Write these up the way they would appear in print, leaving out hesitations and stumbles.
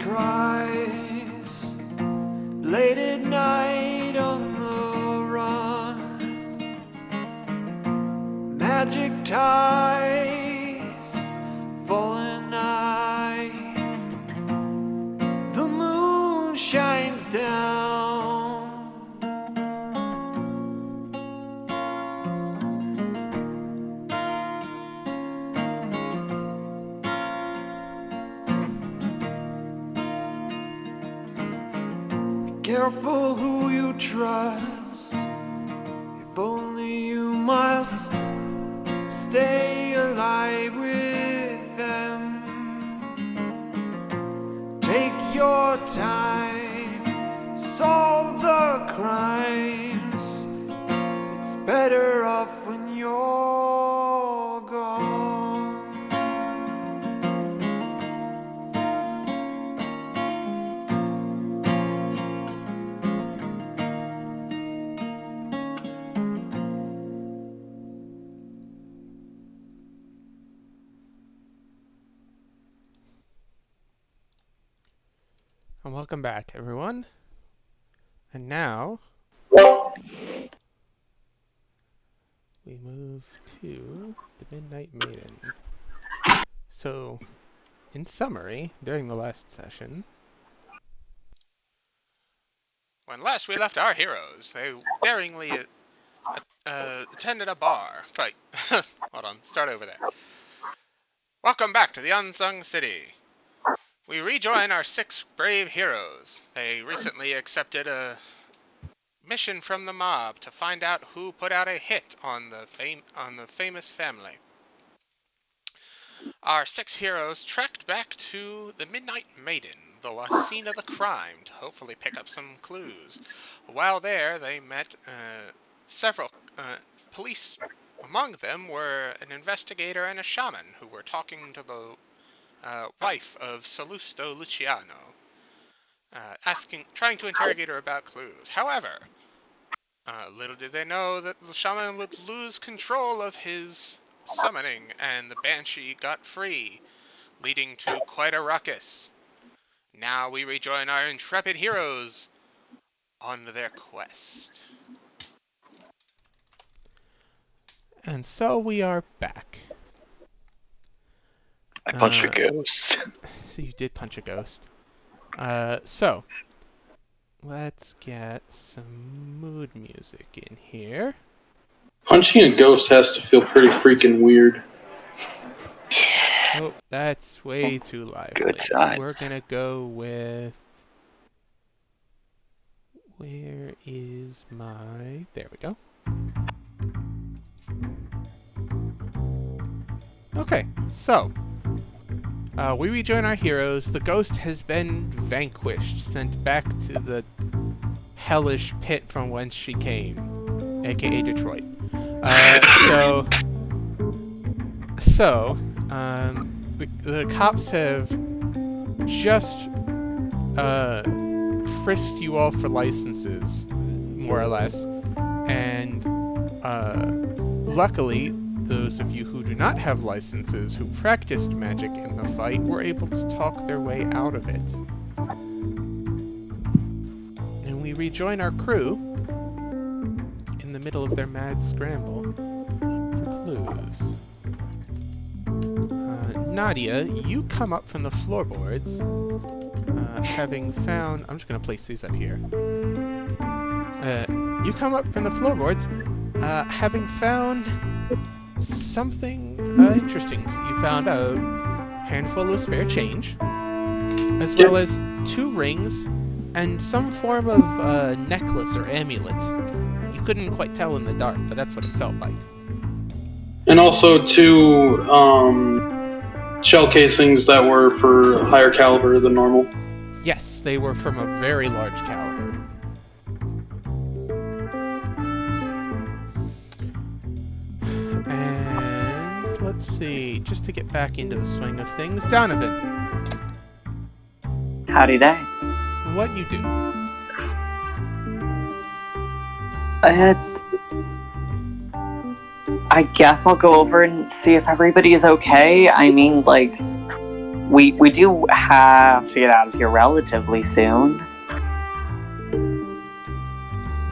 Cries late at night on the run. Magic ties falling nigh. The moon shines down. Careful who you trust, if only you must stay alive with them. Take your time, solve the crimes. It's better off when you're gone. And welcome back, everyone. And now we move to the Midnight Maiden. So, in summary, during the last session, when last we left our heroes, they daringly attended a bar. Right. Hold on, start over there. Welcome back to the Unsung City. We rejoin our 6 brave heroes. They recently accepted a mission from the mob to find out who put out a hit on the famous family. Our 6 heroes trekked back to the Midnight Maiden, the scene of the crime, to hopefully pick up some clues. While there, they met several police. Among them were an investigator and a shaman who were talking to the wife of Salusto Luciano, trying to interrogate her about clues. However, little did they know that the shaman would lose control of his summoning, and the banshee got free, leading to quite a ruckus. Now we rejoin our intrepid heroes on their quest. And so we are back. I punched a ghost. So you did punch a ghost. So, let's get some mood music in here. Punching a ghost has to feel pretty freaking weird. Oh, that's way too lively. Good times. We're gonna go with... Where is my... There we go. Okay, so... we rejoin our heroes. The ghost has been vanquished, sent back to the hellish pit from whence she came, aka Detroit. The cops have just frisked you all for licenses, more or less, and luckily, those of you who do not have licenses, who practiced magic in the fight, were able to talk their way out of it. And we rejoin our crew in the middle of their mad scramble for clues. Nadia, you come up from the floorboards, having found... I'm just going to place these up here. You come up from the floorboards, having found something interesting. You found a handful of spare change, as well as 2 rings and some form of necklace or amulet. You couldn't quite tell in the dark, but that's what it felt like. And also 2 shell casings that were for higher caliber than normal. Yes, they were from a very large caliber. And let's see, just to get back into the swing of things, Donovan, Howdy day. what you do? I guess I'll go over and see if everybody is okay. I mean, like, we do have to get out of here relatively soon.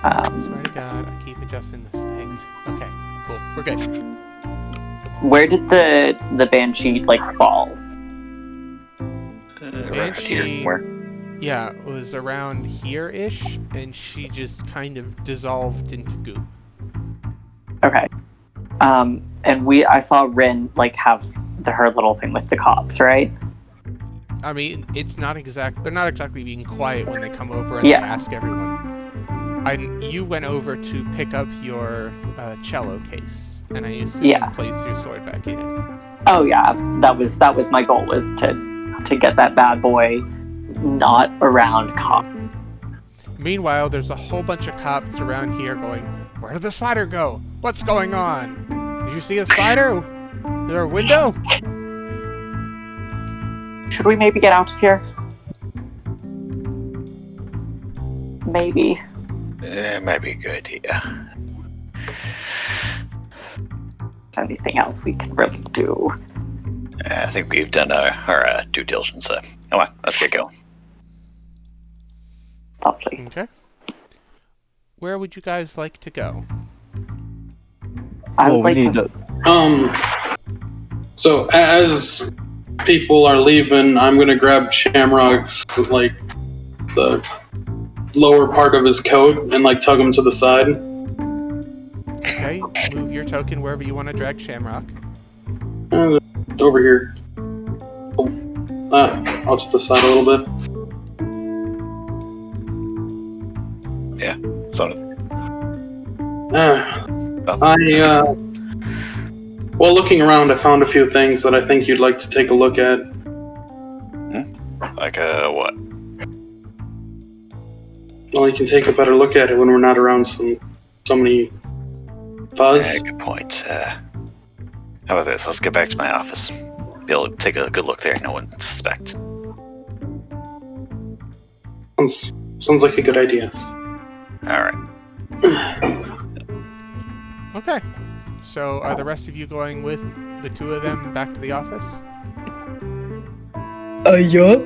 Swear to God, I keep adjusting this thing. Okay, cool, we're good. Where did the banshee like fall? Around here. Where? Yeah, it was around here-ish, and she just kind of dissolved into goop. Okay. And I saw Rin like have her little thing with the cops, right? I mean, they're not exactly being quiet when they come over and Yeah. they ask everyone. You went over to pick up your cello case, and I assume you place your sword back in it. Oh yeah, that was my goal, was to get that bad boy not around cops. Meanwhile, there's a whole bunch of cops around here going, "Where did the spider go? What's going on? Did you see a spider? Is there a window?" Should we maybe get out of here? Maybe. It might be a good idea. Anything else we can really do? I think we've done our due diligence. Come on, let's get going. Lovely. Okay. Where would you guys like to go? I would like to... So as people are leaving, I'm gonna grab Shamrock's like the lower part of his coat and like tug him to the side. Okay, move your token wherever you want to drag Shamrock. Over here. I'll to the side a little bit. Yeah. So. While looking around, I found a few things that I think you'd like to take a look at. Like what? Well, you can take a better look at it when we're not around so many fuzz. Yeah, good point. How about this? Let's get back to my office. Be able to take a good look there. No one suspect. Sounds like a good idea. All right. Okay. So are the rest of you going with the two of them back to the office? Yup.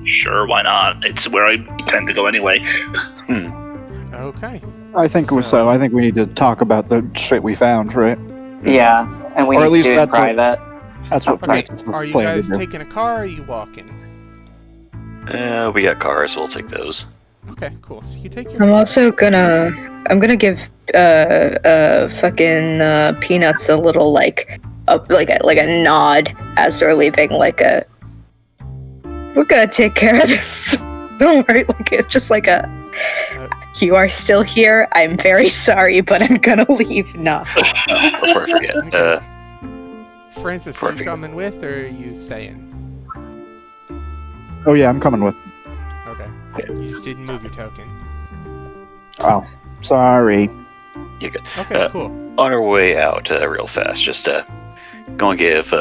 Sure, why not? It's where I intend to go anyway. Okay. I think so. I think we need to talk about the shit we found, right? Yeah, and we Or need at to least do it in that's what- private. That's what sorry. makes us Are you plan guys to do. taking a car or are you walking? We got cars. We'll take those. Okay, cool. So you take your I'm also gonna give fucking Peanuts a little like a nod as they're leaving, we're gonna take care of this. Don't worry, it's just you are still here. I'm very sorry, but I'm gonna leave now. Before I forget. Francis, are you coming with or are you staying? Oh yeah, I'm coming with. Okay. You just didn't move your token. Oh, sorry. You good? Okay, cool. On our way out, real fast, just go and give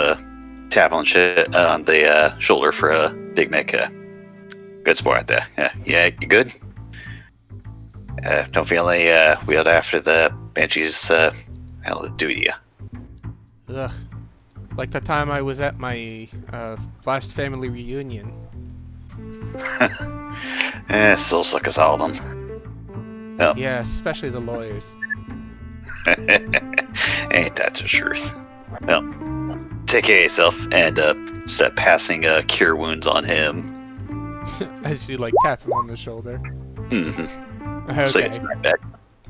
tap on shit on the shoulder for Big Mick. Good sport out there. Yeah, you good? Don't feel any wheeled after the Banshees hell do to you. Ugh. Like the time I was at my last family reunion. Still suck us all of them. Oh. Yeah, especially the lawyers. Ain't that the truth? Well, take care of yourself and start passing cure wounds on him. As you tap him on the shoulder. Mm-hmm. Okay. So it's not bad.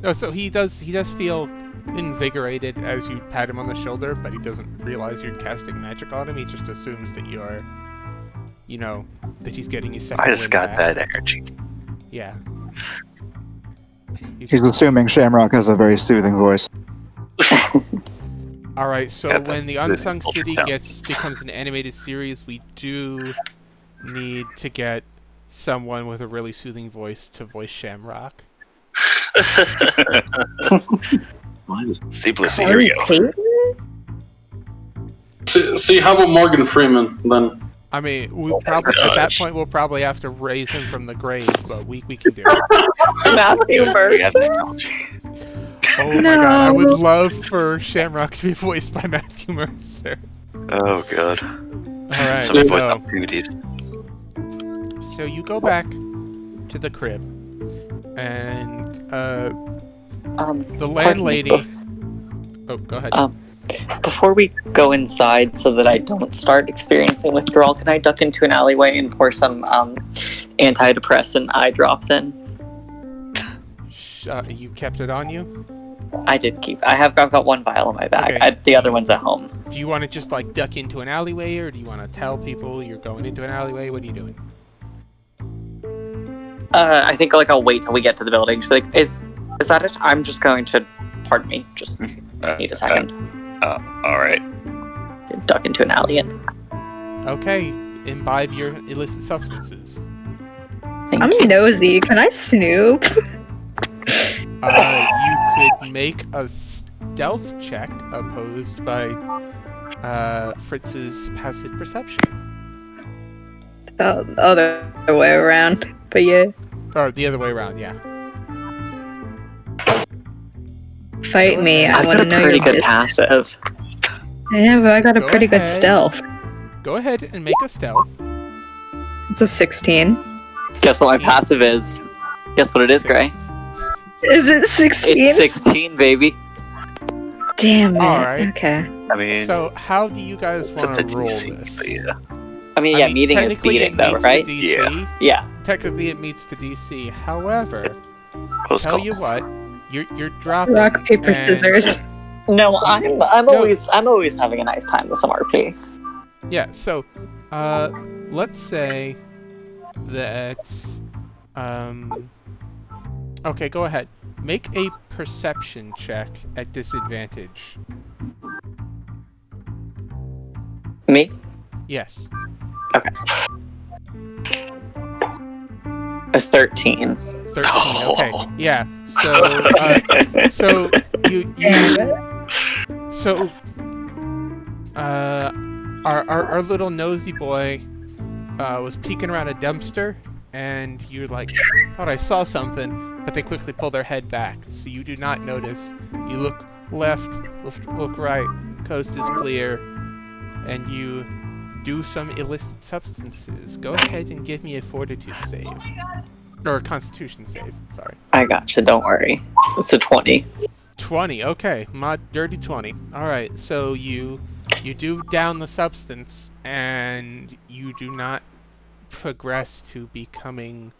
Oh, so he does feel invigorated as you pat him on the shoulder, but he doesn't realize you're casting magic on him. He just assumes that you're, that he's getting you second I just wind got back. that energy. Yeah. He's assuming Shamrock has a very soothing voice. All right. So Yeah, when the that's Unsung ultra City talents. becomes an animated series, we do need to get someone with a really soothing voice to voice Shamrock. C plus C, here we go. See, how about Morgan Freeman then? I mean, we probably at that point we'll probably have to raise him from the grave, but we can do it. Matthew We have Mercer. technology. Oh my god, I would love for Shamrock to be voiced by Matthew Mercer. Oh god. Alright, So many voice so, opportunities. so you go back to the crib, and the landlady... Oh, go ahead. Before we go inside, so that I don't start experiencing withdrawal, can I duck into an alleyway and pour some antidepressant eye drops in? You kept it on you? I did keep. I've got one vial in my bag. Okay. The other one's at home. Do you want to just like duck into an alleyway, or do you want to tell people you're going into an alleyway? What are you doing? I think like I'll wait till we get to the building. Just be like, is that it? I'm just going to. Pardon me. Just need a second. Alright. Duck into an alley and. Okay, imbibe your illicit substances. Thank I'm you. nosy. Can I snoop? You could make a stealth check opposed by Fritz's passive perception. The other way around. But yeah. Or the other way around, yeah. Fight me. I I've want got to a know pretty your good business. passive. Yeah, but I got a Go pretty good ahead. stealth. Go ahead and make a stealth. It's a 16. Guess what my passive is? Guess what it is, Gray? Is it 16? It's 16, baby. Damn it. Alright. Okay. I mean, So how do you guys it's up want to to roll DC, this? but yeah. I mean, I yeah, mean, meeting is technically beating, it though, meets right? the DC. Yeah. Technically it meets the DC. However, Close tell call. you what, you're dropping. Rock, paper, and- scissors. No, I'm always having a nice time with some RP. Yeah, so, let's say that, okay, go ahead. Make a perception check at disadvantage. Me? Yes. A 13. 13, Oh. okay. Yeah, so our little nosy boy was peeking around a dumpster, and you like thought I saw something, but they quickly pull their head back, so you do not notice. You look left, look right, coast is clear, and you do some illicit substances. Go ahead and give me a fortitude save. Or a constitution save, sorry. I gotcha, don't worry. It's a 20. 20, okay. My dirty 20. Alright, so you do down the substance, and you do not progress to becoming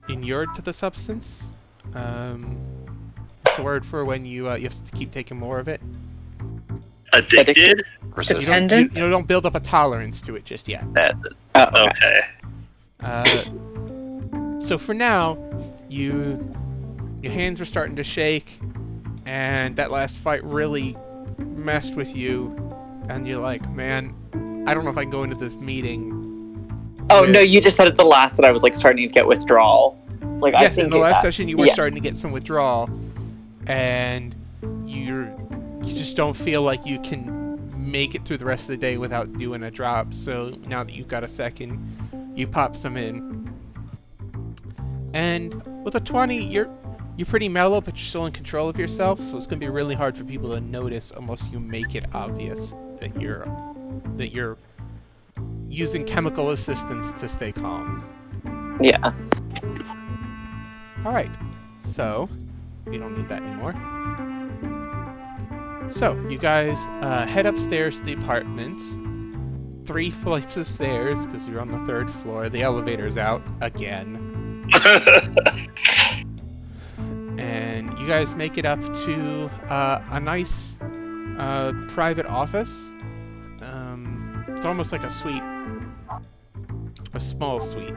inured to the substance. It's a word for when you have to keep taking more of it. Addicted? Resist. Dependent? You don't build up a tolerance to it just yet. That's it. Oh, okay. Okay. So for now, your hands are starting to shake, and that last fight really messed with you, and you're like, man, I don't know if I can go into this meeting. Oh, with- no, you just said at the last that I was, like, starting to get withdrawal. Like, I Yes, think in the last that- session you were yeah. starting to get some withdrawal, and you just don't feel like you can make it through the rest of the day without doing a drop. So now that you've got a second, you pop some in, and with a 20, you're pretty mellow, but you're still in control of yourself. So it's gonna be really hard for people to notice unless you make it obvious that you're using chemical assistance to stay calm. Yeah. Alright, so we don't need that anymore. So, you guys head upstairs to the apartment. 3 flights of stairs, because you're on the 3rd floor. The elevator's out again. And you guys make it up to a nice private office. It's almost like a suite. A small suite.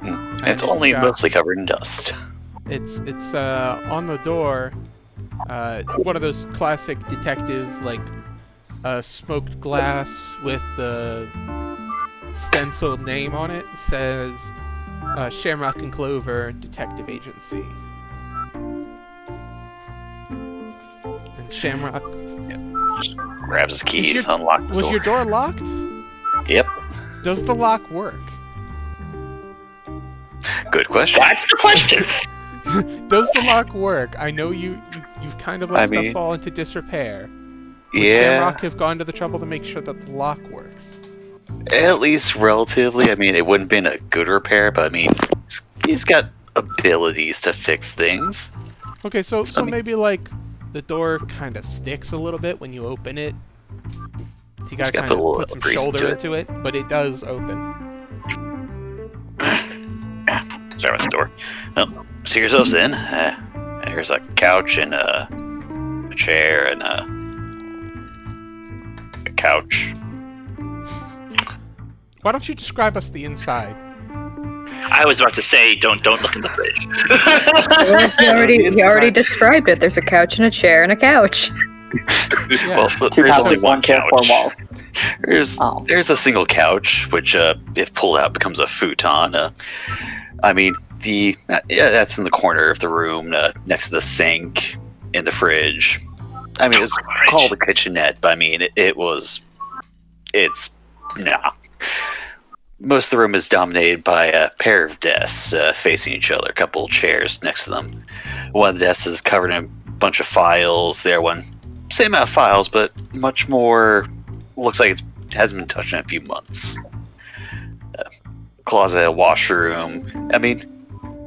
Hmm. It's only mostly covered in dust. It's on the door. One of those classic detective smoked glass with the stenciled name on it. Says Shamrock and Clover Detective Agency. And Shamrock Just grabs his keys, unlocks the was door. your door locked? Yep. Does the lock work? Good question. That's the question. Does the lock work? I know you've kind of let stuff fall into disrepair. Would Shamrock have gone to the trouble to make sure that the lock works? At least relatively. I mean, it wouldn't have been a good repair, but I mean, he's got abilities to fix things. Okay, so maybe like the door kind of sticks a little bit when you open it. So you gotta kind of put some shoulder into it, but it does open. Sorry about the door. Well, see yourselves in. Here's a couch and a chair and a couch. Why don't you describe us the inside? I was about to say, don't look in the fridge. He already described it. There's a couch and a chair and a couch. Yeah. Well, Two there's only couches, one chair, couch. 4 walls. There's a single couch, which, if pulled out, becomes a futon. I mean, that's in the corner of the room, next to the sink, in the fridge. I mean, it's called a kitchenette, but I mean, nah. Most of the room is dominated by a pair of desks facing each other, a couple chairs next to them. One of the desks is covered in a bunch of files. The other one, same amount of files, but much more. Looks like it hasn't been touched in a few months. Closet, washroom. I mean,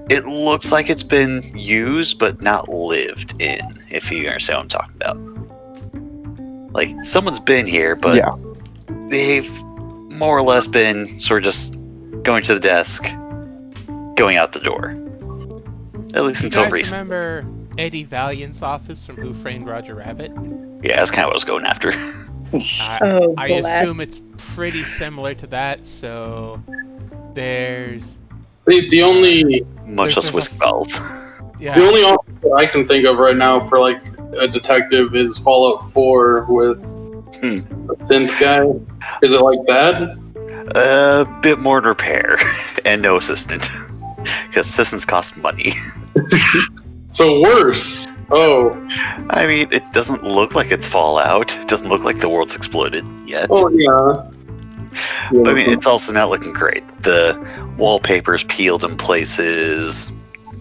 it looks like it's been used, but not lived in, if you understand what I'm talking about. Like, someone's been here, but they've more or less been sort of just going to the desk, going out the door. At least until recently. Remember Eddie Valiant's office from Who Framed Roger Rabbit? Yeah, that's kind of what I was going after. I assume it's pretty similar to that, so there's... The only... Much less whiskey bottles. Yeah. The only office that I can think of right now for, like, a detective is Fallout 4 with the synth guy. Is it like that? A bit more in repair, and no assistant. Because assistants cost money. So worse. Oh. I mean, it doesn't look like it's Fallout. It doesn't look like the world's exploded yet. Oh, yeah. But, I mean, it's also not looking great. The wallpaper's peeled in places.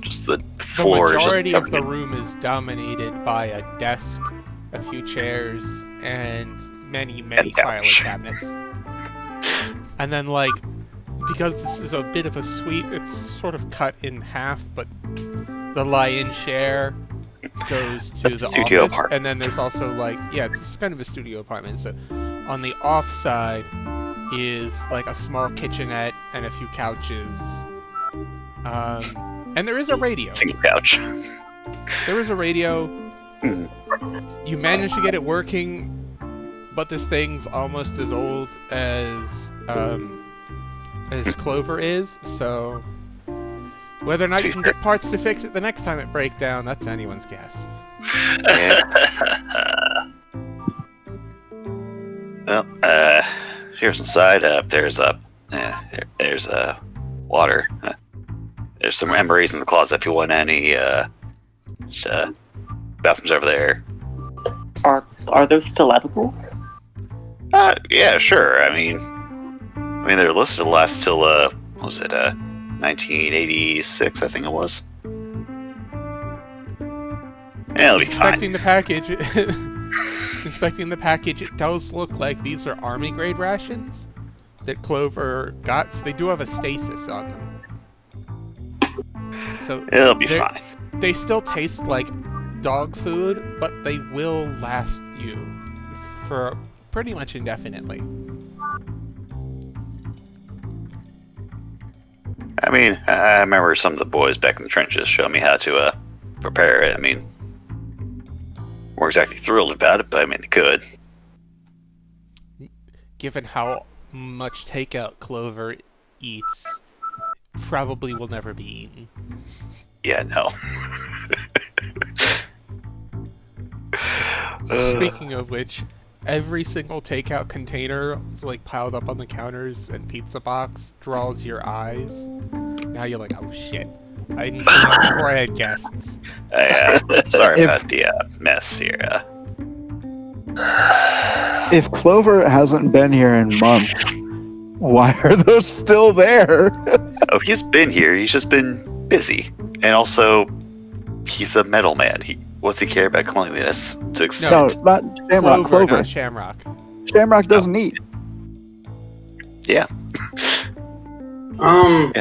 Just the floor The is just majority of covered the in- room is dominated by a desk, a few chairs, and many filing cabinets. And then, like, because this is a bit of a suite, it's sort of cut in half, but the lie-in share goes to the studio office, apartment. and then there's also, like, it's kind of a studio apartment, so on the off side is, like, a small kitchenette and a few couches. And there is a radio. Single couch. There is a radio. You managed to get it working, but this thing's almost as old as Clover is, so whether or not you can get parts to fix it the next time it breaks down, that's anyone's guess. Well, here's inside. There's water. There's some memories in the closet if you want any. Bathrooms over there. Are those still edible? Yeah, sure. I mean, they're listed to last till, what was it, 1986, I think it was. Yeah, it'll be fine. Inspecting the package, it does look like these are army grade rations that Clover got, so they do have a stasis on them. So It'll be fine. They still taste like dog food, but they will last you for pretty much indefinitely. I mean, I remember some of the boys back in the trenches showing me how to prepare it. I mean, weren't exactly thrilled about it, but I mean, they could. Given how much takeout Clover eats, probably will never be eaten. Yeah, no. Speaking of which, every single takeout container, like piled up on the counters and pizza box, draws your eyes. Now you're like, oh shit. I didn't clean up before I had guests. Sorry If- about the mess here. If Clover hasn't been here in months, why are those still there? Oh, he's been here. He's just been busy, and also, he's a metal man. What's he care about cleanliness to No, extent? not Shamrock. Clover. Not Shamrock. Shamrock doesn't eat. Yeah.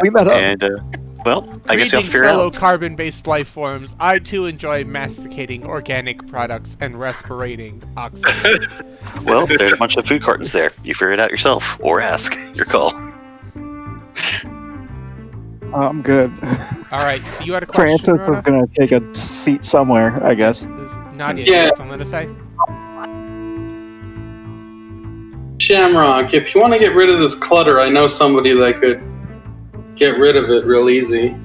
We met up. And well, I guess you'll Greetings, figure fellow out. carbon-based life forms. I too enjoy masticating organic products and respirating oxygen. Well, there's a bunch of food cartons there. You figure it out yourself, or ask. Your call. I'm good. All right, so you had a question, Francis Rona? is gonna take a seat somewhere, I guess. Nadia, Yeah. you have something to say? Shamrock, if you want to get rid of this clutter, I know somebody that could get rid of it real easy.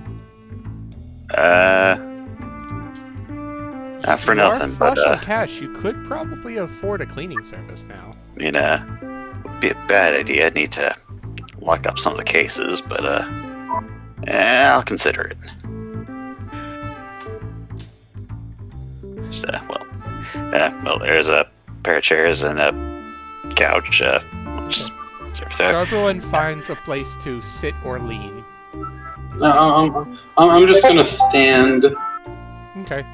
Not for You are nothing, flush but on cash. You could probably afford a cleaning service now. I mean, would be a bad idea. I'd need to lock up some of the cases, but I'll consider it. Just, well, there's a pair of chairs and a couch. Just serve So that. everyone finds a place to sit or lean. I'm just gonna stand. Okay.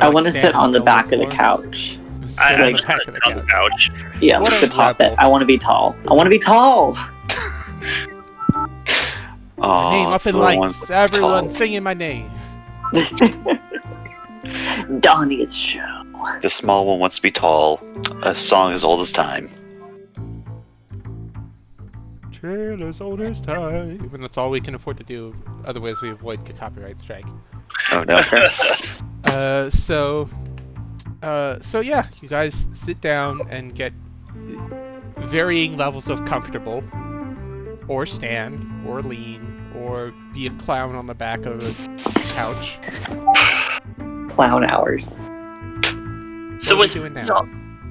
I want to sit on the back of the couch. I Sit on I'm the just back of gonna the sit on the couch. couch. Yeah, What like a the top rebel. bit. I want to be tall. I want to be tall. My name up in lights. Everyone singing my name. Donnie's show. The small one wants to be tall. A song as old as time. Trail as old as time. Even that's all we can afford to do. Otherwise, we avoid a copyright strike. Oh no. So yeah, you guys sit down and get varying levels of comfortable, or stand, or lean, or be a clown on the back of a couch. Clown hours. So What are we doing now?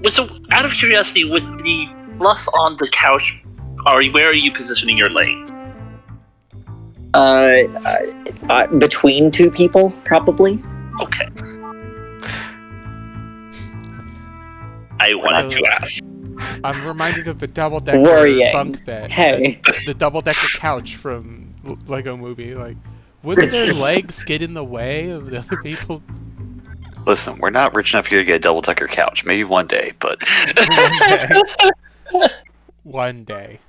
So out of curiosity, with the fluff on the couch, where are you positioning your legs? Between two people, probably. Okay. I wanted to ask. I'm reminded of the double-decker Worrying. bunk bed. Hey. The double-decker couch from Lego Movie. Like, wouldn't their legs get in the way of the other people? Listen, we're not rich enough here to get a double-decker couch. Maybe one day, but One day.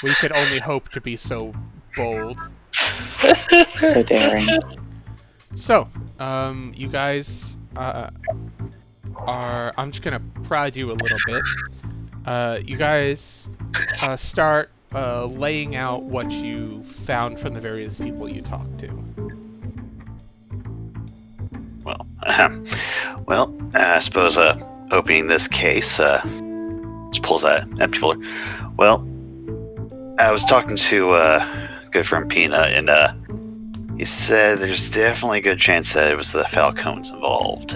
We could only hope to be so bold. So daring. So, you guys are... I'm just gonna prod you a little bit. You guys start laying out what you found from the various people you talked to. well, I suppose opening this case just pulls out an empty folder. Well, I was talking to good friend Pina, and he said there's definitely a good chance that it was the Falcones involved.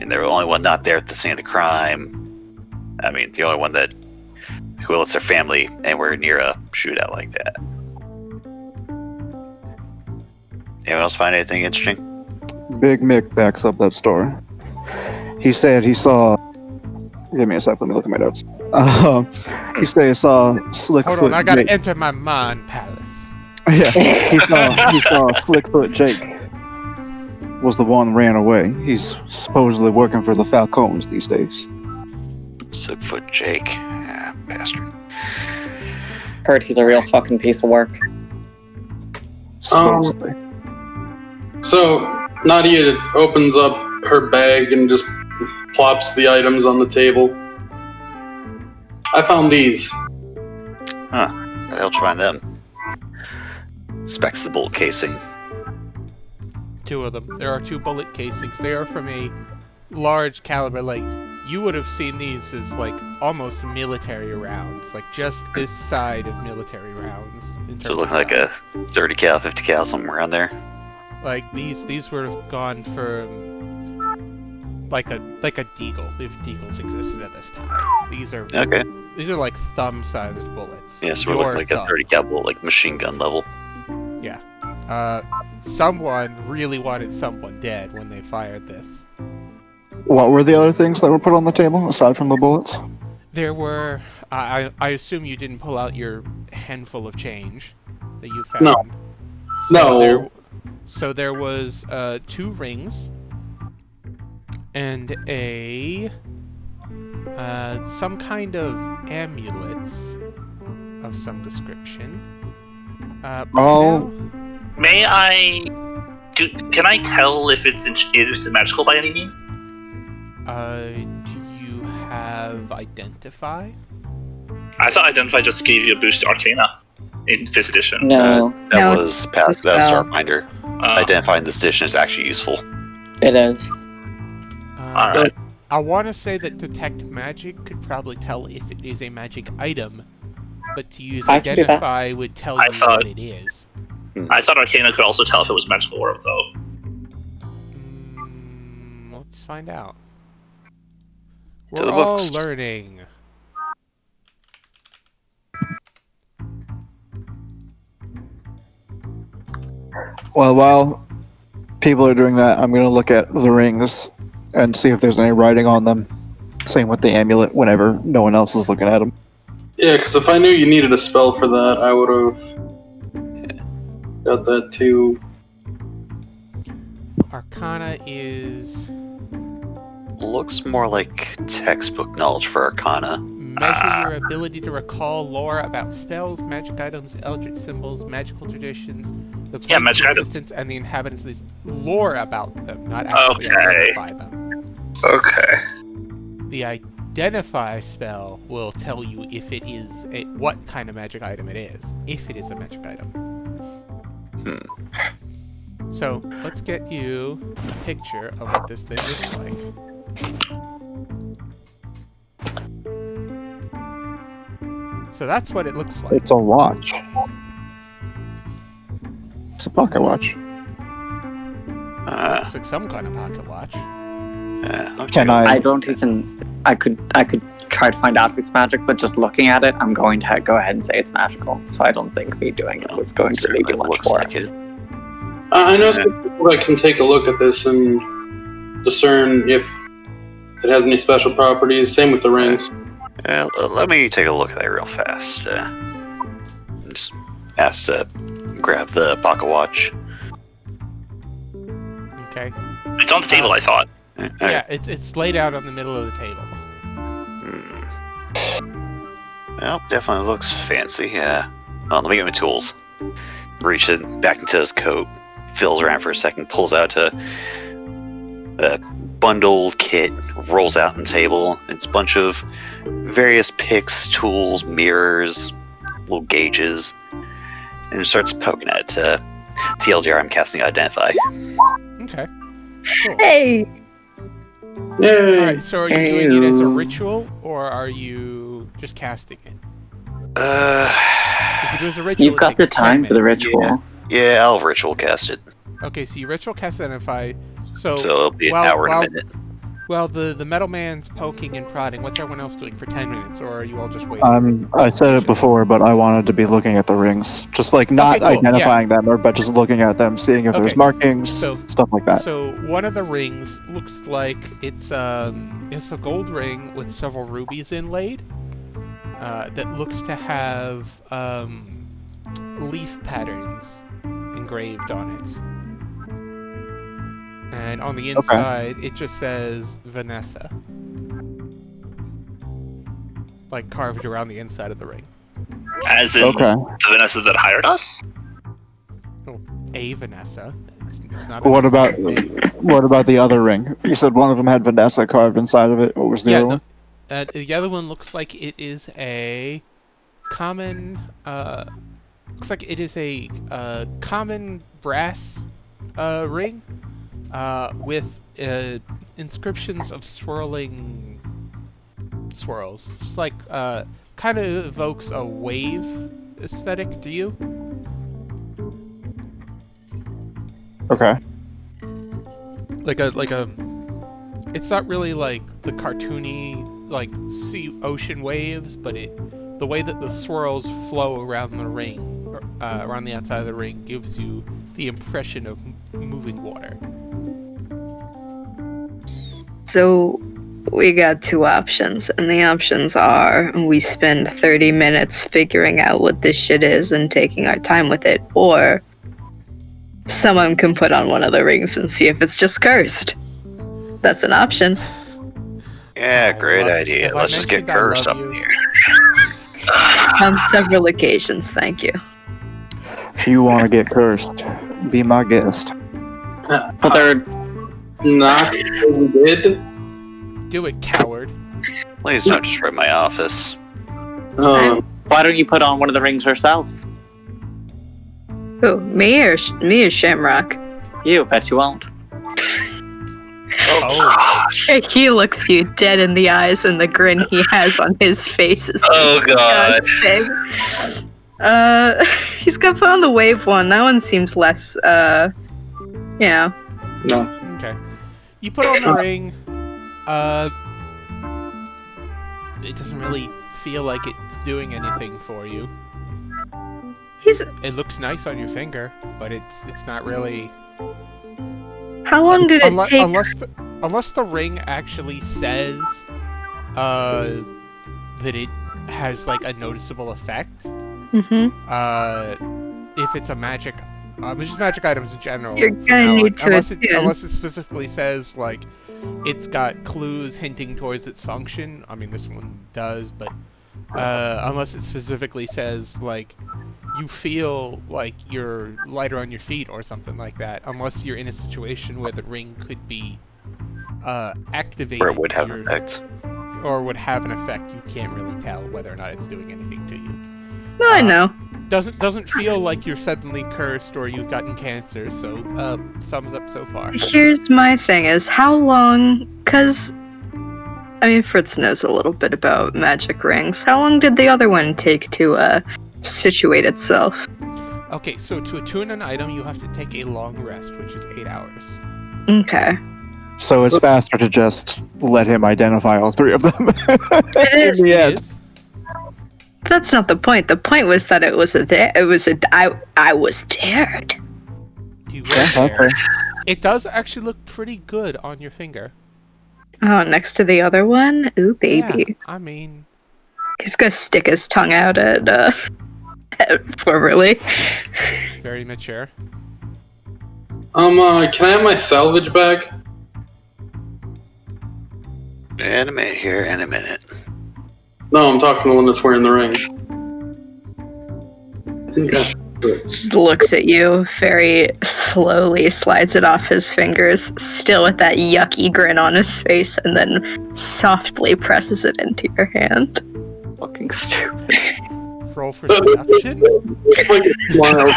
And they're the only one not there at the scene of the crime. I mean, the only one who lets their family anywhere near a shootout like that. Anyone else find anything interesting? Big Mick backs up that story. He said he saw. Give me a sec. Let me look at my notes. He said he saw Slickfoot. Hold on, I gotta Jake. enter my mind palace. Yeah, he saw Slickfoot Jake was the one who ran away. He's supposedly working for the Falcones these days. Slickfoot Jake. Ah, bastard. Heard he's a real fucking piece of work. Supposedly. So Nadia opens up her bag and just plops the items on the table. I found these. I'll try them. Specs the bullet casing. Two of them. There are two bullet casings. They are from a large caliber. Like, you would have seen these as like almost military rounds, like just this side of military rounds. So it looked like a 30 cal, 50 cal, somewhere around there. Like these would have gone for like a deagle if deagles existed at this time. These are Okay. These are like thumb-sized bullets. Yeah, so we're looking like a 30 cal bullet, like machine gun level. Yeah. Someone really wanted someone dead when they fired this. What were the other things that were put on the table aside from the bullets? There were. I assume you didn't pull out your handful of change that you found. No. No. So there was 2 rings and a some kind of amulets of some description. May I? Can I tell if it's magical by any means? Do you have Identify? I thought Identify just gave you a boost to Arcana in 5th edition. No. That No, was past that spell. Starfinder. Identifying this edition is actually useful. It is. Alright. I want to say that Detect Magic could probably tell if it is a magic item, but to use I can do that. Identify would tell I you thought- what it is. I thought Arcana could also tell if it was magical orb, though. Let's find out. To We're the all books. learning. Well, while people are doing that, I'm going to look at the rings and see if there's any writing on them. Same with the amulet whenever no one else is looking at them. Yeah, because if I knew you needed a spell for that, I would have got that too. Arcana is Looks more like textbook knowledge for Arcana. measure your ability to recall lore about spells, magic items, eldritch symbols, magical traditions, the planes magic of items. existence, and the inhabitants of these. Lore about them, not actually Okay. identify them. Okay. The Identify spell will tell you if it is what kind of magic item it is, if it is a magic item. So let's get you a picture of what this thing looks like. So that's what it looks like. It's a watch. It's a pocket watch. Looks like some kind of pocket watch. Okay. Can I? I don't even. I could try to find out if it's magic, but just looking at it, I'm going to go ahead and say it's magical. So I don't think me doing it was going to Certainly really do much looks for like us. it. I know some people that can take a look at this and discern if it has any special properties. Same with the rings. Let me take a look at that real fast. Just asked to grab the pocket watch. Okay. It's on the table, I thought. Yeah, it's laid out on the middle of the table. Well, definitely looks fancy. Yeah. Well, let me get my tools. Reaches back into his coat, fills around for a second, pulls out a bundled kit, rolls out on the table. It's a bunch of various picks, tools, mirrors, little gauges, and starts poking at it. TLDR, I'm casting Identify. Okay. Cool. Hey! Yay! Alright, so are you doing it as a ritual, or are you just casting it? If you do it as a ritual, You've it got the takes 10 time for the minutes. ritual. Yeah, I'll ritual cast it. Okay, so you ritual cast Identify. So it'll be an hour and a minute. Well, the metal man's poking and prodding. What's everyone else doing for 10 minutes, or are you all just waiting? I said it before, but I wanted to be looking at the rings. Just like not Okay, cool, identifying them, but just looking at them, seeing if there's Okay, markings, so- stuff like that. So one of the rings looks like it's a gold ring with several rubies inlaid. That looks to have leaf patterns engraved on it. And on the inside, it just says Vanessa. Like carved around the inside of the ring. As in Okay. the Vanessa that hired us? A Vanessa. It's not What about the other ring? You said one of them had Vanessa carved inside of it. What was the other one? The other one looks like it is a common. Looks like it is a common brass ring with inscriptions of swirling swirls. Just like kind of evokes a wave aesthetic. Do you? Okay. Like a. It's not really like the cartoony like sea ocean waves, but the way that the swirls flow around the ring, around the outside of the ring, gives you the impression of moving water. So we got two options, and the options are we spend 30 minutes figuring out what this shit is and taking our time with it, or someone can put on one of the rings and see if it's just cursed. That's an option. Yeah, great idea. Have I Let's just get mentioned I cursed love up you? here. On several occasions, thank you. If you want to get cursed, be my guest. But they're Not we did. Do it, coward. Please don't destroy my office. why don't you put on one of the rings yourself? Who, me or Shamrock? You, bet you won't. Oh. He looks you dead in the eyes, and the grin he has on his face is Oh god. disgusting. He's gonna put on the wave one. That one seems less, No. Okay. You put on the ring. It doesn't really feel like it's doing anything for you. It looks nice on your finger, but it's not really. How long did it take? Unless the ring actually says that it has like a noticeable effect. Mm-hmm. If it's a magic, just magic items in general. You're gonna need to unless it specifically says like it's got clues hinting towards its function. I mean, this one does, but unless it specifically says like you feel like you're lighter on your feet or something like that. Unless you're in a situation where the ring could be activated, Where it would have effects. or would have an effect. You can't really tell whether or not it's doing anything to you. No, I know. Doesn't feel like you're suddenly cursed or you've gotten cancer. So thumbs up so far. Here's my thing: is how long? Because I mean, Fritz knows a little bit about magic rings. How long did the other one take to situate itself? Okay, so to attune an item, you have to take a long rest, which is 8 hours. Okay. So it's faster to just let him identify all three of them. It is. In the It end. is. That's not the point. The point was that I was dared. You Yeah, were there. okay. It does actually look pretty good on your finger. Oh, next to the other one? Ooh, baby. Yeah, I mean, He's gonna stick his tongue out at formerly. very mature. Can I have my salvage bag? Animate here in a minute. No, I'm talking to the one that's wearing the ring. I think that's Just looks at you very slowly, slides it off his fingers, still with that yucky grin on his face, and then softly presses it into your hand. Fucking stupid. Roll for seduction. like a smile.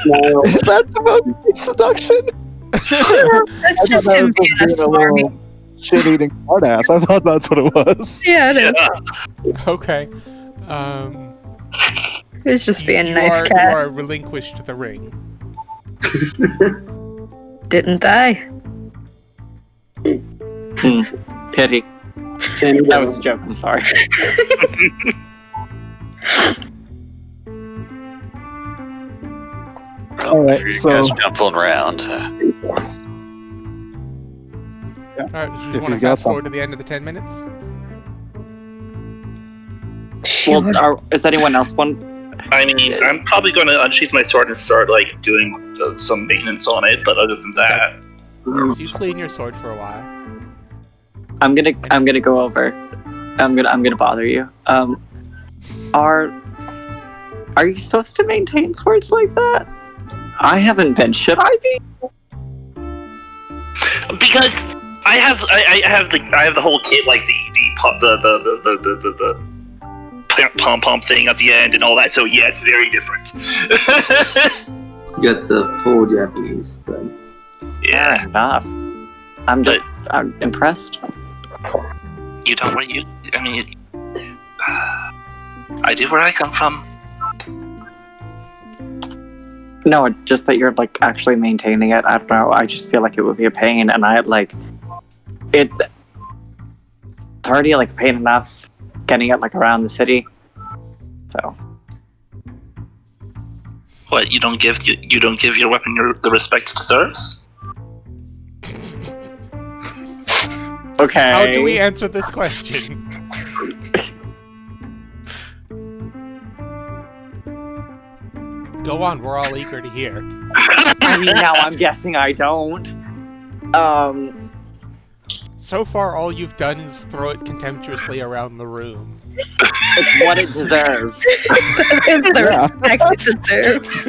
Smile. Is that supposed to be seduction? That's just I thought him that was being a just being smarmy. little shit-eating smartass. I thought that's what it was. Yeah, it is. Okay. He's just being You knife are cat. relinquished the ring. Didn't I? Pity. Can you That was a joke, I'm sorry. Well, Alright, if you so- guys jumping around. Alright, so If you want to you got fast forward to the end of the 10 minutes? Sure. Well, is anyone else one? I mean, I'm probably going to unsheath my sword and start like doing some maintenance on it. But other than that, So you clean your sword for a while. I'm gonna go over. I'm gonna bother you. Are you supposed to maintain swords like that? I haven't been. Should I be? because I have the whole kit, like the pom pom thing at the end and all that. So yeah, it's very different. You got the full Japanese thing. Yeah. Enough. I'm impressed. You don't where you. I mean, I do where I come from. No, just that you're like actually maintaining it. I don't know. I just feel like it would be a pain, and I like it. It's already like a pain enough getting it like around the city. So What, you don't give your weapon the respect it deserves? okay. How do we answer this question? Go on, we're all eager to hear. I mean, now I'm guessing I don't. So far, all you've done is throw it contemptuously around the room. It's what it deserves. It's the respect it deserves.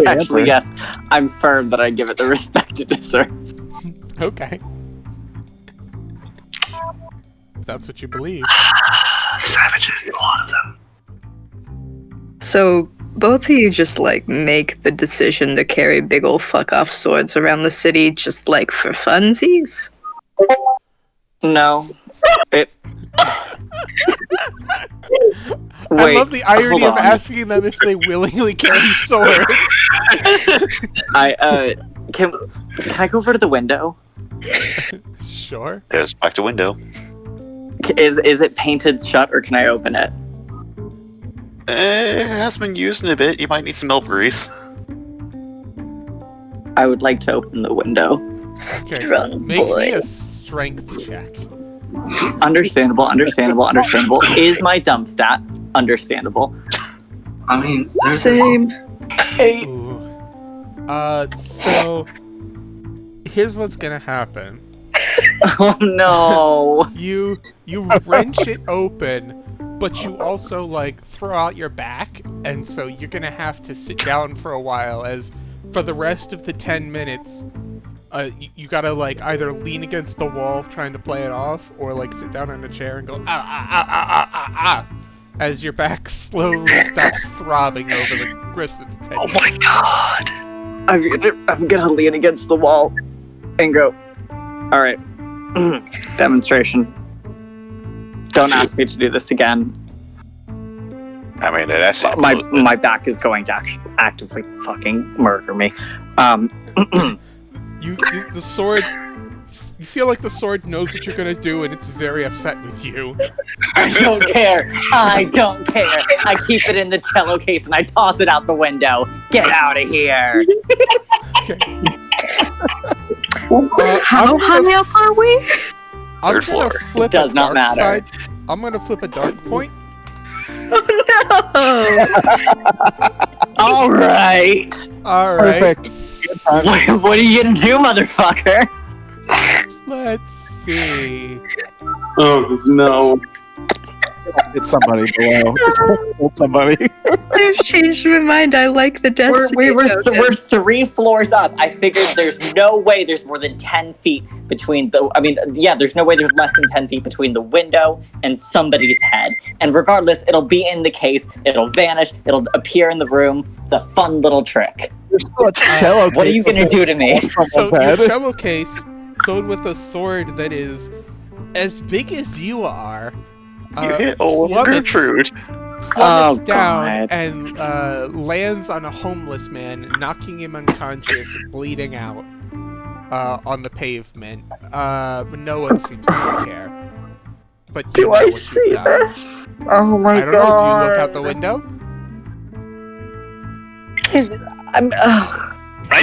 Actually, yes. I'm firm that I give it the respect it deserves. Okay. If that's what you believe. Savages, a lot of them. So, both of you just, like, make the decision to carry big ol' fuck-off swords around the city just, like, for funsies? No. It. I Wait, love the irony hold of on. asking them if they willingly carry swords. Can I go over to the window? Sure. There's back to window. Is it painted shut, or can I open it? It hasn't been used in a bit. You might need some milk grease. I would like to open the window. Okay. Strong Make boy. me a strength check. Understandable. Is my dump stat understandable? I mean, Same. 8. Ooh. So here's what's gonna happen. Oh no. You wrench it open, but you also like throw out your back, and so you're gonna have to sit down for a while. As for the rest of the 10 minutes, you gotta like either lean against the wall trying to play it off, or like sit down in a chair and go ah, as your back slowly stops throbbing over the rest of the 10 Oh minutes. my god. I'm gonna lean against the wall and go. All right. Demonstration. Don't ask me to do this again. I mean, that's My back is going to actively fucking murder me. The sword. You feel like the sword knows what you're gonna do, and it's very upset with you. I don't care. I don't care. I keep it in the cello case and I toss it out the window. Get out of here. Okay. How high up are we? I'm Third floor. gonna flip It does a not dark matter. side. I'm gonna flip a dark point. Oh All right. All right. Perfect. What are you gonna do, motherfucker? Let's see. Oh no. It's somebody below. It's somebody. no! I've changed my mind. I like the destiny. We're 3 floors up. I figured there's no way there's more than 10 feet between there's no way there's less than 10 feet between the window and somebody's head. And regardless, it'll be in the case, it'll vanish, it'll appear in the room. It's a fun little trick. There's still a cello What are you gonna do to me? So your head. cello case filled with a sword that is as big as you are. You hit old plummets Gertrude. Oh, down God. and lands on a homeless man, knocking him unconscious, bleeding out on the pavement. But no one seems to care. But you Do know I what you've see done. this? Oh my I don't know. Do you god. look out the window? I'm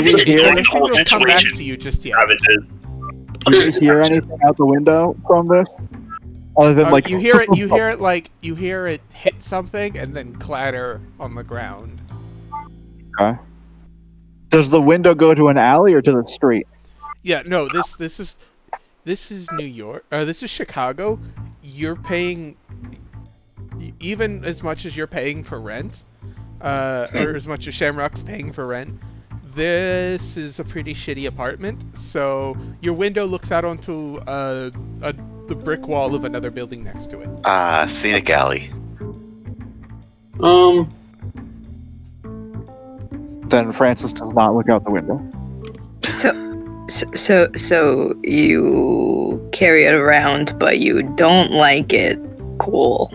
Did just you hear enjoying the Nothing whole will come back situation. to you just yet. Savages. Do you hear anything out the window from this? Other than like You hear it hit something and then clatter on the ground. Okay. Does the window go to an alley or to the street? Yeah, no, this is New York. This is Chicago. You're paying even as much as you're paying for rent, or as much as Shamrock's paying for rent. This is a pretty shitty apartment, so your window looks out onto the brick wall of another building next to it. Scenic alley. Then Francis does not look out the window. So you carry it around, but you don't like it. Cool.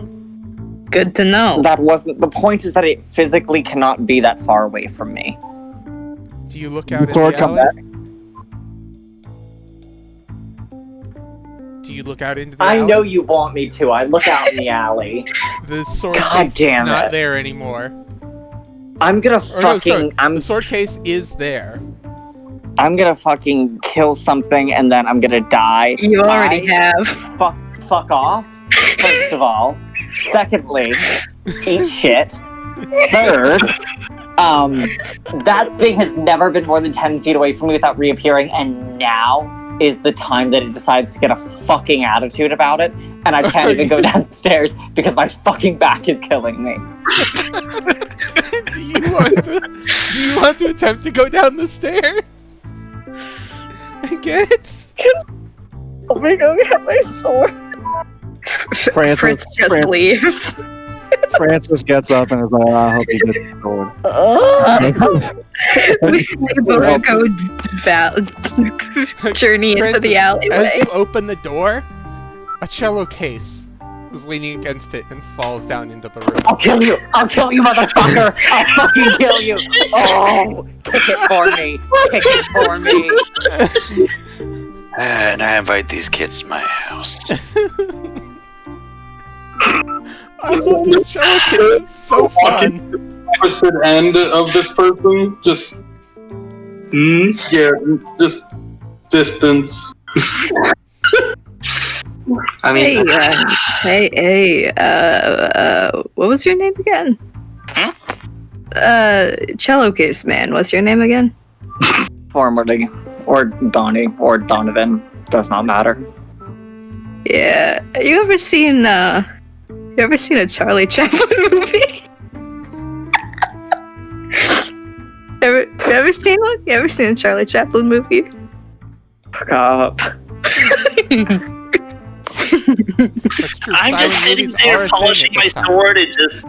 Good to know. That wasn't... The point is that it physically cannot be that far away from me. Do you look out Sword into the come alley? back. Do you look out into the I alley? know you want me to. I look out in the alley. The sword God case damn is not it. there anymore. I'm gonna Or no, fucking... sorry, the sword case is there. I'm gonna fucking kill something and then I'm gonna die. You already have. Fuck off, first of all. Secondly, eat shit. Third, that thing has never been more than 10 feet away from me without reappearing, and now is the time that it decides to get a fucking attitude about it, and I can't even go downstairs because my fucking back is killing me. Do you want to attempt to go down the stairs? Again? Let me go get my sword. Fritz just leaves. Francis gets up and is like, I hope you get the sword. We both go journey into Francis, the As alleyway. you open the door, a cello case is leaning against it and falls down into the room. I'll kill you, motherfucker! I'll fucking kill you! Oh, pick it for me! And I invite these kids to my house. I love this cello case, it's so fun! Opposite end of this person, just just distance. I mean, What was your name again? Cello case man, what's your name again? Formerly, or Donnie, or Donovan, does not matter. Yeah, you ever seen a Charlie Chaplin movie? You ever seen one? You ever seen a Charlie Chaplin movie? Fuck up. That's true. I'm Silent just sitting movies are there a thing polishing at my this time. sword and just.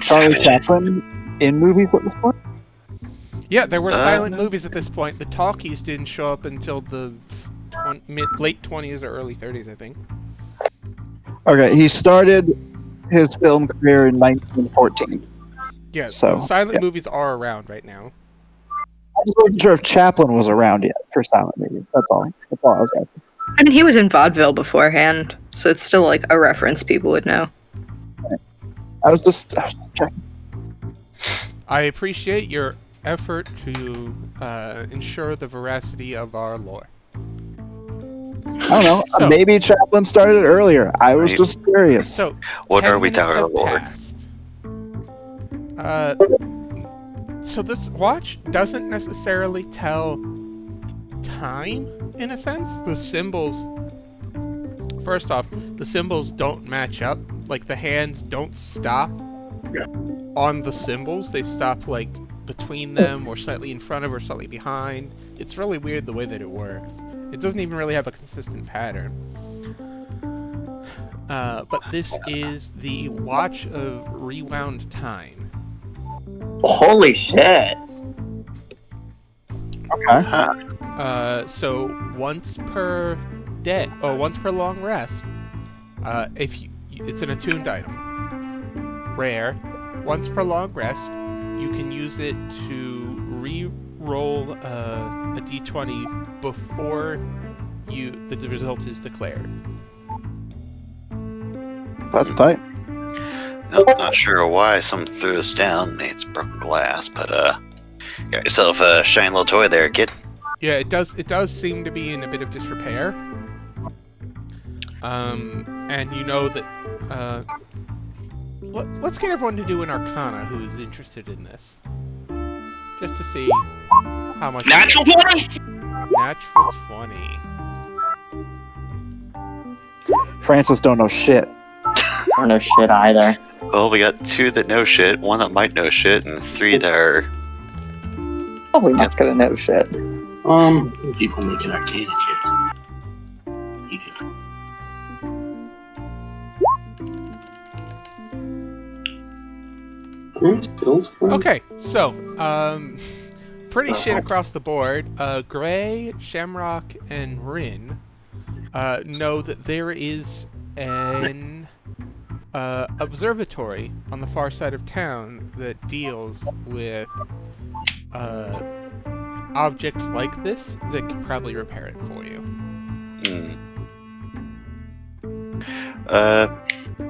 Charlie Chaplin in movies at this point? Yeah, there were silent movies at this point. The talkies didn't show up until the late 20s or early 30s, I think. Okay, he started his film career in 1914. Yeah, So, silent yeah. movies are around right now. I just wasn't sure if Chaplin was around yet for silent movies. That's all. That's all I was asking. I mean, he was in vaudeville beforehand, so it's still like a reference people would know. I was just checking. I appreciate your effort to ensure the veracity of our lore. I don't know. So- Maybe Chaplin started earlier. I was just curious. So, What 10 are we minutes without our have lore? passed. So this watch doesn't necessarily tell time, in a sense. The symbols... First off, the symbols don't match up. Like, the hands don't stop on the symbols. They stop, like, between them, or slightly in front of, or slightly behind. It's really weird the way that it works. It doesn't even really have a consistent pattern. But this is the Watch of Rewound Time. Holy shit. Okay. So once per day, once per long rest, it's an attuned item. Rare. Once per long rest, you can use it to re-roll a d20 before the result is declared. That's tight. Nope, not sure why someone threw this down. Maybe it's broken glass, but got yourself a shiny little toy there, kid. Yeah, it does seem to be in a bit of disrepair. And you know that let's get everyone to do an Arcana who's interested in this, just to see how much. Natural 20? Natural 20. Francis don't know shit. I don't know shit either. Well, we got 2 that know shit, 1 that might know shit, and 3 that are... Probably not gonna know shit. people making arcana chips. Skills. Okay, so pretty shit across the board. Gray, Shamrock, and Rin know that there is an observatory on the far side of town that deals with objects like this that could probably repair it for you.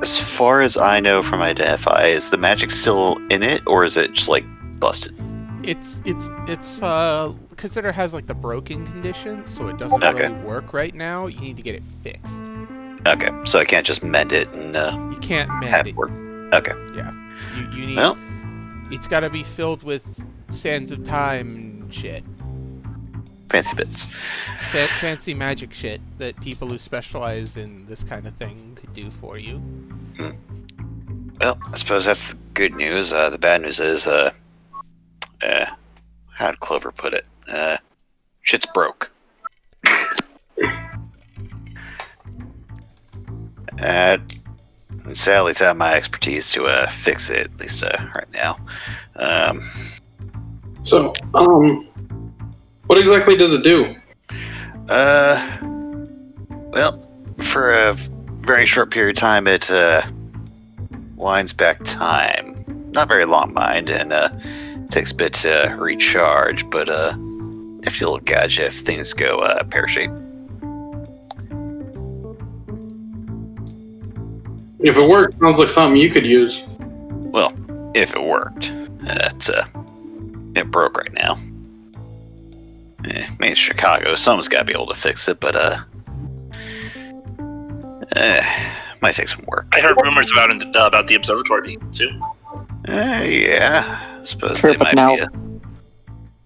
As far as I know from Identify, is the magic still in it, or is it just like busted? It's consider it has like the broken condition, so it doesn't Okay. really work right now. You need to get it fixed. Okay, so I can't just mend it and You can't have mend it it. work. Okay. Yeah. You need. Well, It's got to be filled with sands of time and shit. fancy bits. Fancy magic shit that people who specialize in this kind of thing could do for you. Well, I suppose that's the good news. The bad news is, how'd Clover put it? Shit's broke. Sadly, it's out of my expertise to fix it, at least right now. So, what exactly does it do? Well, for a very short period of time, it winds back time. Not very long, mind, and takes a bit to recharge, but if you'll gauge if things go pear-shaped. If it works, sounds like something you could use. Well, if it worked. It broke right now. I mean, it's Chicago, someone's got to be able to fix it, but might take some work. I heard rumors about the observatory too. Yeah, I suppose True, they but might be.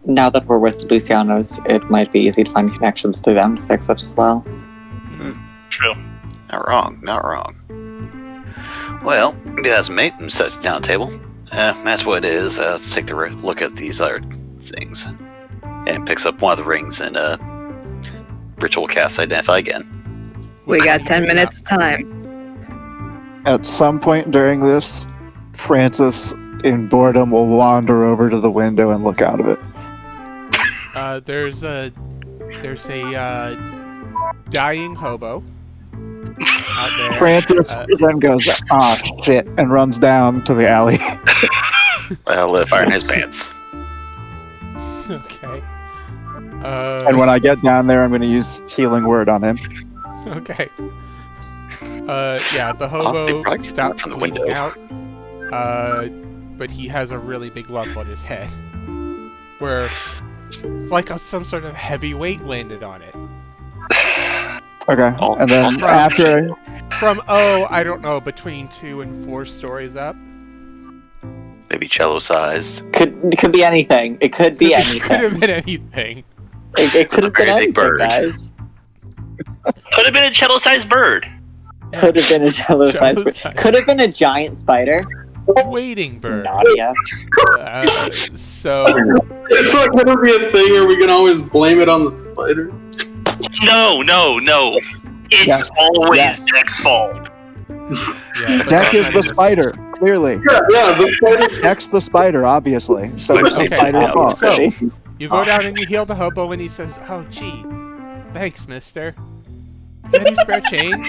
now that we're with Luciano's, it might be easy to find connections through them to fix it as well. True. Not wrong, not wrong. Well, he has a mate and sets down a table. That's what it is. Let's take a look at these other things. And picks up one of the rings and ritual cast Identify again. We got 10 minutes time. At some point during this, Francis, in boredom, will wander over to the window and look out of it. There's a dying hobo out there. Francis then goes, "Ah, shit," and runs down to the alley. Well, lit fire in his pants. Okay. And when I get down there, I'm going to use Healing Word on him. Okay. Yeah, the they hobo probably stops from the bleeding window. out. But he has a really big lump on his head, where it's like some sort of heavy weight landed on it. Okay, and then Awesome. after... From I don't know, between 2 and 4 stories up. Maybe cello sized. It could be anything. It could be anything. It could have been anything. It could have been very big anything, bird. guys. Could have been a cello-sized bird. Could have been a jello-sized bird. Jello-sized. Could have been a giant spider. Waiting bird. Not yet. So It's not gonna be a thing, or we can always blame it on the spider. No. It's Yes. always Yes. Deck's fault. yeah, but Deck that's is not the even- spider, clearly. Yeah, the spider. Deck's the spider, obviously. So it's the Okay, spider's now fault. he's ready. You go down and you heal the hobo, and he says, "Oh, gee, thanks, mister. Any spare change?"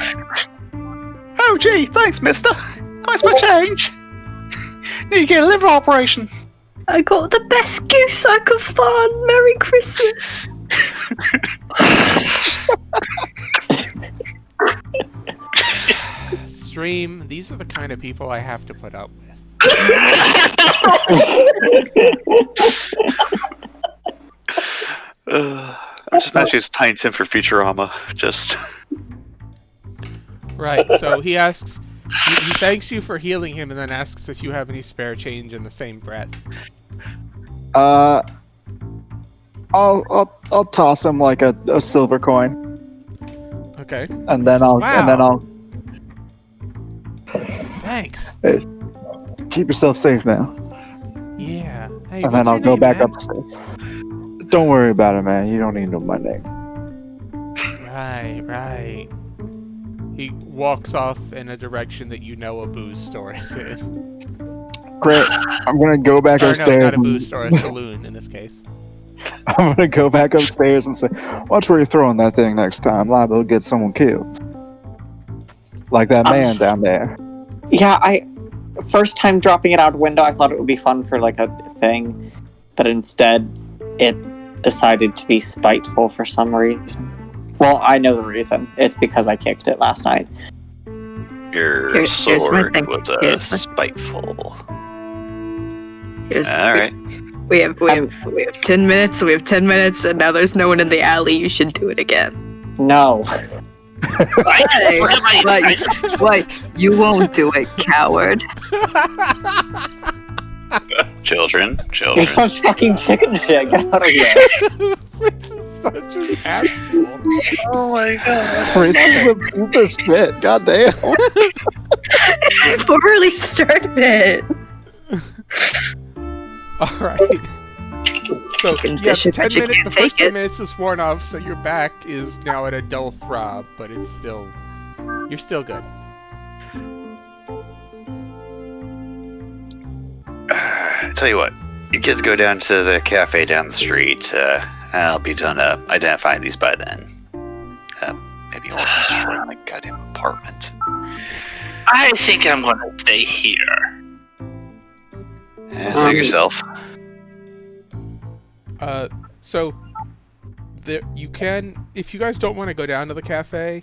Oh, gee, thanks, mister. Thanks for change. Need to get a liver operation. I got the best goose I could find. Merry Christmas. Stream, these are the kind of people I have to put up with. I'm just imagining it's Tiny Tim for Futurama. Just. Right, so he asks, he thanks you for healing him, and then asks if you have any spare change in the same breath. I'll toss him like a silver coin, Okay, and then I'll thanks. keep yourself safe now. Yeah. Hey, And what's then I'll your go name, back man? upstairs. Don't worry about it, man. You don't need to know my name. Right. He walks off in a direction that you know a booze store is in. Great. I'm gonna go back Or no, upstairs. not a booze store, a saloon in this case. I'm gonna go back upstairs and say, "Watch where you're throwing that thing next time. Liable to get someone killed, like that man down there." Yeah, first time dropping it out a window, I thought it would be fun for like a thing, but instead, it decided to be spiteful for some reason. Well, I know the reason. It's because I kicked it last night. Your Here's my sword thing. was spiteful. Here's- Alright. We have 10 minutes. We have 10 minutes, and now there's no one in the alley. You should do it again. No. Hey, what? You won't do it, coward. Children. You're such fucking chicken shit. Get out of here. Such an asshole. Oh my god. Fritz is a piece of shit. Goddamn. I've already started it. Alright. So, can yeah, dish it, but you can't the first take 10 it. minutes is worn off, so your back is now at a dull throb, but it's still... You're still good. Tell you what, you kids go down to the cafe down the street. I'll be done identifying these by then. Maybe you won't destroy my goddamn apartment. I think I'm gonna stay here. Yeah, suit yourself. So there you can, if you guys don't want to go down to the cafe,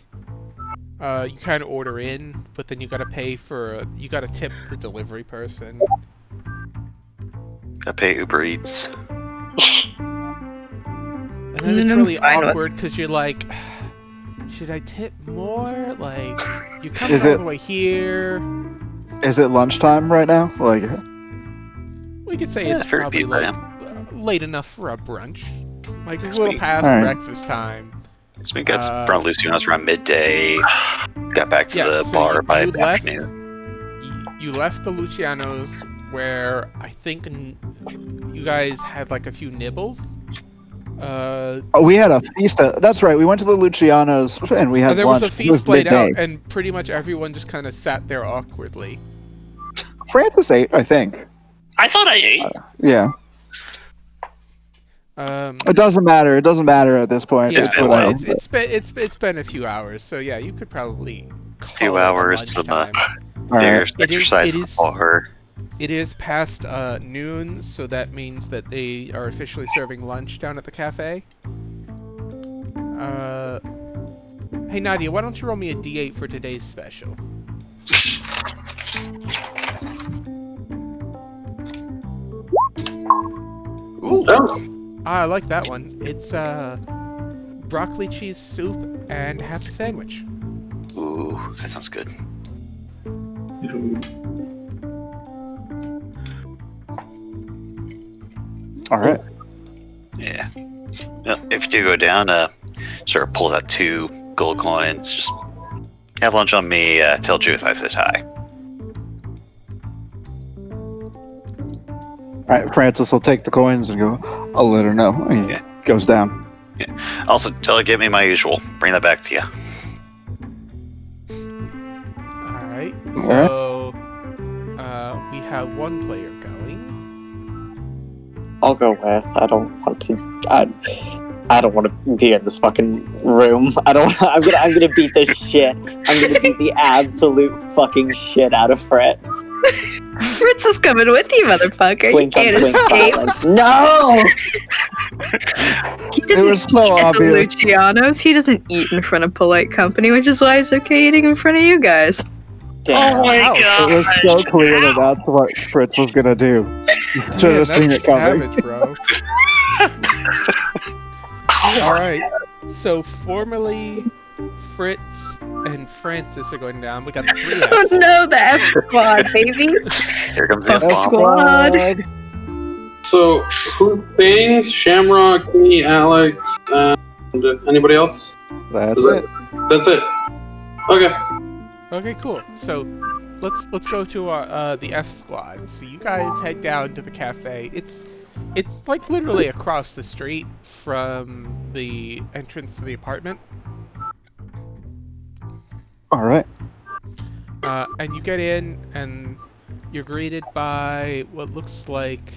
you can order in, but then you gotta pay for, you gotta tip the delivery person. I pay Uber Eats. And then it's I'm really fine with- awkward because you're like, should I tip more? Like, you come Is all it- the way here. Is it lunchtime right now? Like, We could say Yeah, it's fair to probably be, like man. late enough for a brunch. Like it's a Sweet. little past Alright. breakfast time. So we got brought loose to us around midday. Got back to Yeah, the so bar by you the left- afternoon. You left the Lucianos where I think you guys had like a few nibbles. we had a feast. That's right. We went to the Lucianos and we had There lunch. was a It was feast laid midday. out, and pretty much everyone just kind of sat there awkwardly. Francis ate, I think. I thought I ate. Yeah. Um, It doesn't matter. It doesn't matter at this point. yeah, It's been a well, while. it's been a few hours, so yeah, you could probably call Few it hours, some, lunchtime. All right. There's It is- exercise it in the is- bar. It is past noon, so that means that they are officially serving lunch down at the cafe. Hey Nadia, why don't you roll me a d8 for today's special? Ooh, Oh, I like that one. It's broccoli cheese soup and half a sandwich. Ooh, that sounds good. All right. Yeah. Well, if you do go down, sort of pulls out 2 gold coins. Just have lunch on me. Tell Judith I said hi. All right. Francis will take the coins and go. I'll let her know. And he Yeah. goes down. Also, tell her to get me my usual. Bring that back to you. Alright, Alright. so we have one player going. I'll go with. I don't want to. I don't want to be in this fucking room. I'm gonna beat the shit. I'm gonna beat the absolute fucking shit out of Fritz. Fritz is coming with you, motherfucker. Blink You on can't blink escape. violence. No! He It doesn't was so eat at the obvious. Lucianos. He doesn't eat in front of polite company, which is why it's okay eating in front of you guys. Damn. Oh my Ouch. god. It was so clear that that's what Fritz was gonna do. Should Man, have seen it that's coming. savage, bro. Alright, so formerly Fritz and Francis are going down. We got 3 Oh Fs. no, the F squad, baby. Here comes the F F-bomb. squad. so who's staying? Shamrock, me, Alex, and anybody else? That's Is it. That's it. Okay. Okay, cool. So let's go to the F squad. So you guys head down to the cafe. It's like literally across the street from the entrance to the apartment. All right. And you get in and you're greeted by what looks like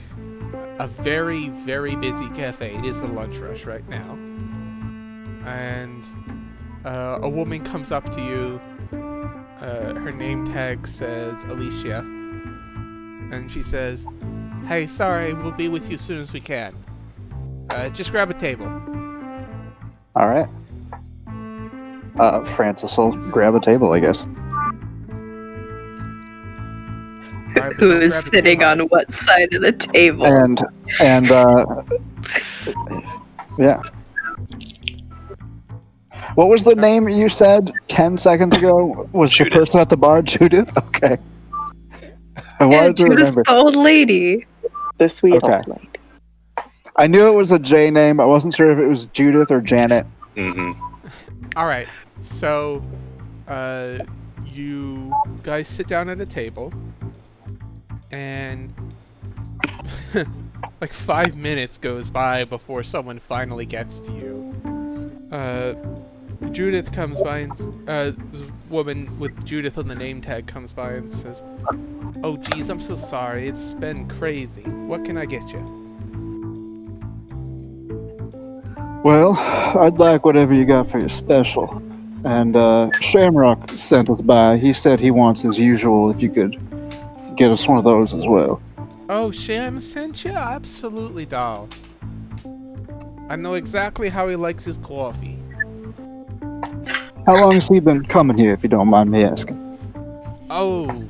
a very, very busy cafe. It is the lunch rush right now. And a woman comes up to you. Her name tag says Alicia. And she says, "Hey, sorry, we'll be with you as soon as we can. Just grab a table." All right. Francis will grab a table, I guess. Alright, but Who don't is grab it too sitting high. on what side of the table? And yeah. What was the name you said 10 seconds ago? Was Judith. the person at the bar Judith? Okay. I Yeah, wanted to Judith's remember. the old lady. The sweet Okay. old lady. I knew it was a J name. I wasn't sure if it was Judith or Janet. Mm-hmm. Alright, so you guys sit down at a table, and like 5 minutes goes by before someone finally gets to you. Judith comes by and this woman with Judith on the name tag comes by and says, "Oh geez, I'm so sorry, it's been crazy. What can I get you?" Well, I'd like whatever you got for your special. And Shamrock sent us by. He said he wants his usual if you could get us one of those as well. Oh, Sham sent you? Absolutely, doll. I know exactly how he likes his coffee. How long has he been coming here, if you don't mind me asking? Oh,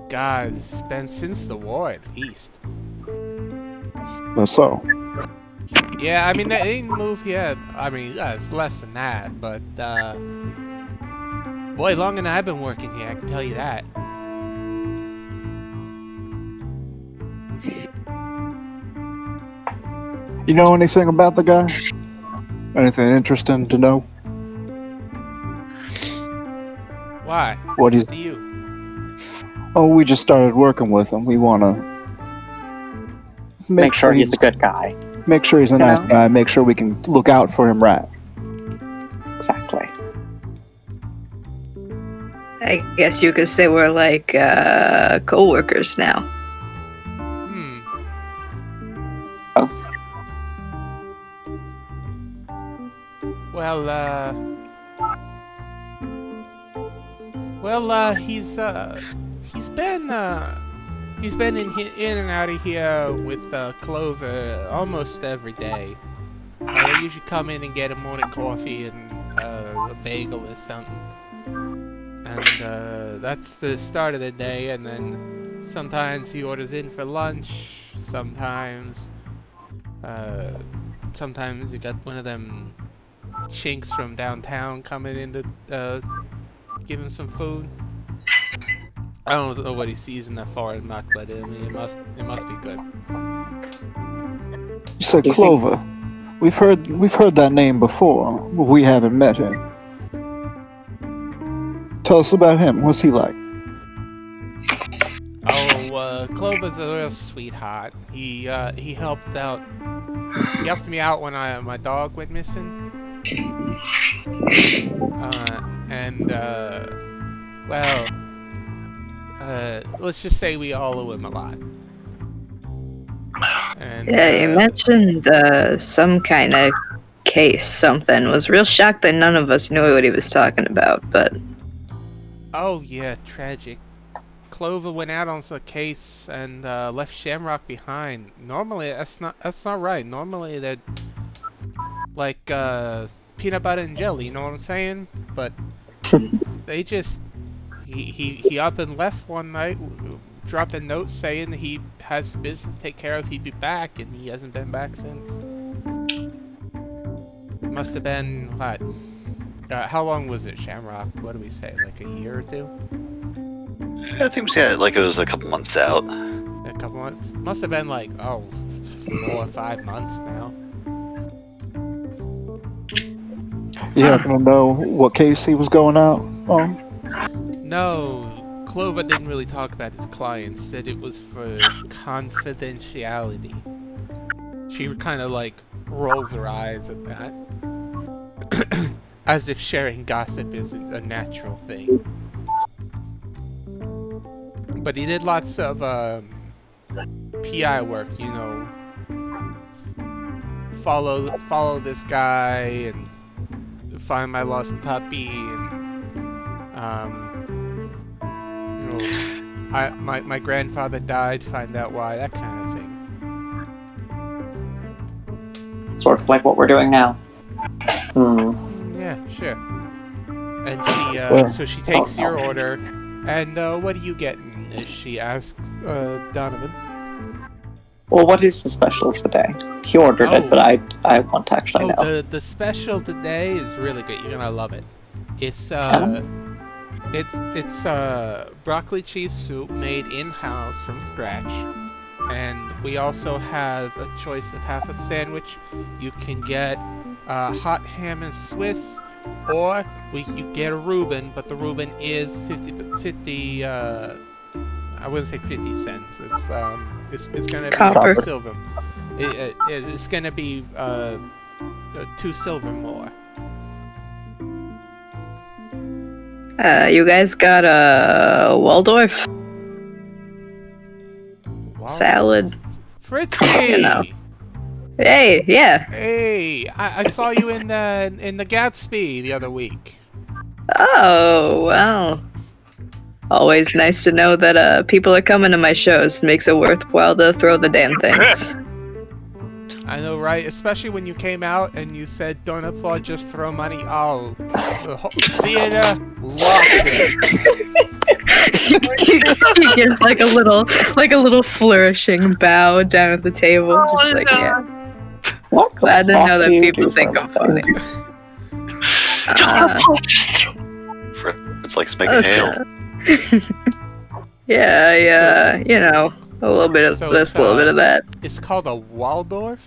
God, it's been since the war at least. That's so. Yeah, I mean, they ain't moved yet. I mean, it's less than that, but, boy, longer than I've been working here, I can tell you that. You know anything about the guy? Anything interesting to know? Why? What do you... Do you? Oh, we just started working with him. We want to Make sure he's a good guy. Make sure he's a You nice know? guy. Make sure we can look out for him right. Exactly. I guess you could say we're like co-workers now. Hmm. Gross. He's been in and out of here with Clover almost every day. They usually come in and get a morning coffee and a bagel or something. And that's the start of the day, and then sometimes he orders in for lunch, sometimes you got one of them chinks from downtown coming in to give him some food. I don't know what he sees in that foreign muck, but I mean, it must be good. You said Do you think- Clover. We've heard that name before, but we haven't met him. Tell us about him. What's he like? Oh, Clover's a real sweetheart. He helped out. He helped me out when my dog went missing. Let's just say we all owe him a lot. And, Yeah, you mentioned some kind of case, something. Was real shocked that none of us knew what he was talking about, but... Oh yeah, tragic. Clover went out on a case and left Shamrock behind. Normally, that's not right. Normally, they're like peanut butter and jelly. You know what I'm saying? But they just he up and left one night. Dropped a note saying he has business to take care of. He'd be back, and he hasn't been back since. Must have been what? How long was it, Shamrock? What do we say? Like a year or two? I think it was a couple months out. A couple months? Must have been like 4 or 5 months now. You happen to know what case he was going out on? No, Clover didn't really talk about his clients. Said it was for confidentiality. She kind of like rolls her eyes at that. As if sharing gossip is a natural thing. But he did lots of PI work, you know. Follow this guy and find my lost puppy and you know, my grandfather died, find out why, that kind of thing. Sort of like what we're doing now. Yeah, sure. And so she Oh, takes your order, and what are you getting? She asks Donovan. Well, what is the special today? He ordered it, but I want to actually know. The special today is really good. You're gonna love it. It's broccoli cheese soup made in-house from scratch, and we also have a choice of half a sandwich. You can get hot ham and Swiss, or you get a Reuben, but the Reuben is 50 I wouldn't say 50 cents. It's gonna be Copper. 2 silver. It's gonna be 2 silver more. You guys got a Waldorf Wow. salad? Fritzy! You know. Hey, yeah. Hey, I saw you in the Gatsby the other week. Oh, well. Always nice to know that people are coming to my shows. Makes it worthwhile to throw the damn things. I know, right? Especially when you came out and you said, "Don't applaud, just throw money." Oh, the whole theater lost it. He gives like a little flourishing bow down at the table, just like yeah. What? Glad to know that people think I'm funny. It's like making hail. Yeah, you know, a little bit of So this, a little bit of that. It's called a Waldorf?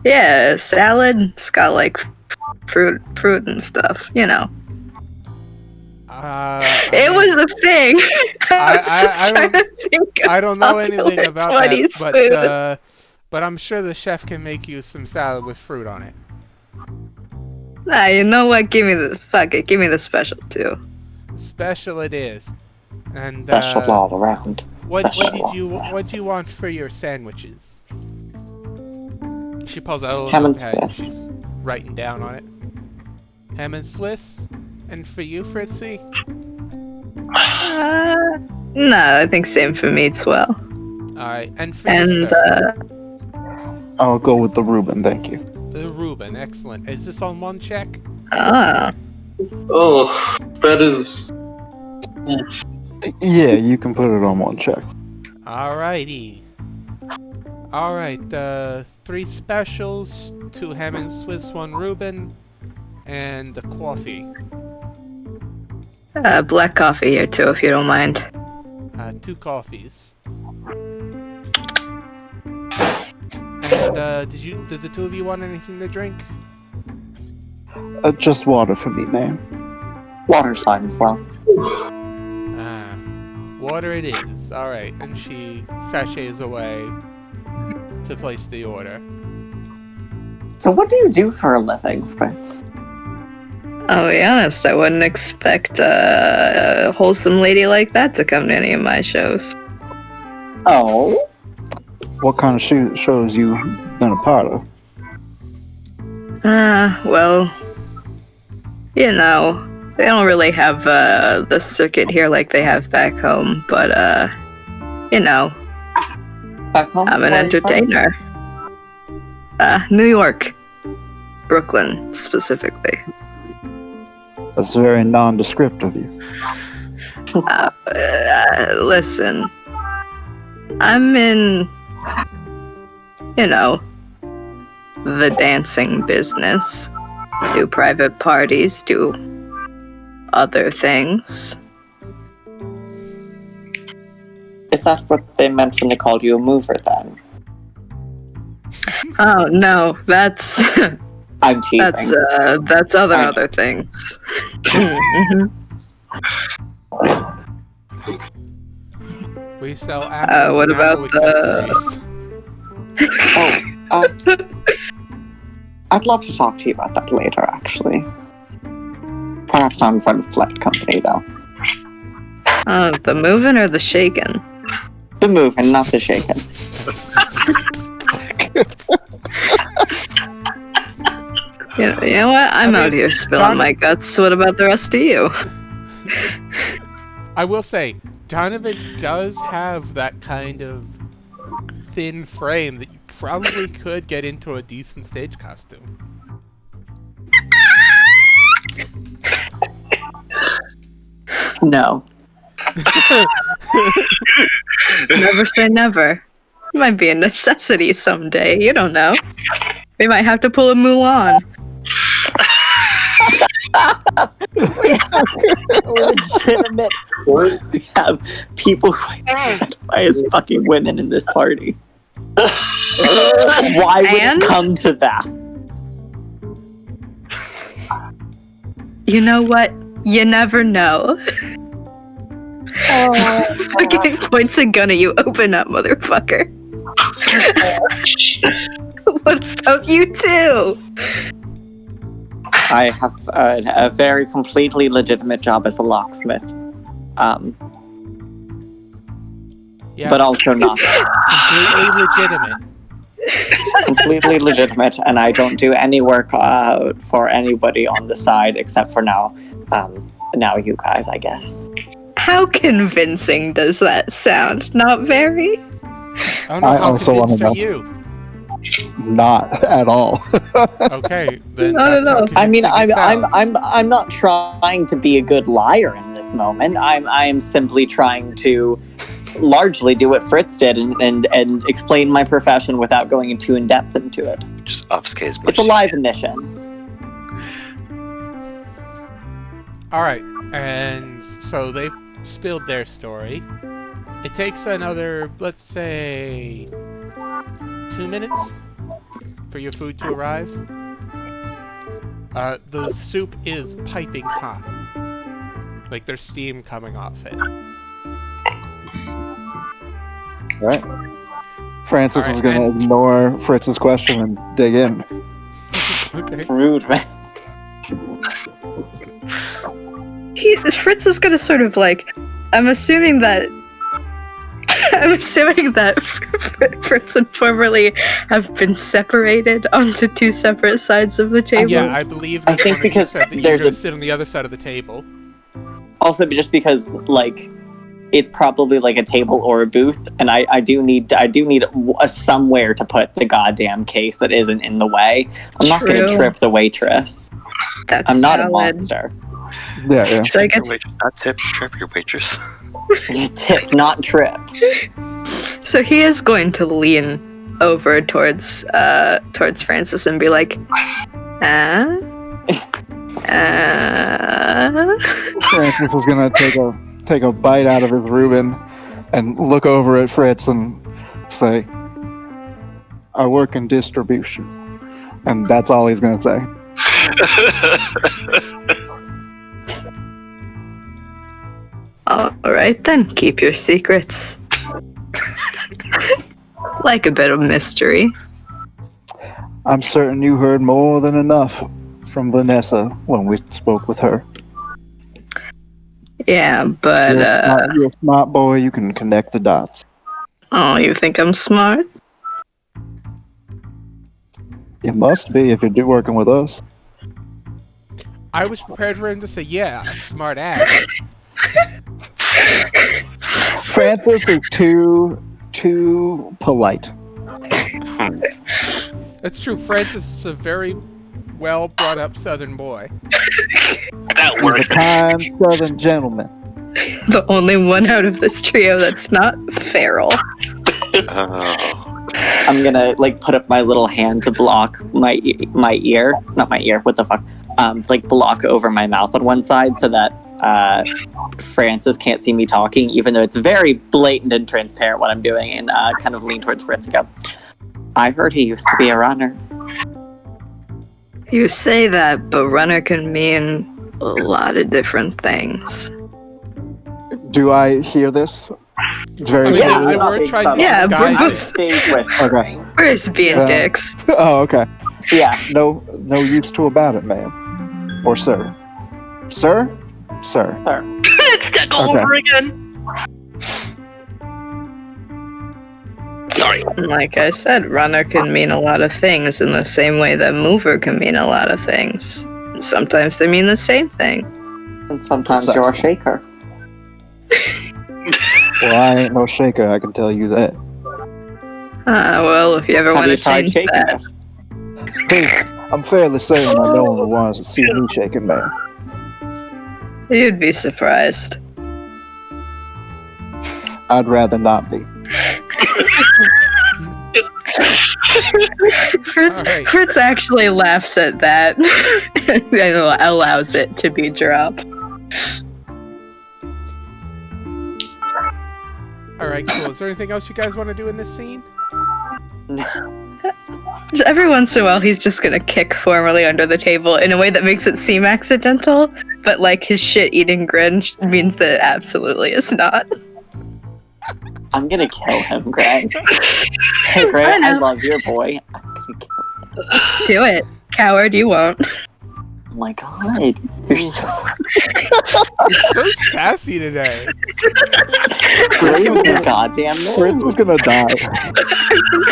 Yeah, salad. It's got like fruit and stuff, you know. It was a thing. I was just trying to think of I don't know popular anything about 20s that, food. but I'm sure the chef can make you some salad with fruit on it. Nah, you know what? Give me the special too. Special it is. And Special all around. what Special. do you want for your sandwiches? She pulls out a little Ham and notepad, Swiss. she's writing down on it. Ham and Swiss? And for you, Fritzy? No, I think same for me as well. Alright, and for And you, sir? I'll go with the Reuben, thank you. The Reuben, excellent. Is this on one check? Oh, that is. Yeah, you can put it on one check. Alrighty. Alright, 3 specials, 2 ham and Swiss, 1 Reuben, and the coffee. Black coffee here too, if you don't mind. 2 coffees. And did the 2 of you want anything to drink? Just water for me, ma'am. Water's fine as well. Water it is. Alright, and she sachets away to place the order. So what do you do for a living, Fritz? I'll be honest, I wouldn't expect a wholesome lady like that to come to any of my shows. Oh? What kind of shows you been a part of? Well, you know, they don't really have the circuit here like they have back home, but you know, Back home? I'm an Where are you from? entertainer. New York. Brooklyn, specifically. That's very nondescript of you. Listen, I'm in, you know, the dancing business. Do private parties, do other things. Is that what they meant when they called you a mover then? Oh no, that's I'm teasing. that's other things. We sell apples what and about apple accessories. I'd love to talk to you about that later, actually. Perhaps not in front of polite company, though. The moving or the shaking? The moving, not the shaking. You know what? I'm out here spilling my guts. What about the rest of you? I will say, Donovan does have that kind of thin frame that you probably could get into a decent stage costume. No. Never say never. It might be a necessity someday. You don't know. We might have to pull a Mulan. We have legitimate. We have people who identify as fucking women in this party. Why would it come to that? You know what? You never know. Fucking points a gun at you. Open up, motherfucker. What about you two? I have a very completely legitimate job as a locksmith. Yeah, But also not. completely legitimate. Completely legitimate, and I don't do any work for anybody on the side except for now you guys, I guess. How convincing does that sound? Not very? I don't know I how also wanna convinced are know. you. Not at all. Okay, then Not that's at how all. I mean, convincing it sounds. I'm not trying to be a good liar in this moment. I am simply trying to largely do what Fritz did and explain my profession without going too in depth into it. Just obfuscate as much. It's a live mission. Alright, and so they've spilled their story. It takes another, let's say, 2 minutes for your food to arrive. The soup is piping hot. Like there's steam coming off it. Right. Francis All is right, going to and- ignore Fritz's question and dig in. Okay. Rude, man. Fritz is gonna sort of like. I'm assuming that Fritz and formerly have been separated onto two separate sides of the table. Yeah, I believe I that think one of you because said that there's you're a- gonna sit on the other side of the table. Also, just because like it's probably like a table or a booth, and I do need somewhere to put the goddamn case that isn't in the way. I'm not going to True. trip the waitress. That's I'm not a valid. monster. Yeah. So I Your guess waitress, not tip, trip your waitress. Tip, not trip. so. He is going to lean over towards Francis and be like, Francis is going to take a bite out of his Reuben and look over at Fritz and say, I work in distribution. And that's all he's going to say. All right then, keep your secrets. Like a bit of mystery. I'm certain you heard more than enough from Vanessa when we spoke with her. Yeah, but You're a smart boy, you can connect the dots. oh, you think I'm smart? You must be if you're working with us. I was prepared for him to say, yeah, smart ass. Francis is too polite. That's true, Francis is a very well brought up southern boy. That He's works. a kind southern gentleman. The only one out of this trio that's not feral. Oh. I'm gonna like put up my little hand to block my ear, not my ear. What the fuck? Like block over my mouth on one side so that Francis can't see me talking, even though it's very blatant and transparent what I'm doing, and kind of lean towards Fritz and go, I heard he used to be a runner. You say that, but runner can mean a lot of different things. Do I hear this? It's very I mean, Yeah, clearly. they were trying to Yeah, disguise we're it. Stage whispering. We're just being Yeah. dicks. Oh, okay. Yeah. No use to about it, ma'am. Or sir. Sir? Sir. It's that go Okay. over again. Sorry. Like I said, runner can mean a lot of things in the same way that mover can mean a lot of things. And sometimes they mean the same thing. And sometimes you're a shaker. Well, I ain't no shaker, I can tell you that. Well, if you ever Have want to you tried change shaking that. it? Hey, I'm fairly certain I no one wants to see me shaking, man. You'd be surprised. I'd rather not be. Fritz actually laughs at that and allows it to be dropped. Alright, cool. Is there anything else you guys want to do in this scene? Every once in a while, he's just gonna kick formally under the table in a way that makes it seem accidental, but like his shit-eating grin means that it absolutely is not. I'm gonna kill him, Greg. Hey, Greg, I love your boy. I'm gonna kill him. Do it. Coward, you won't. Oh my god. You're so... You're so sassy today. Greg's in the goddamn mood. Fritz is gonna die.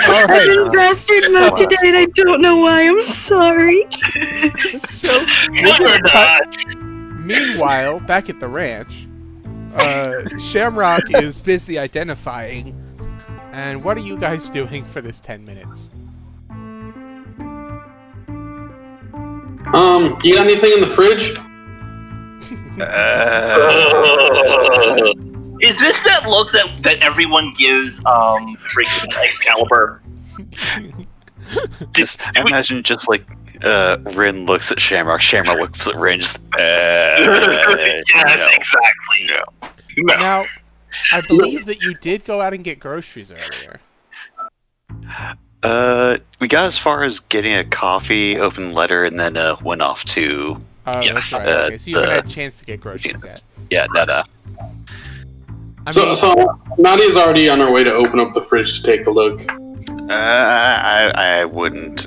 I'm in bastard mode today and I don't know why. I'm sorry. So, You're not. meanwhile, back at the ranch, Shamrock is busy identifying. And what are you guys doing for this 10 minutes? You got anything in the fridge? Is this that look that everyone gives freaking Excalibur? Imagine just like Rin looks at Shamrock, Shamrock looks at Rin, just yes, no. Exactly. No. Now, I believe that you did go out and get groceries earlier. We got as far as getting a coffee, open letter, and then went off to. Oh, that's right. Okay, so you haven't had a chance to get groceries yet. Yeah, no. So Nadia's already on her way to open up the fridge to take a look. I wouldn't.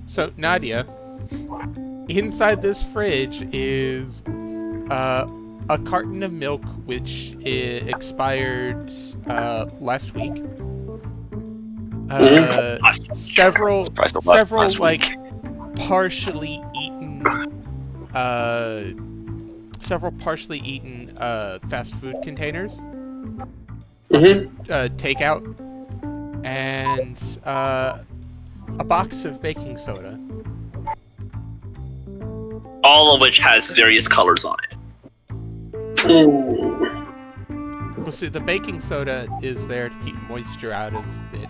So Nadia, inside this fridge is a carton of milk which expired last week. Several like partially eaten fast food containers. Takeout, and a box of baking soda. All of which has various colors on it. Well, see, the baking soda is there to keep moisture out of it.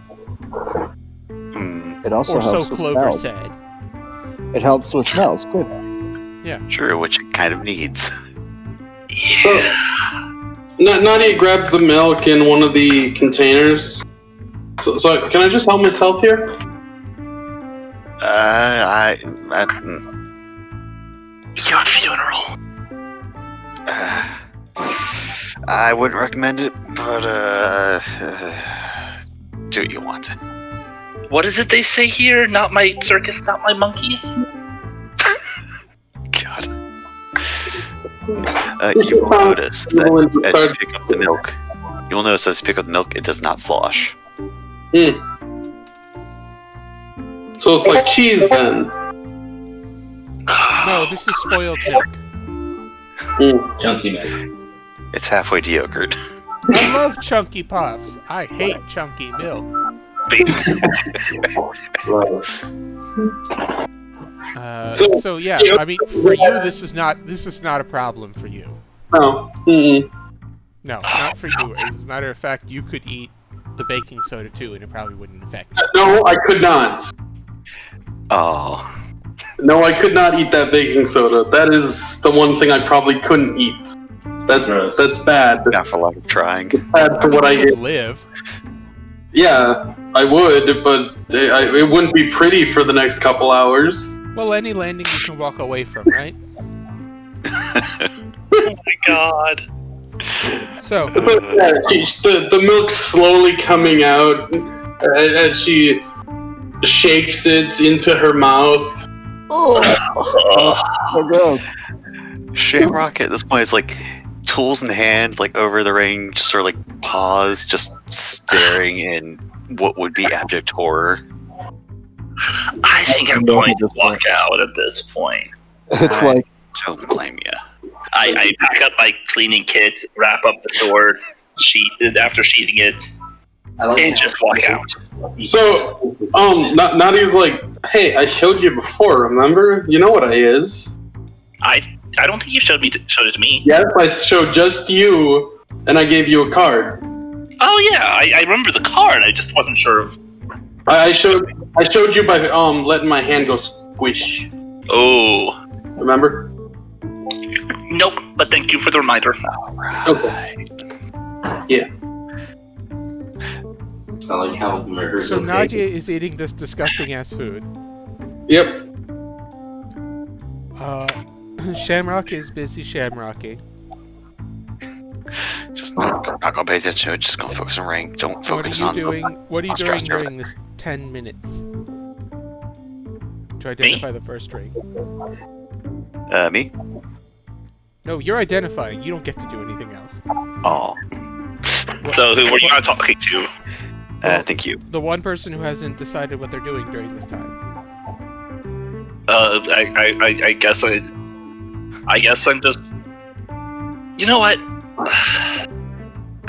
It also or helps so with Clover smells. said. It helps with smells, good. Yeah. Sure, which it kind of needs. Nadia grabs the milk in one of the containers. So can I just help myself here? Your funeral. I wouldn't recommend it, but do what you want. What is it they say here? Not my circus, not my monkeys? God. You will notice that as you pick up the milk, it does not slosh. So it's like cheese then. No, this is spoiled milk. Chunky milk. It's halfway to yogurt. I love chunky puffs. I hate chunky milk. So yeah, I mean, for you, this is not a problem for you. No. No, not for you. As a matter of fact, you could eat the baking soda too, and it probably wouldn't affect you. No, I could not. Oh. No, I could not eat that baking soda. That is the one thing I probably couldn't eat. That's bad. Not for a lot of trying. Bad for what I eat. Live. Yeah, I would, but it wouldn't be pretty for the next couple hours. Well, any landing you can walk away from, right? Oh my god. So yeah, the milk's slowly coming out as she shakes it into her mouth. Oh, God. Shamrock at this point is like tools in hand, like over the ring, just sort of like pause, just staring in what would be abject horror. I think I'm going to walk out at this point. It's I like don't blame you. I pack up my cleaning kit, wrap up the sword, after sheathing it, and just walk out. So, Nadi's like, hey, I showed you before, remember? You know what I is. I don't think you showed it to me. Yes, I showed just you, and I gave you a card. Oh yeah, I remember the card. I just wasn't sure. I showed you by letting my hand go squish. Oh. Remember? Nope, but thank you for the reminder. Okay. Yeah. I like how murder's So okay. Nadia is eating this disgusting ass food. Yep. Shamrock is busy shamrocking. Just not gonna pay attention to it. Just gonna focus on ring. Don't What focus are you on. doing? What are you on doing stress during this 10 minutes? To identify the first ring. Me? No, you're identifying. You don't get to do anything else. Oh. So who were you not talking to? Thank you. The one person who hasn't decided what they're doing during this time. I guess I'm just. You know what?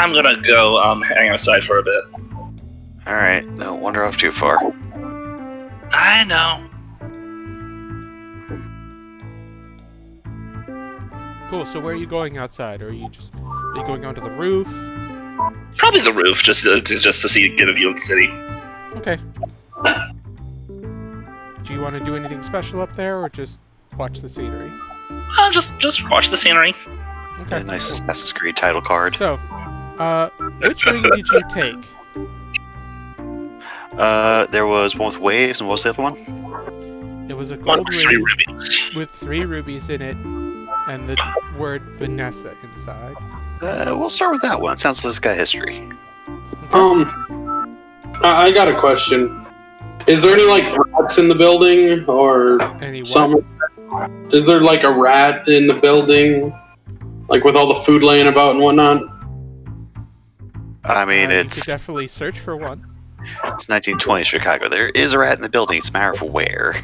I'm gonna go hang outside for a bit. All right. Don't wander off too far. I know. Cool. So where are you going outside? Or are you going onto the roof? Probably the roof, just to get a view of the city. Okay. Do you want to do anything special up there, or just watch the scenery? Just watch the scenery. Okay. A nice Assassin's Creed title card. So, which ring did you take? There was one with waves, and what was the other one? It was a One gold with 3 ring rubies. with 3 rubies in it, and the word Vanessa inside. We'll start with that one. Sounds like it's got history. I got a question. Is there any like rats in the building or Any what? something? Is there like a rat in the building, like with all the food laying about and whatnot? I mean, You it's could definitely search for one. 1920 Chicago. There is a rat in the building. It's a matter of where.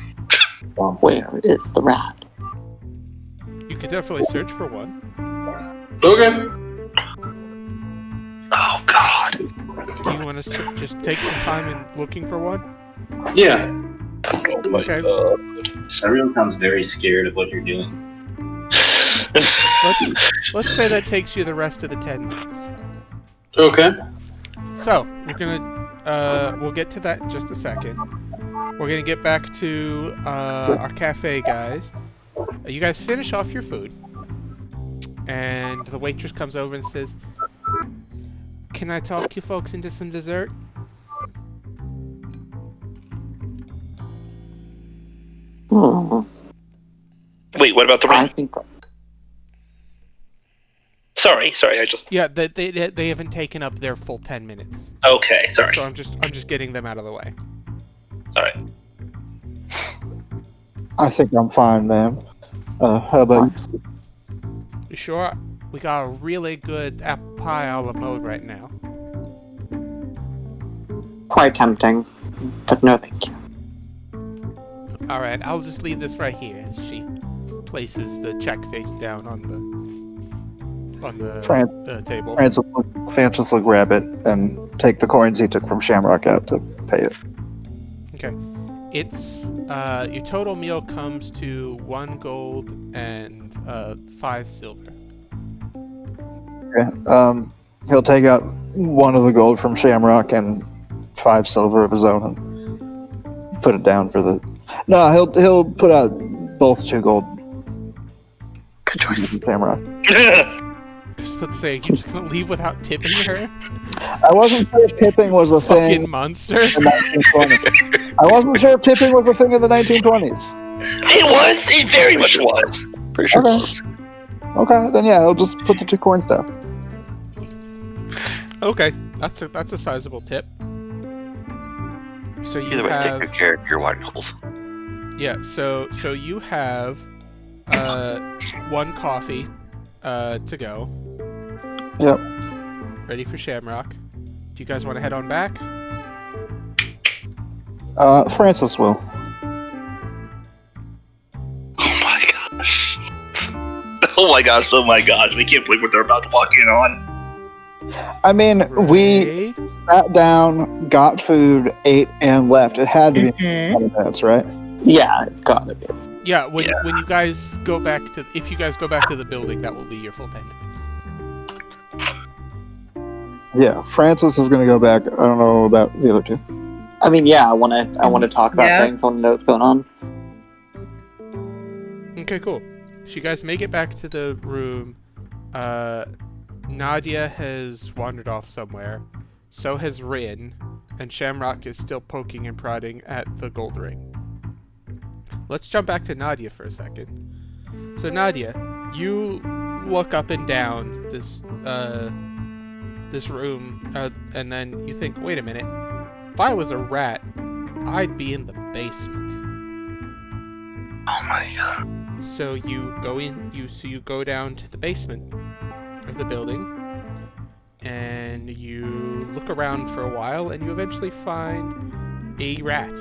Where is the rat? You could definitely search for one. Okay. Oh God. Do you want to just take some time in looking for one? Yeah. Oh my Okay. god. Everyone sounds very scared of what you're doing. Let's say that takes you the rest of the 10 minutes. Okay. So, we'll get to that in just a second. We're gonna get back to our cafe guys. You guys finish off your food, and the waitress comes over and says, "Can I talk you folks into some dessert?" Wait, what about the I ring? think Sorry, I just. Yeah, they haven't taken up their full 10 minutes, Okay, sorry. so I'm just getting them out of the way. Sorry. I think I'm fine, ma'am. How about you? You sure? We got a really good apple pie a la mode right now. quite tempting, but no thank you. Alright, I'll just leave this right here. She places the check face down on the table. Francis will grab it and take the coins he took from Shamrock out to pay it. Okay. It's your total meal comes to 1 gold and 5 silver. Okay. He'll take out 1 of the gold from Shamrock and 5 silver of his own and put it down for the. No, he'll put out both 2 gold. Good choice. from Shamrock. Just about to say, you're just gonna leave without tipping her? I wasn't sure if tipping was a thing. Fucking monster. In the 1920s. I wasn't sure if tipping was a thing in the 1920s. It was. It very much was. Pretty sure. Okay. Okay, then yeah, he'll just put the 2 coins down. Okay, that's a sizable tip. So you Either way, take have good care of your water holes. so you have 1 coffee to go, Yep. Ready for Shamrock. Do you guys want to head on back? Francis will. Oh my gosh. Oh my gosh, oh my gosh. I can't believe what they're about to walk in on. I mean, we Ray? sat down, got food, ate, and left. It had to be Mhm. 20 minutes, right? Yeah, it's gotta be. Yeah, when you guys go back to, if you guys go back to the building, that will be your full 10 minutes. Yeah, Francis is gonna go back. I don't know about the other two. I mean, yeah, I wanna talk about Yeah. things. I wanna know what's going on. Okay, cool. So you guys make it back to the room. Nadia has wandered off somewhere. So has Rin, and Shamrock is still poking and prodding at the gold ring. Let's jump back to Nadia for a second. So Nadia, you look up and down this room, and then you think, wait a minute. If I was a rat, I'd be in the basement. Oh my god. So you go down to the basement of the building, and you look around for a while, and you eventually find a rat.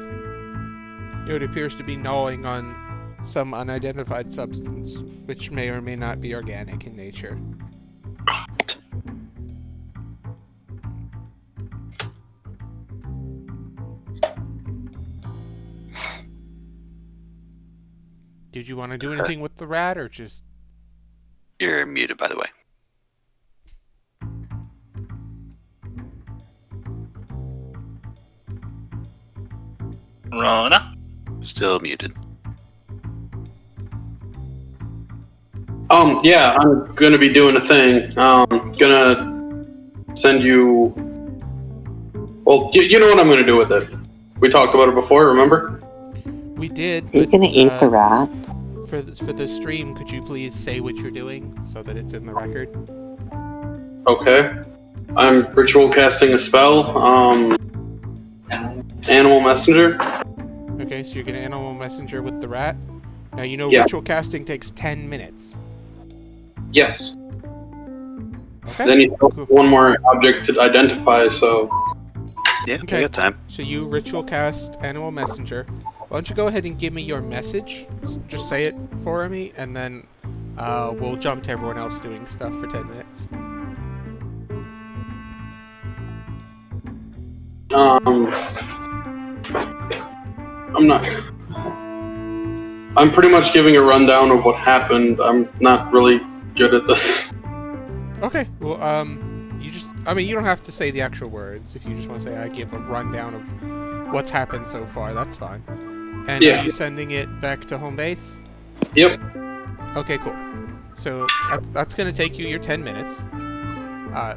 It appears to be gnawing on some unidentified substance, which may or may not be organic in nature. Did you want to do anything with the rat, or just... You're muted, by the way. Rona? Still muted. Yeah, I'm gonna be doing a thing. Gonna send you. Well, you know what I'm gonna do with it. We talked about it before, remember? We did. Are you but, gonna eat the rat? For the stream, could you please say what you're doing so that it's in the record? Okay. I'm ritual casting a spell. Animal messenger. Okay, so you're gonna animal messenger with the rat. Now you know Yeah. ritual casting takes 10 minutes. Yes. Okay. Then you still Cool. have one more object to identify. So Yeah, Okay. we got time. So you ritual cast animal messenger. Why don't you go ahead and give me your message? Just say it for me, and then we'll jump to everyone else doing stuff for 10 minutes. I'm pretty much giving a rundown of what happened. I'm not really good at this. Okay. Well, you don't have to say the actual words. If you just want to say, I give a rundown of what's happened so far, that's fine. And Yeah. are you sending it back to home base? Yep. Okay, cool. So that's gonna take you your 10 minutes.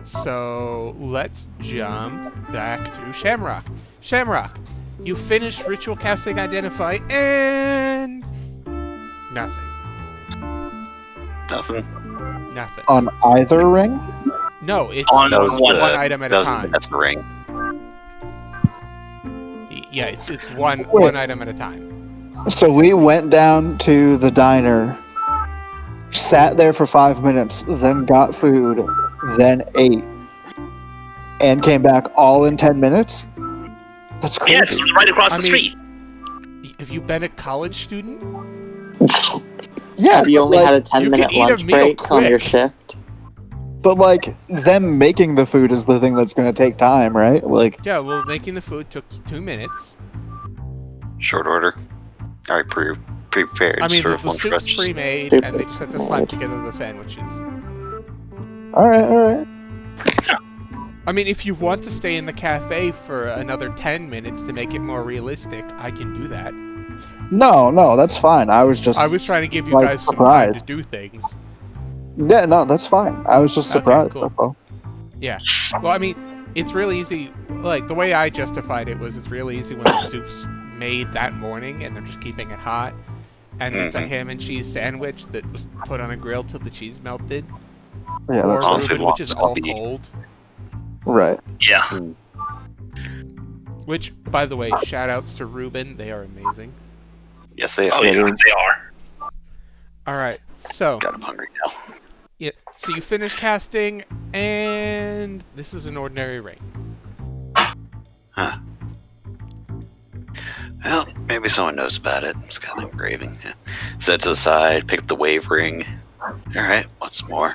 So let's jump back to Shamrock. Shamrock, you finished ritual casting identify and nothing. Nothing. On either ring? No, it's On one item at a time. That's the ring. Yeah, it's one item at a time. So we went down to the diner, sat there for 5 minutes, then got food, then ate, and came back all in 10 minutes? That's crazy. Yes, it's right across I the mean- street. Have you been a college student? Yeah, Have you only like, had a you 10-minute can eat a lunch meal break on your quick. shift? but like them making the food is the thing that's going to take time, right? Like, Yeah, well, making the food took 2 minutes. Short order. Alright, prepared. I mean, sort the of long soup's stretch. pre-made, Soup and they is just have to slap together the sandwiches. all right. I mean, if you want to stay in the cafe for another 10 minutes to make it more realistic, I can do that. No, that's fine. I was just, I was trying to give you like, guys some time to surprised. do things. yeah, no, that's fine. I was just Okay, surprised. cool. That's all. Yeah. Well, I mean, it's really easy. Like, the way I justified it was it's really easy when the soup's made that morning and they're just keeping it hot. And it's a Mhm. ham and cheese sandwich that was put on a grill till the cheese melted. Yeah, Or that's Honestly, Reuben, which is all sloppy. cold. right. Yeah. Which, by the way, shout outs to Reuben. They are amazing. Yes, they Oh are. yeah, they are. Alright, so, God, I'm hungry now. Yeah. So you finish casting, and this is an ordinary ring. Huh. Well, maybe someone knows about it. It's got the engraving. Yeah. Set to the side, pick up the wave ring. Alright, what's more?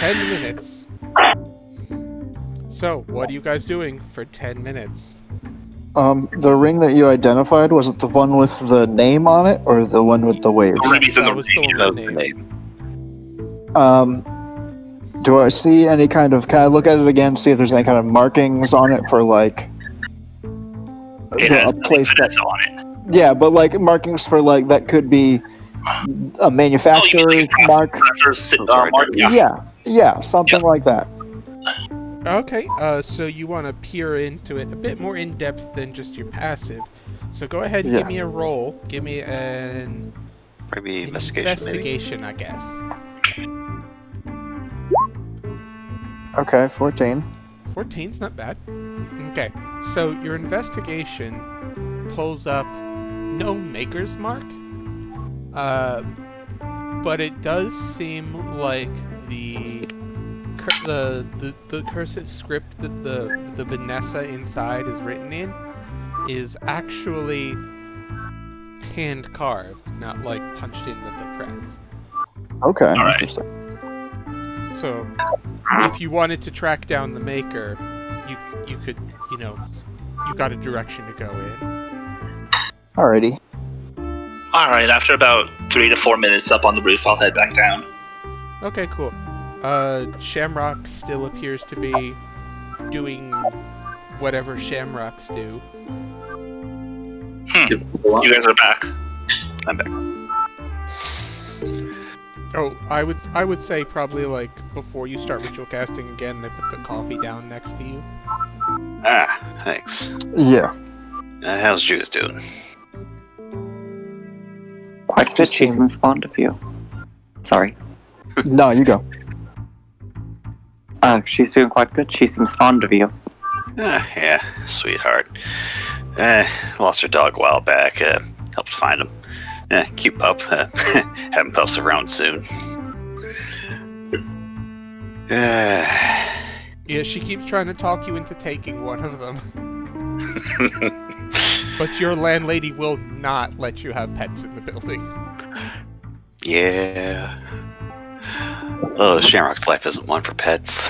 10 minutes. So, what are you guys doing for 10 minutes? The ring that you identified, was it the one with the name on it, or the one with the waves? Ruby's in That the was the ring. one That with was the the name. name. Do I see any kind of? Can I look at it again, see if there's any kind of markings on it for like It has a place that? finesse on it. Yeah, but like markings for like that could be a manufacturer's mark. sorry, Mark, yeah. Yeah, something like that. Okay, so you want to peer into it a bit more in depth than just your passive. So go ahead and Yeah. give me a roll. Give me an Maybe investigation. investigation, I guess. Okay, 14. 14's not bad. Okay, so your investigation pulls up no maker's mark, but it does seem like the cursive script that the Vanessa inside is written in is actually hand carved, not like punched in with the press. Okay, Alright. interesting. So, if you wanted to track down the maker, you could, you got a direction to go in. Alrighty. Alright, after about 3 to 4 minutes up on the roof, I'll head back down. Okay, cool. Shamrock still appears to be doing whatever shamrocks do. You guys are back. I'm back. Oh, I would say probably like before you start ritual casting again, they put the coffee down next to you. Ah, thanks. Yeah. How's Judith doing? Quite good. She seems fond of you. Sorry. No, you go. She's doing quite good. She seems fond of you. Yeah, sweetheart. Lost her dog a while back. Helped find him. Cute pup. Having pups around soon. Yeah, she keeps trying to talk you into taking one of them. But your landlady will not let you have pets in the building. Yeah. Oh, Shamrock's life isn't one for pets.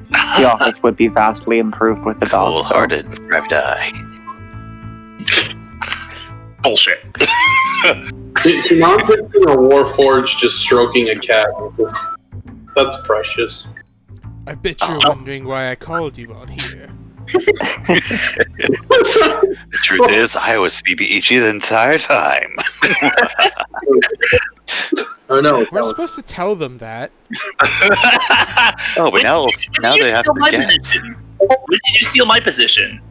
The office would be vastly improved with the dog. though. Cold-hearted, private eye. Bullshit. See, now I'm picturing a Warforged just stroking a cat. That's precious. I bet you're wondering why I called you out here. The truth is, I was BBEG the entire time. Oh no. We're supposed to tell them that. Oh, but now When they have steal to my guess. position? When did you steal my position?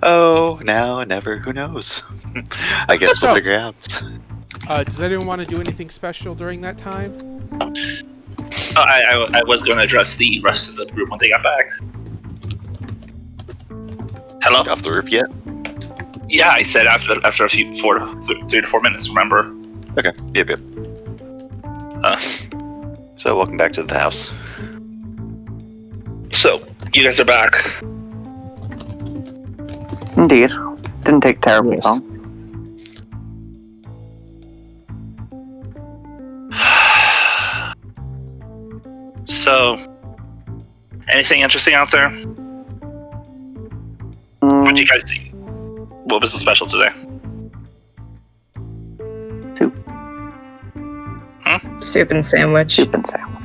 Oh, now, never, who knows? I guess we'll So- figure out. Does anyone want to do anything special during that time? I was going to address the rest of the group when they got back. Hello? Off the roof yet? Yeah, I said after a few 3 to 4 minutes. Remember? Okay, yep. So, welcome back to the house. So you guys are back. Indeed. Didn't take terribly Yes. long. So, anything interesting out there? What Mm, did you guys do? What was the special today? Soup and sandwich. soup and sandwich.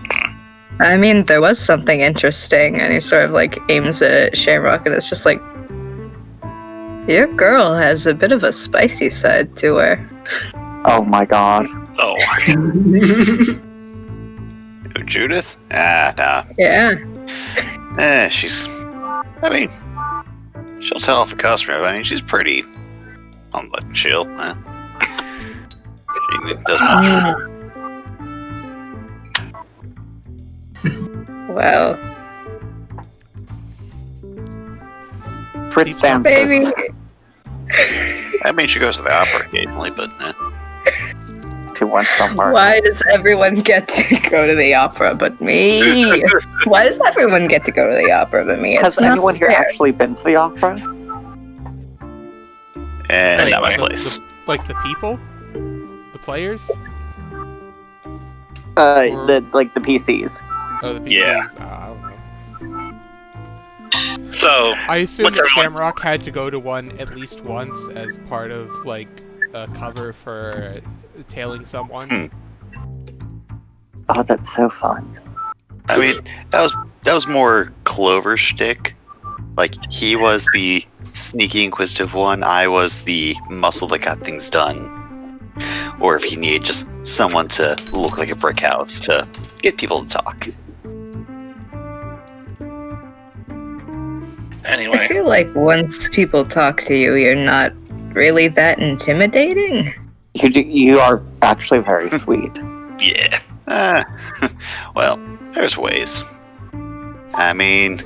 I mean, there was something interesting, and he sort of like aims at Shamrock, and it's just like, your girl has a bit of a spicy side to her. Oh my god. Oh, Who, Judith? Nah. Yeah. She's... I mean, she'll tell off a customer. I mean, she's pretty... on the chill, huh? She doesn't much. Well, Fritz stands baby. I mean, she goes to the opera occasionally, but... to she went somewhere. Why does everyone get to go to the opera but me? Why does everyone get to go to the opera but me? Has It's not anyone here fair. actually been to the opera? And not my Anyway, place. Like the people? The players? The PCs. Oh, the PCs? Yeah. I don't know. So, I assume what's that everyone- Shamrock had to go to one at least once as part of, like, a cover for tailing someone. Oh, that's so fun. I mean, that was more Clover shtick. Like, he was the sneaky, inquisitive one. I was the muscle that got things done. Or if you need just someone to look like a brick house to get people to talk. I anyway, feel like once people talk to you, you're not really that intimidating. You are actually very sweet. yeah. Well, there's ways. I mean,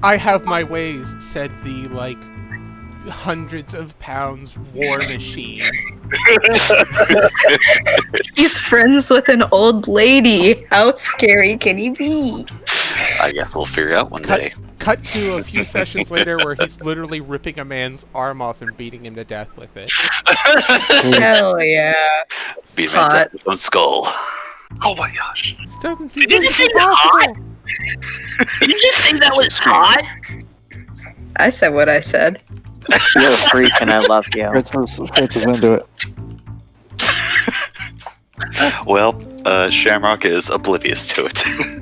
I have my ways, said the, like, hundreds of pounds war machine. He's friends with an old lady. How scary can he be? I guess we'll figure out one day. Cut to a few sessions later where he's literally ripping a man's arm off and beating him to death with it. Hell yeah. Beat him into his own skull. Oh my gosh. This doesn't seem Did you like just say it's hot? possible. Did you just say that was hot? I said what I said. You're a freak and I love you. Fritz is into it. Well, Shamrock is oblivious to it. He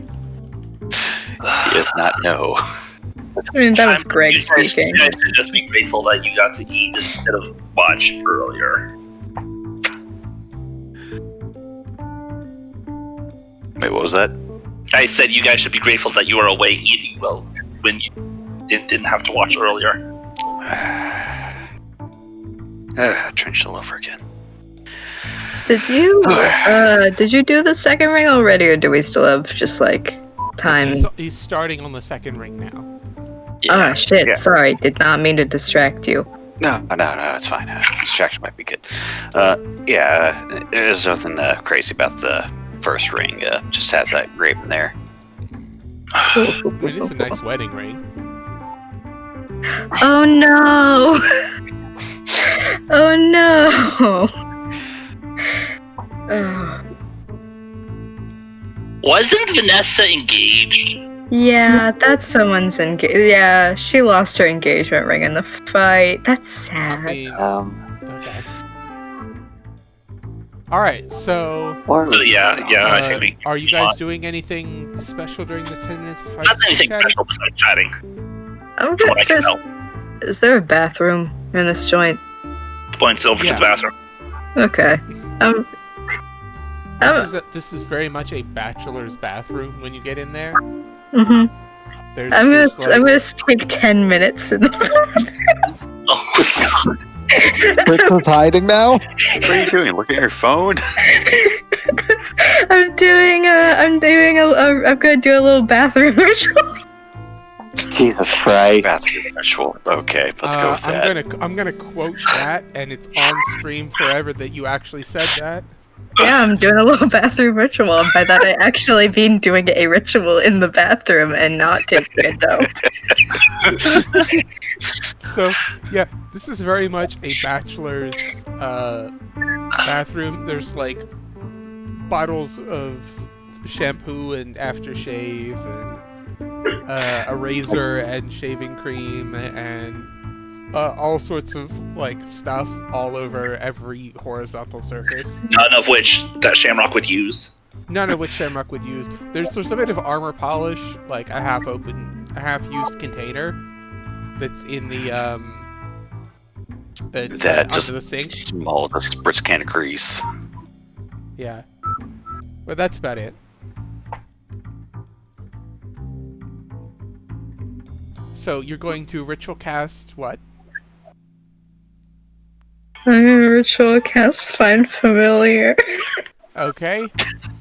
does not know. I mean, that was Greg You guys speaking. should just be grateful that you got to eat instead of watch earlier. Wait, what was that? I said you guys should be grateful that you were away eating well when you didn't have to watch earlier. Trenched all over again. Did you do the second ring already, or do we still have just like time? He's starting on the second ring now. Ah, shit, Yeah. sorry, did not mean to distract you. No, it's fine. Distraction might be good. There's nothing crazy about the first ring. Just has that grape in there. It is a nice wedding ring. Oh no! Oh no! Oh. Wasn't Vanessa engaged? Yeah, that's someone's Yeah, she lost her engagement ring in the fight. That's I sad. mean, okay. Alright, so... Or So yeah, I think we. Are you guys doing anything special during this 10 minutes before Not anything chatting? special besides chatting. I'm From what I good. can tell. Is there a bathroom in this joint? Points over Yeah. to the bathroom. Okay. This is very much a bachelor's bathroom when you get in there. Mhm. There's, I'm there's, gonna take 10 minutes in the Oh my god. Fritz is hiding now? What are you doing? Look at your phone? I'm gonna do a little bathroom ritual. Jesus Christ. Bathroom ritual. Okay, let's go with that. I'm gonna quote that, and it's on stream forever that you actually said that. Yeah, I'm doing a little bathroom ritual. And by that, I actually mean doing a ritual in the bathroom and not taking a dump. So, yeah, this is very much a bachelor's bathroom. There's like bottles of shampoo and aftershave and a razor and shaving cream and all sorts of like stuff all over every horizontal surface. None of which that Shamrock would use. None of which Shamrock would use. There's a bit of armor polish, like a half-used container that's in the it's, That under just the sink. small, the spritz can of grease. Yeah, but that's about it. So you're going to ritual cast what? I'm gonna ritual cast Find Familiar. Okay,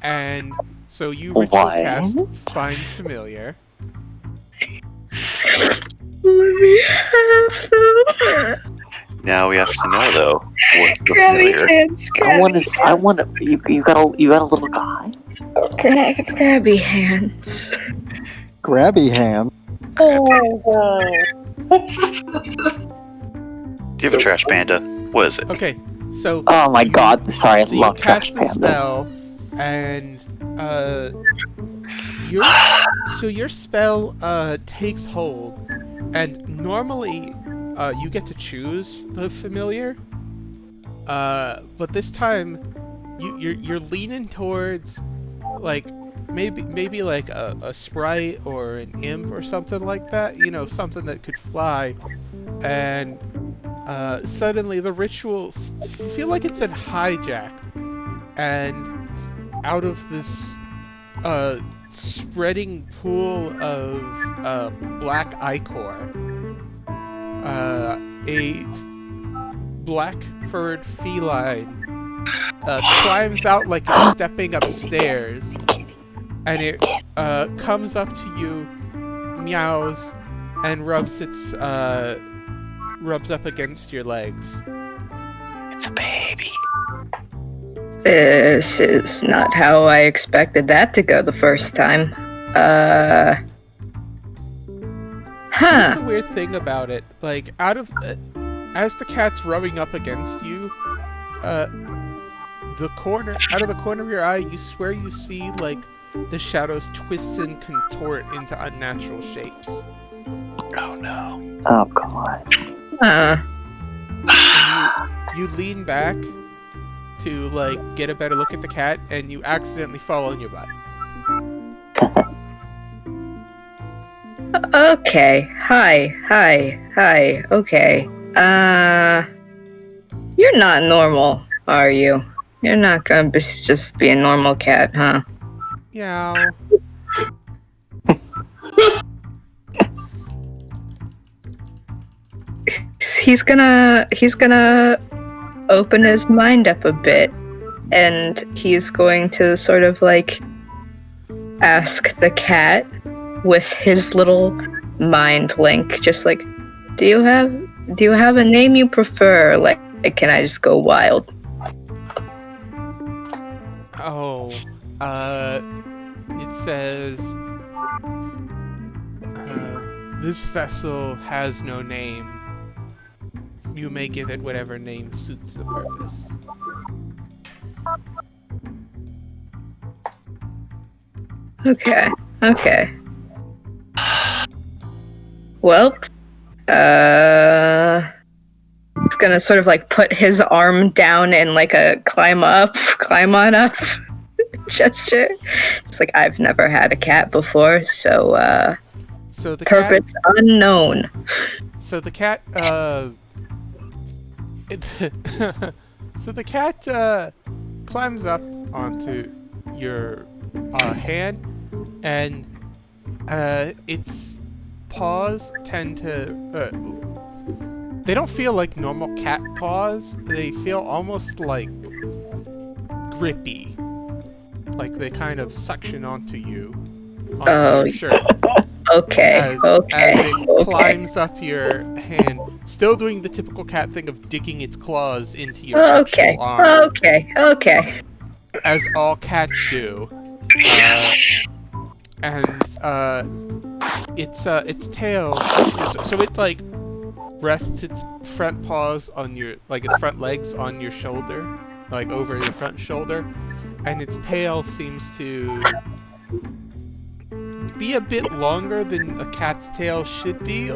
and so you ritual cast Find Familiar. Let me have them. Now we have to know though. What the Grabby familiar? hands. I want to. You got a little guy. Grabby hands. Grabby hand. Do you have a trash panda? What is it? Okay, so Oh my god! Sorry, I so you love trash cast the pandas. spell, and your spell takes hold, and normally you get to choose the familiar, but this time you're leaning towards like maybe like a sprite or an imp or something like that, you know, something that could fly, and suddenly the ritual you feel like it's been hijacked, and out of this spreading pool of black ichor, a black-furred feline climbs out like it's stepping upstairs, and it comes up to you, meows, and rubs up against your legs. It's a baby. This is not how I expected that to go the first time. Here's the weird thing about it. Like, as the cat's rubbing up against you, out of the corner of your eye, you swear you see, like, the shadows twist and contort into unnatural shapes. Oh no. Oh god. And you lean back to, like, get a better look at the cat, and you accidentally fall on your butt. Okay. Hi. Okay. You're not normal, are you? You're not gonna just be a normal cat, huh? Meow. He's gonna open his mind up a bit, and he's going to sort of like ask the cat with his little mind link, just like, do you have a name you prefer? Like can I just go wild? Oh, it says, this vessel has no name. You may give it whatever name suits the purpose. Okay. Well, he's gonna sort of like put his arm down in like a climb on up gesture. It's like, I've never had a cat before, so the purpose unknown. So the cat, so the cat climbs up onto your hand, and its paws tend to they don't feel like normal cat paws. They feel almost like grippy, like they kind of suction onto you, onto your shirt. Okay. As it climbs up your hand, still doing the typical cat thing of digging its claws into your actual arm. Okay. As all cats do. Its tail, so it like rests its front paws on your, like its front legs on your shoulder, like over your front shoulder, and its tail seems to be a bit longer than a cat's tail should be,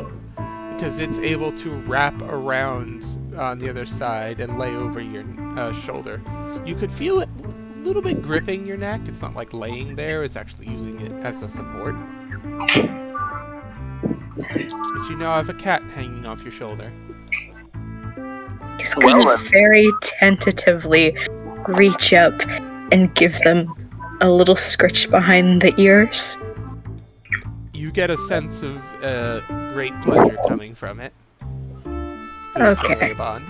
because it's able to wrap around on the other side and lay over your shoulder. You could feel it a little bit gripping your neck. It's not like laying there, it's actually using it as a support. But you now have a cat hanging off your shoulder. He's gonna very tentatively reach up and give them a little scritch behind the ears. You get a sense of great pleasure coming from it. Okay. Bond.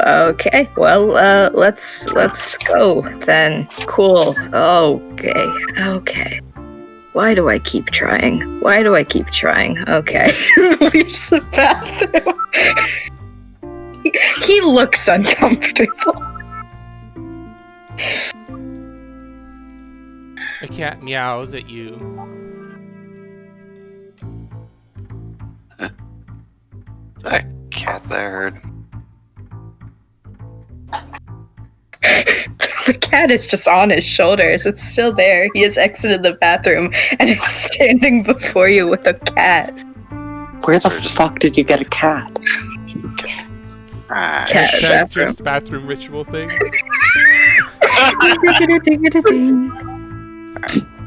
Okay. Well, let's go then. Cool. Okay. Why do I keep trying? Why do I keep trying? Okay. Leaves the bathroom. He looks uncomfortable. A cat meows at you. That cat that I heard. The cat is just on his shoulders. It's still there. He has exited the bathroom and is standing before you with a cat. Where the fuck did you get a cat? Ah, Cat Is that bathroom. just bathroom ritual thing?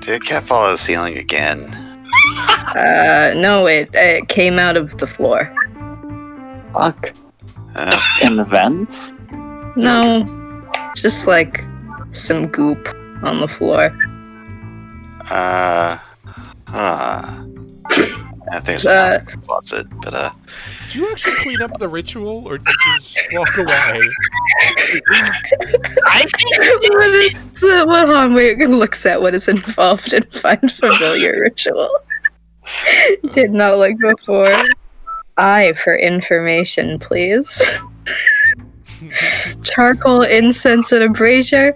did a cat fall out of the ceiling again? No, it came out of the floor. Fuck. Uh, In the vents? No, just like some goop on the floor. I think it's a closet, but Did you actually clean up the ritual, or did you just walk away? I think What is what Hanwei looks at what is involved and find familiar ritual. Did not like before. I for information, please. Charcoal, incense, and a brazier.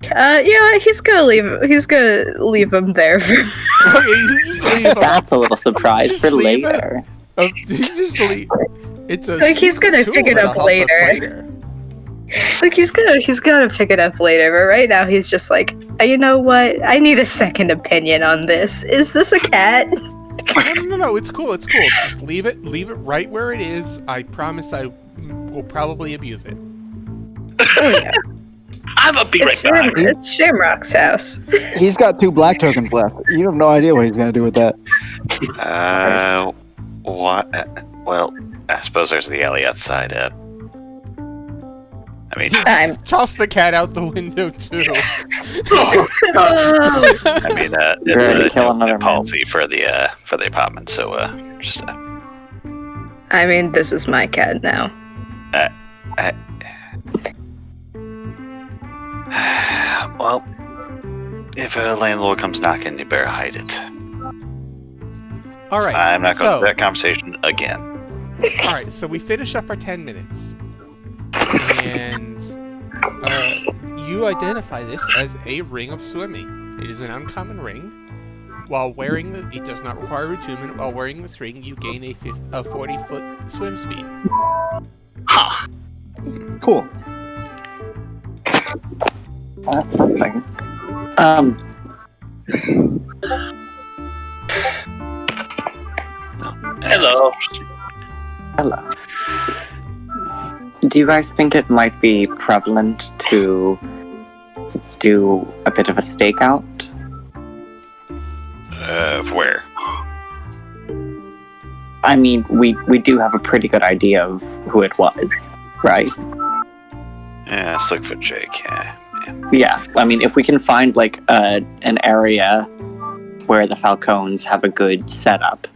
Yeah, he's gonna leave him there for Okay, you just leave him. That's a little surprise Just for leave it. later. You just leave. It's a Like, he's gonna tool pick it that'll up help us later. Like, he's gonna pick it up later, but right now he's just like, you know what? I need a second opinion on this. Is this a cat? No, it's cool, it's cool. Just leave it right where it is. I promise I will probably abuse it. Oh yeah. I'm gonna be right back. It's Shamrock's house. He's got 2 black tokens left. You have no idea what he's gonna do with that. what? Well, I suppose there's the alley outside. I mean, Toss the cat out the window too. Oh. You're ready to it's kill a another man. policy for the apartment. So just I mean, this is my cat now. well, if a landlord comes knocking, you better hide it. All right. I'm not going so, to that conversation again. All right. So we finish up our 10 minutes, and you identify this as a ring of swimming. It is an uncommon ring. It does not require attunement. While wearing this ring, you gain a 40-foot swim speed. Huh. Cool. That's something. Hello. Hello. Do you guys think it might be prevalent to do a bit of a stakeout? Where? I mean, we do have a pretty good idea of who it was, right? Yeah, Slickfoot Jake. Yeah. Yeah, I mean, if we can find like an area where the Falcones have a good setup.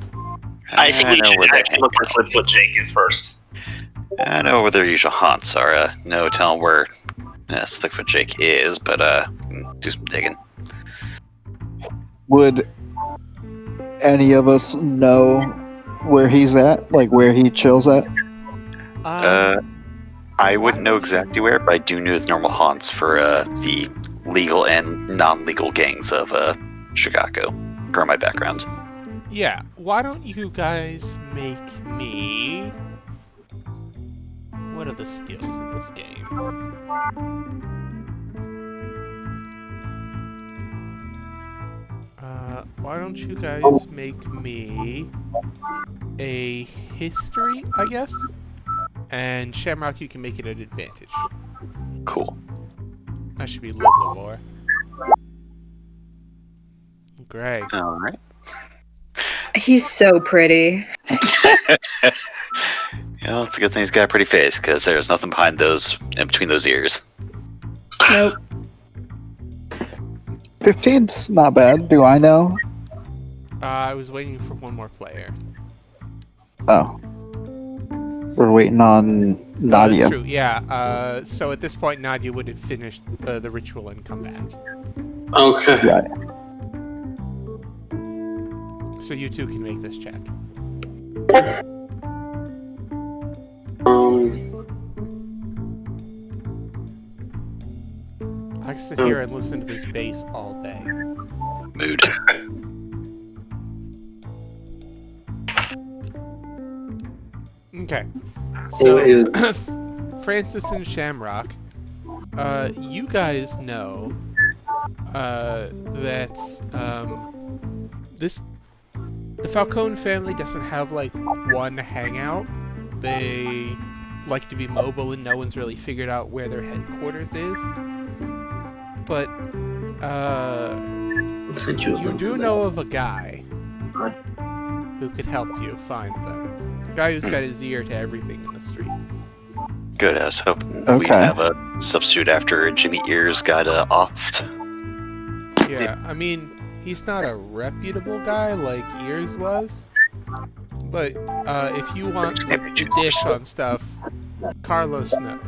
I think we know should where they actually hang look for out. Flipfoot Jenkins first. I know where their usual haunts are. No telling where Slickfoot Jake is, but do some digging. Would any of us know where he's at? Like, where he chills at? I wouldn't know exactly where, but I do know the normal haunts for the legal and non-legal gangs of Chicago, from my background. Yeah. Why don't you guys make me? What are the skills in this game? Why don't you guys make me a history, I guess? And Shamrock, you can make it an advantage. Cool. That should be local lore. Greg. All right. He's so pretty. Yeah, it's a good thing he's got a pretty face, because there's nothing behind those, in between those ears. Nope. 15's not bad. Do I know? I was waiting for one more player. Oh. We're waiting on Nadia. That's true, yeah. So at this point, Nadia would have finished the ritual and come back. Okay. Right. So you two can make this check. I can sit here and listen to this bass all day. Mood. Okay. So, Francis and Shamrock, you guys know that the Falcone family doesn't have like one hangout. They like to be mobile, and no one's really figured out where their headquarters is. But you do know of a guy who could help you find them. A guy who's got his ear to everything in the street. Good, I was hoping we'd Okay. have a substitute after Jimmy Ears got offed. Yeah, I mean, he's not a reputable guy like Ears was. But if you want like, the dish on stuff, Carlos knows.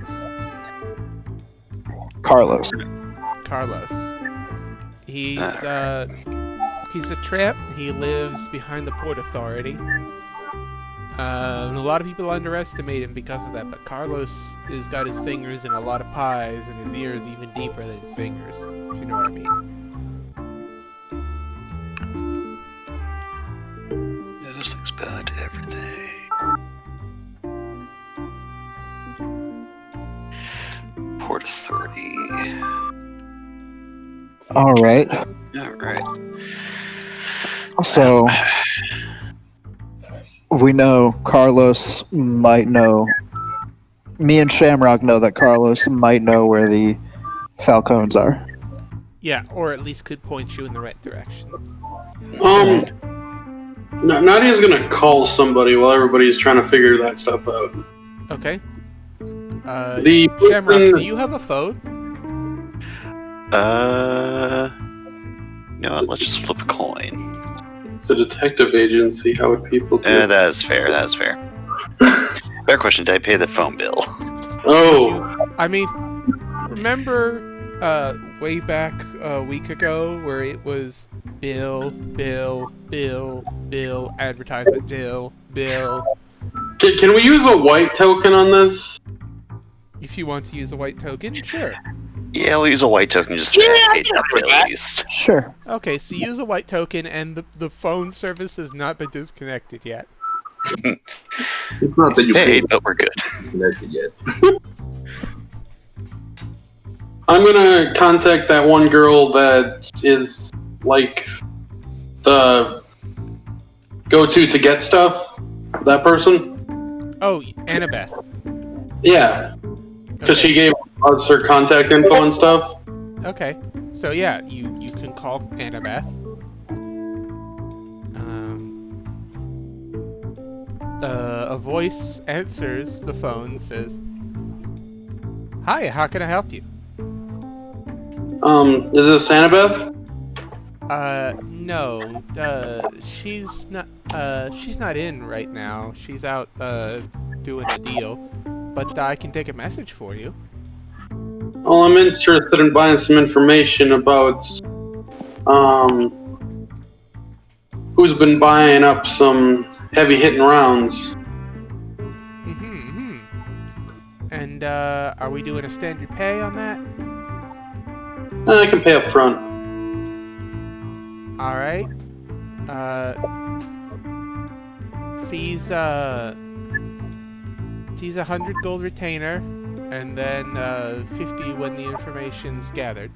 Carlos. Carlos. He's a tramp. He lives behind the Port Authority. And a lot of people underestimate him because of that, but Carlos has got his fingers in a lot of pies, and his ears even deeper than his fingers, if you know what I mean. Yeah, this looks bad to everything. Port Authority. Alright. Alright. So, we know Carlos might know. Me and Shamrock know that Carlos might know where the Falcones are. Yeah, or at least could point you in the right direction. Nadia's gonna call somebody while everybody's trying to figure that stuff out. Okay. The Shamrock, person- do you have a phone? You know what, let's just flip a coin. It's a detective agency. How would people do it? That is fair, that is fair. Fair question, did I pay the phone bill? Oh, I mean, remember way back a week ago where it was bill, advertisement, bill. can we use a white token on this? If you want to use a white token, sure. Yeah, we'll use a white token just to pay that bill at least. Sure. Okay, so use a white token, and the phone service has not been disconnected yet. It's not that you Paid, but we're good. connected yet. I'm gonna contact that one girl that is like the go-to to get stuff. That person. Oh, Annabeth. Yeah, because she gave us her contact info and stuff. Okay, so yeah, you can call Annabeth. A voice answers the phone, says, "Hi, how can I help you?" Is this Annabeth? No, she's not in right now. She's out, doing a deal, but I can take a message for you. Well, I'm interested in buying some information about, who's been buying up some heavy-hitting rounds. And, are we doing a standard pay on that? I can pay up front. Alright. Fees 100 gold retainer, and then 50 when the information's gathered.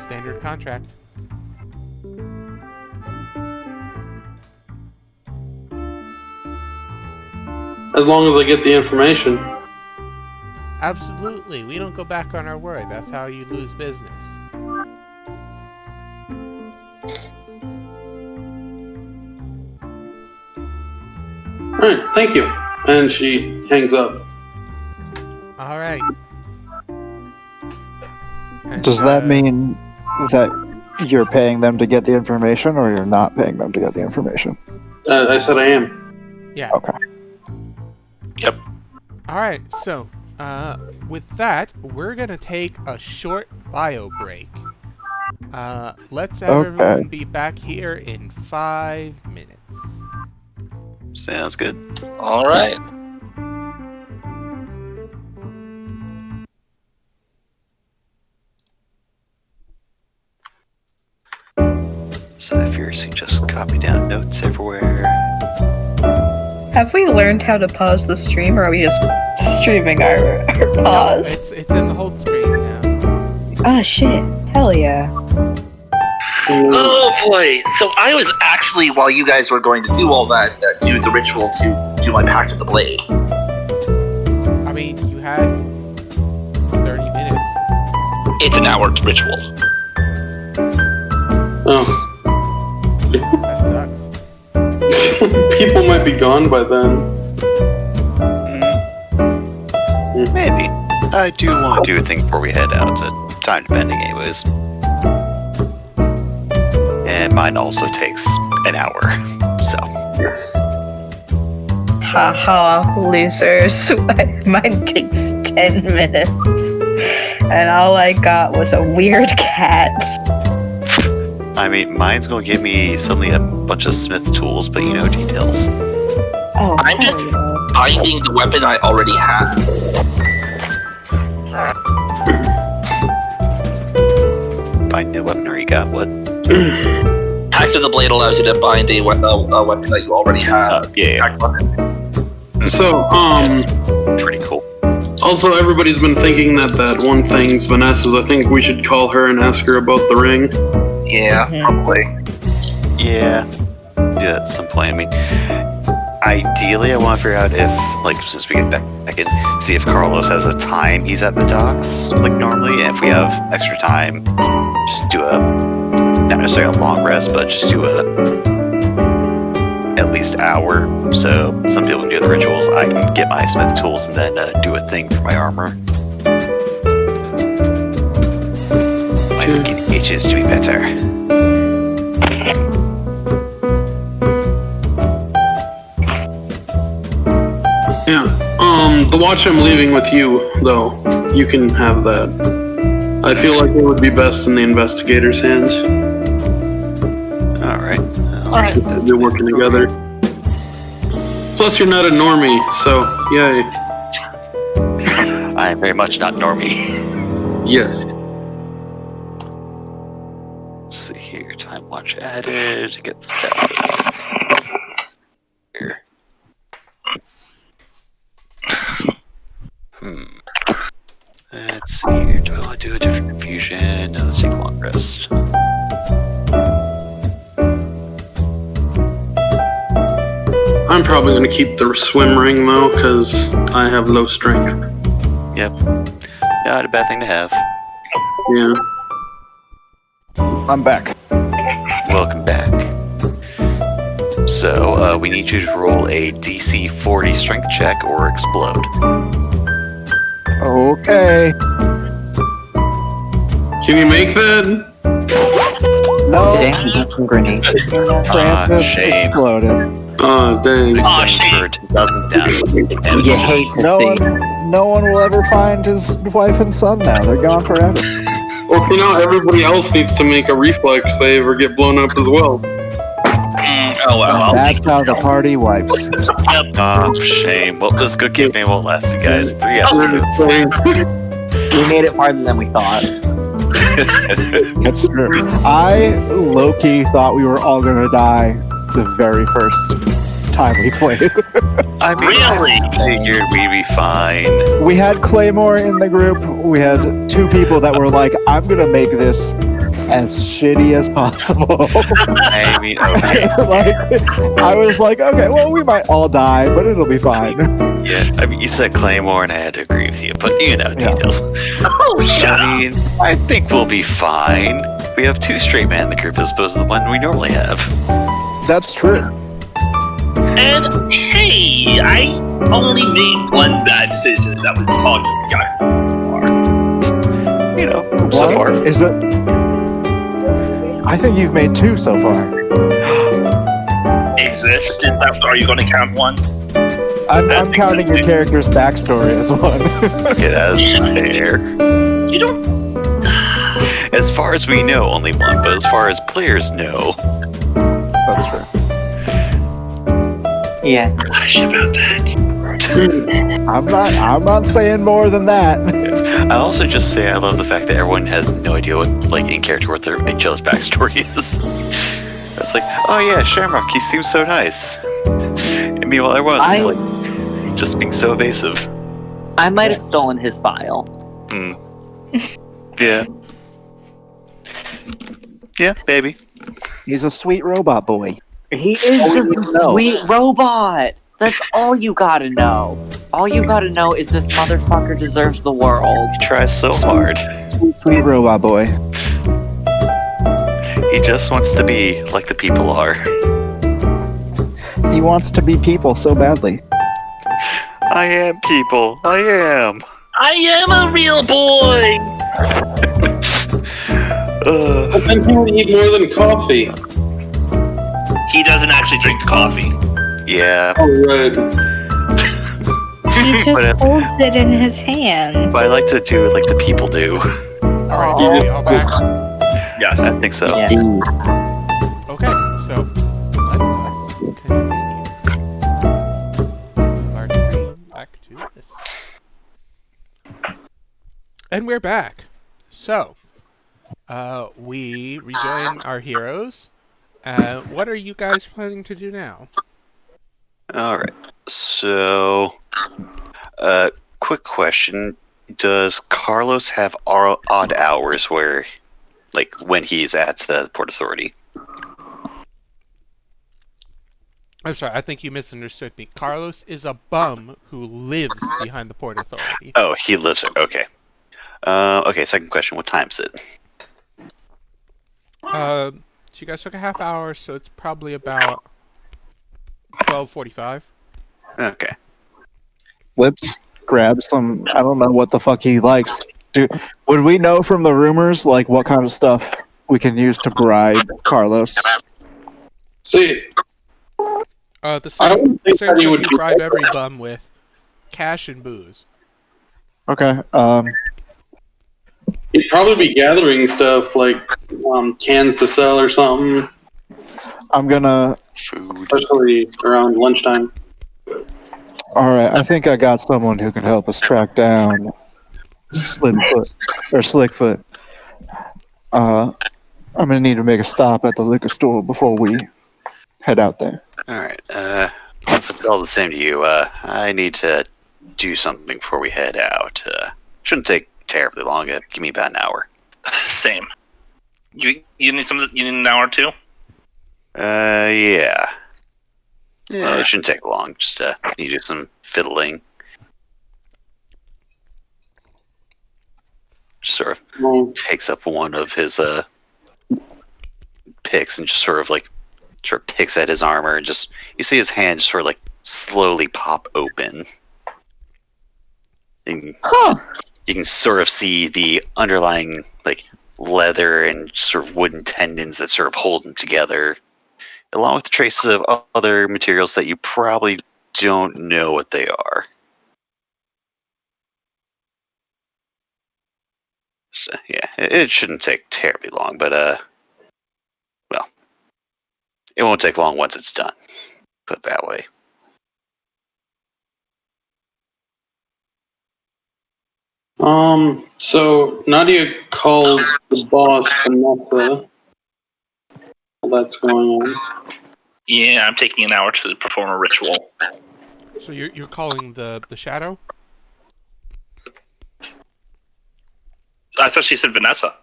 Standard contract. As long as I get the information. Absolutely, we don't go back on our word. That's how you lose business. Alright, thank you. And she hangs up. Alright. Does that mean that you're paying them to get the information, or you're not paying them to get the information? I said I am. Yeah. Okay. Yep. Alright, so, with that, we're gonna take a short bio break. Let's have everyone be back here in 5 minutes. Sounds good. All right. So if you're just copy down notes everywhere. Have we learned how to pause the stream, or are we just streaming our pause? It's in the hold screen now. Ah, shit. Hell yeah. Oh boy! So I was actually, while you guys were going to do all that, do the ritual to do my pact of the blade. I mean, you had 30 minutes. It's an hour ritual. Oh. That sucks. People might be gone by then. Maybe. I do want to do a thing before we head out. Time depending, anyways. And mine also takes an hour, so. Haha, losers. Mine takes 10 minutes. And all I got was a weird cat. I mean, mine's gonna give me suddenly a bunch of smith tools, but you know details. Oh, I'm just finding the weapon I already have. Find a weapon or you got what? Pact of the blade allows you to bind a weapon that you already have. Yeah. So, That's pretty cool. also everybody's been thinking that one thing's Vanessa's. I think we should call her and ask her about the ring. Yeah, probably. Yeah. Yeah, at some point. I mean, ideally, I want to figure out if, like, since we get back, I can see if Carlos has a time he's at the docks, like normally. And if we have extra time, just do not necessarily a long rest, but just do at least hour. So some people can do the rituals. I can get my smith tools and then do a thing for my armor. My skin itches to be better. Yeah. The watch I'm leaving with you, though. You can have that. I feel like it would be best in the investigator's hands. Alright. They're working together. Plus, you're not a normie, so yay. I am very much not normie. Yes. Let's see here. Time watch added. Get the stats here. Let's see here. Do I want to do a different infusion? No, let's take a long rest. I'm probably going to keep the swim ring, though, because I have low strength. Yep. Not a bad thing to have. Yeah. I'm back. Welcome back. So, we need you to roll a DC 40 strength check or explode. Okay. Can you make that? No. Damn, you got some grenades. Francis shame. exploded. Oh, dang. For 2,000 damage. You hate to No see. no one will ever find his wife and son now. They're gone forever. Well, you know, everybody else needs to make a reflex save or get blown up as well. Oh well. That's how the party wipes. Oh, shame. Well, this good campaign won't last, you guys. 3 episodes. We made it farther than we thought. That's true. I low-key thought we were all gonna die the very first time we played. I mean, Really? I figured we'd be fine. We had Claymore in the group. We had 2 people that were like, I'm gonna make this as shitty as possible. I mean, okay. Like, I was like, okay, well, we might all die, but it'll be fine. Yeah, I mean, you said Claymore, and I had to agree with you, but you know, Yeah. details. Oh, shut I up. mean, I think we'll be fine. We have 2 straight men in the group as opposed to the one we normally have. That's true. And hey, I only made one bad decision. That was talking to the guy so far. You know, so What? far. Is it? I think you've made 2 so far. Exist? Are you going to count one? I'm counting your character's backstory as one. Yeah, that's fair. You don't. As far as we know, only one, but as far as players know, That's true. Yeah. Hush about that. I'm not saying more than that. I'll also just say I love the fact that everyone has no idea what, like, in character what their each other's backstory is. It's like, oh yeah, Shamrock, he seems so nice. And meanwhile, everyone else is like just being so evasive. I might have stolen his file. Yeah. Yeah, maybe. He's a sweet robot boy. He is just a sweet robot. That's all you gotta know. All you gotta know is this motherfucker deserves the world. He tries so hard. Sweet robot boy. He just wants to be like the people are. He wants to be people so badly. I am people. I am. I am a real boy. But then he would eat more than coffee. He doesn't actually drink the coffee. Yeah. Oh, right. He just But, holds it in his hand. but I like to do it like the people do. Alright, are we all back? Yes. I think so. Yeah. Okay, so let us continue. Move our screen back to this. And we're back. So, we rejoin our heroes. What are you guys planning to do now? Alright. So, quick question. Does Carlos have odd hours where, like, when he's at the Port Authority? I'm sorry, I think you misunderstood me. Carlos is a bum who lives behind the Port Authority. Oh, he lives there. Okay. Okay, second question. What time is it? So you guys took a half hour, so it's probably about 12:45. Okay. Let's grab some. I don't know what the fuck he likes. Would we know from the rumors like what kind of stuff we can use to bribe Carlos? See, The I same, don't think same that he stuff would you be bribe like every that. bum with. Cash and booze. Okay. he'd probably be gathering stuff like cans to sell or something, I'm gonna. Food. especially around lunchtime. All right. I think I got someone who can help us track down Slickfoot. I'm gonna need to make a stop at the liquor store before we head out there. Alright. If it's all the same to you, I need to do something before we head out. Shouldn't take terribly long. Give me about an hour. Same. You need something? You need an hour or two? Yeah. Yeah, it shouldn't take long. Just need to do some fiddling. Just sort of Well, takes up one of his picks and just sort of picks at his armor and just you see his hand just sort of like slowly pop open. And you can sort of see the underlying like leather and sort of wooden tendons that sort of hold them together, along with traces of other materials that you probably don't know what they are. So, yeah, it shouldn't take terribly long, but well, it won't take long once it's done. Put it that way. So Nadia called the boss Vanessa. While that's going on. Yeah, I'm taking an hour to perform a ritual. So you're calling the shadow? I thought she said Vanessa.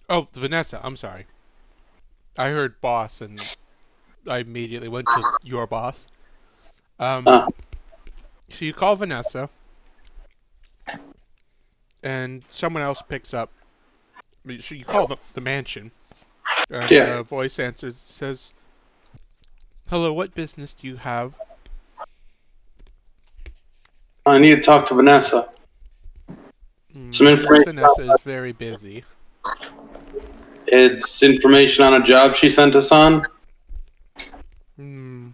Oh, Vanessa. I'm sorry. I heard boss, and I immediately went to your boss. So you call Vanessa, and someone else picks up. So you call the mansion. And Yeah. a voice answers, says, "Hello, what business do you have?" I need to talk to Vanessa. Some information. Vanessa is very busy. It's information on a job she sent us on. And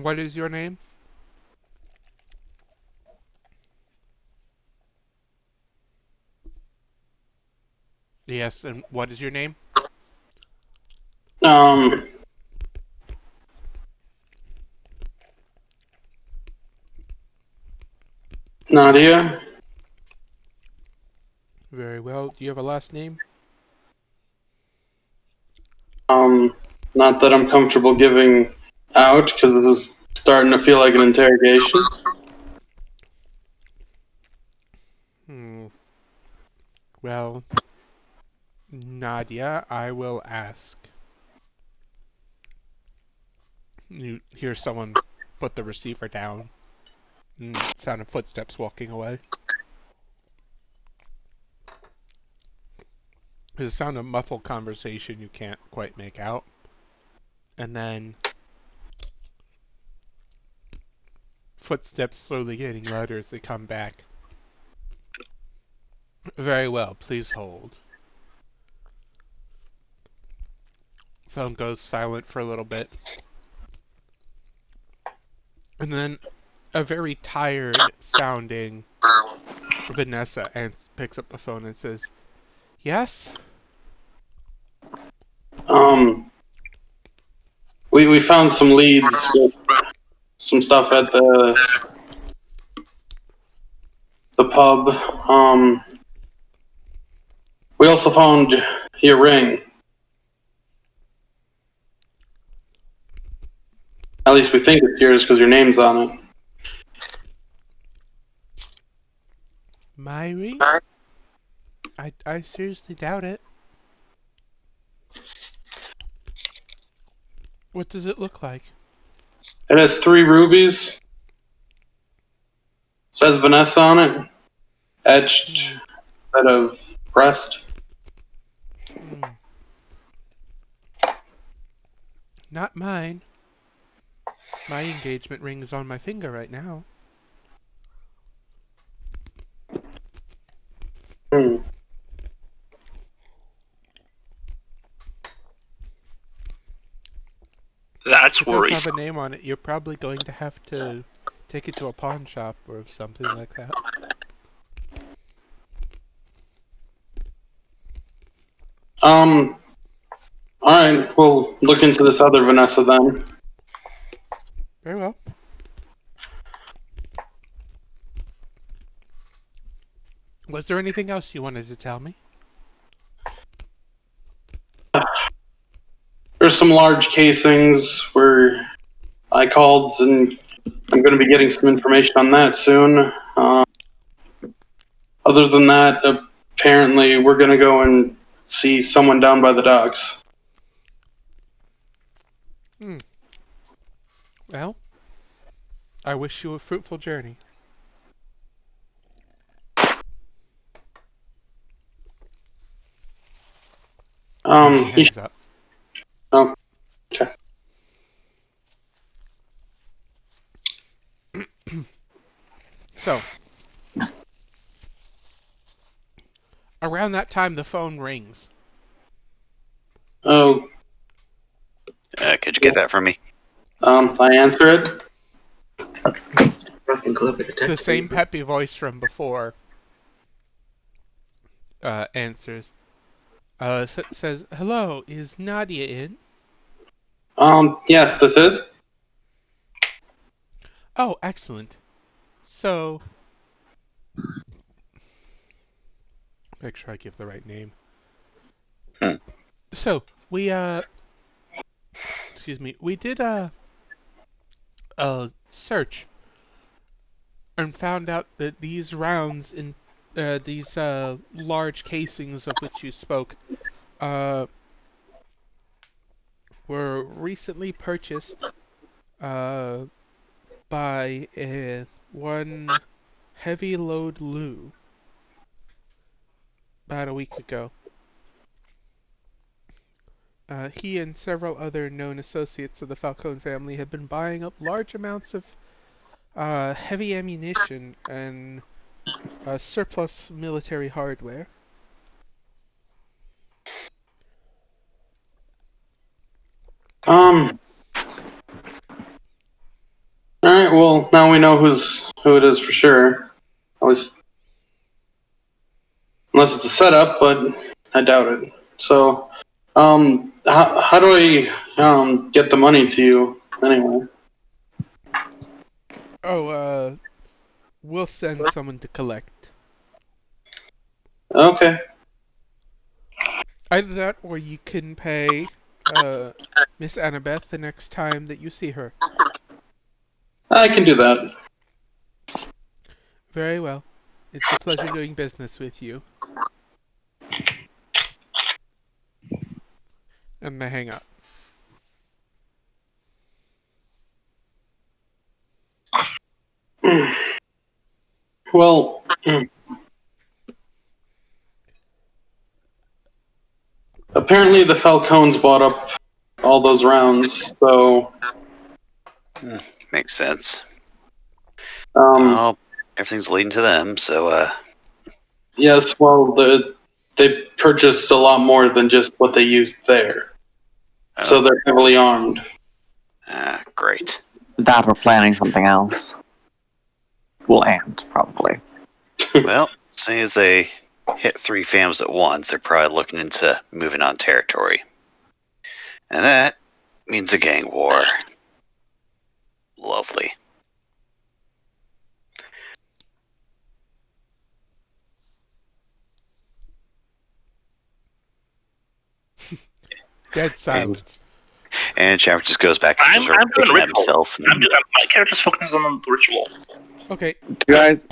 what is your name? Yes, and what is your name? Nadia. Very well. Do you have a last name? Not that I'm comfortable giving out because this is starting to feel like an interrogation. Well, Nadia, I will ask. You hear someone put the receiver down. Sound of footsteps walking away. There's a sound of muffled conversation you can't quite make out. And then footsteps slowly getting louder as they come back. Very well, please hold. Phone goes silent for a little bit. And then a very tired sounding Vanessa picks up the phone and says, "Yes?" We found some leads, some stuff at the pub. We also found your ring. At least we think it's yours because your name's on it. My ring? I seriously doubt it. What does it look like? It has 3 rubies. Says Vanessa on it. Etched instead of pressed. Not mine. My engagement ring is on my finger right now. That's It does have worrisome. a name on it. You're probably going to have to take it to a pawn shop or something like that. Alright, we'll look into this other Vanessa then. Very well. Was there anything else you wanted to tell me? There's some large casings where I called, and I'm going to be getting some information on that soon. Other than that, apparently we're going to go and see someone down by the docks. Well, I wish you a fruitful journey. She hangs up. Oh, okay. So, around that time, the phone rings. Oh, Could you get that for me? I answer it. The same peppy voice from before answers. Says, "Hello, is Nadia in?" Yes, this is. Oh, excellent. So, make sure I give the right name. So, we did a search and found out that these rounds in these large casings of which you spoke were recently purchased by one Heavy Load Lou about a week ago. He and several other known associates of the Falcone family have been buying up large amounts of heavy ammunition and surplus military hardware. Alright, well, now we know who it is for sure. At least, unless it's a setup, but I doubt it. So, how do I get the money to you anyway? Oh, we'll send someone to collect. Okay. Either that, or you can pay Miss Annabeth the next time that you see her. I can do that. Very well. It's a pleasure doing business with you. And they hang up. Well, apparently the Falcones bought up all those rounds, so Makes sense. um, Well, everything's leading to them, so yes, well, they purchased a lot more than just what they used there, so they're heavily armed. great. That or planning something else. Well, and probably. Well, seeing as they hit 3 fams at once, they're probably looking into moving on territory. And that means a gang war. Lovely. Dead silence. And Chapter just goes back to I'm sort of doing picking at ritual. himself. My character's focusing on the ritual. Okay. You guys,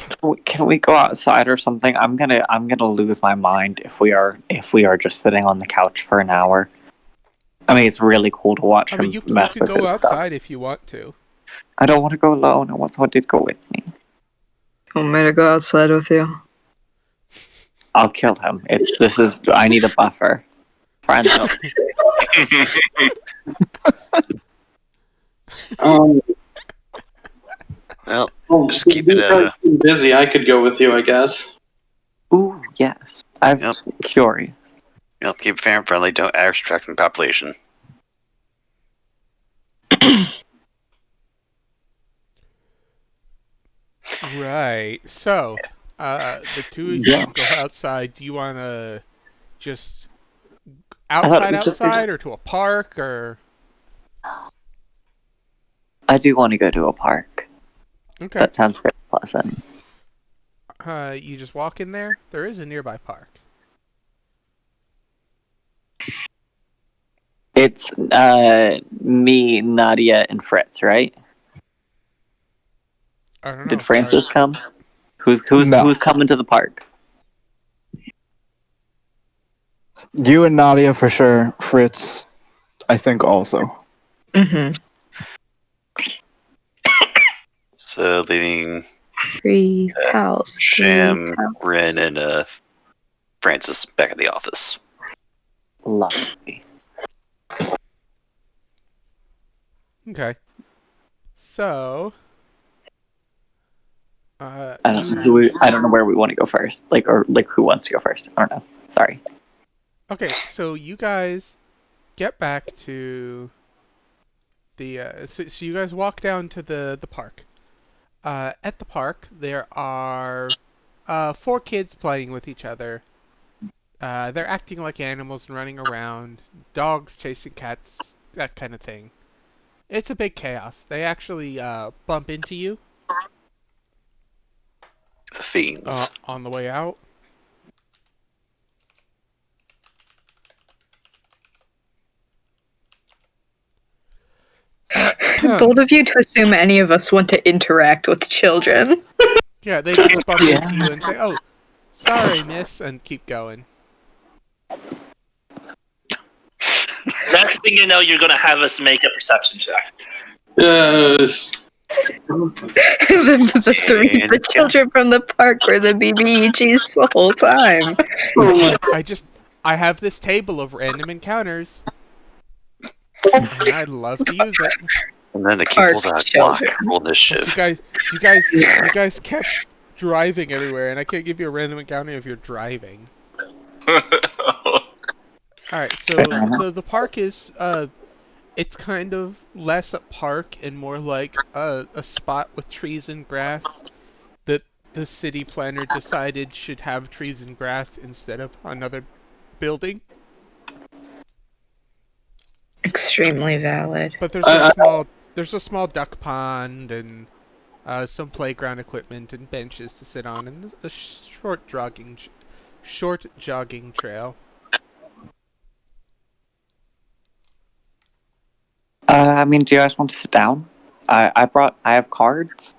can we go outside or something? I'm gonna lose my mind if we are just sitting on the couch for an hour. I mean, it's really cool to watch I him mean, you mess could with go his outside stuff. if you want to. I don't want to go alone. I want someone to go with me. Want me to go outside with you? I'll kill him. I need a buffer. Friends. Well, Well, just keep it, because I'm busy. I could go with you, I guess. Ooh, yes. I'm Yep. curious. keep it fair and friendly, don't abstract the population. Right. So, the two of you go outside. Do you want to just outside, or to a park, or? I do want to go to a park. Okay. That sounds very pleasant. You just walk in there. There is a nearby park. It's me, Nadia, and Fritz, right? I don't know. Did Francis Sorry. come? Who's coming to the park? You and Nadia for sure. Fritz, I think also. Mm-hmm. So leaving Free house. Sham, Ren, and Francis back at the office. Lovely. Okay. So. I don't know where we want to go first. Or who wants to go first? I don't know. Sorry. Okay, so you guys get back to the. So you guys walk down to the park. At the park, there are 4 kids playing with each other. They're acting like animals and running around. Dogs chasing cats, that kind of thing. It's a big chaos. They actually bump into you. The fiends. On the way out. Bold of you to assume any of us want to interact with children. Yeah, they just bump into you and say, "Oh, sorry, miss," and keep going. Next thing you know, you're gonna have us make a perception check. Yes. the children from the park were the BBEGs the whole time. I have this table of random encounters, and I'd love to use it. And then the key pulls out a block. Roll initiative. You guys kept driving everywhere, and I can't give you a random encounter if you're driving. Alright, so the park is, it's kind of less a park and more like a spot with trees and grass that the city planner decided should have trees and grass instead of another building. Extremely valid. But there's a small duck pond and some playground equipment and benches to sit on and a short jogging trail. I mean, do you guys want to sit down? I have cards.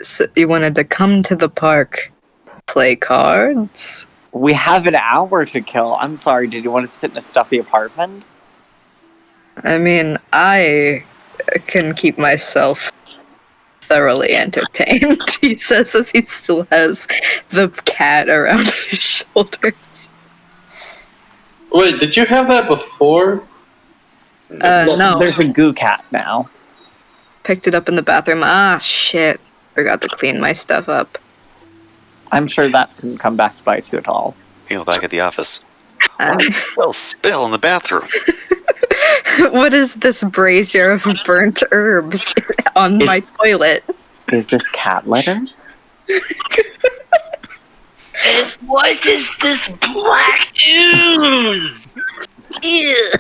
So you wanted to come to the park, play cards? We have an hour to kill. I'm sorry, did you want to sit in a stuffy apartment? I mean, I can keep myself thoroughly entertained, he says as he still has the cat around his shoulders. Wait, did you have that before? No. There's a goo cat now. Picked it up in the bathroom. Ah, shit. Forgot to clean my stuff up. I'm sure that didn't come back to bite you at all. Back at the office. Spill in the bathroom. What is this brazier of burnt herbs on my toilet? Is this cat litter? What is this black ooze? Ew.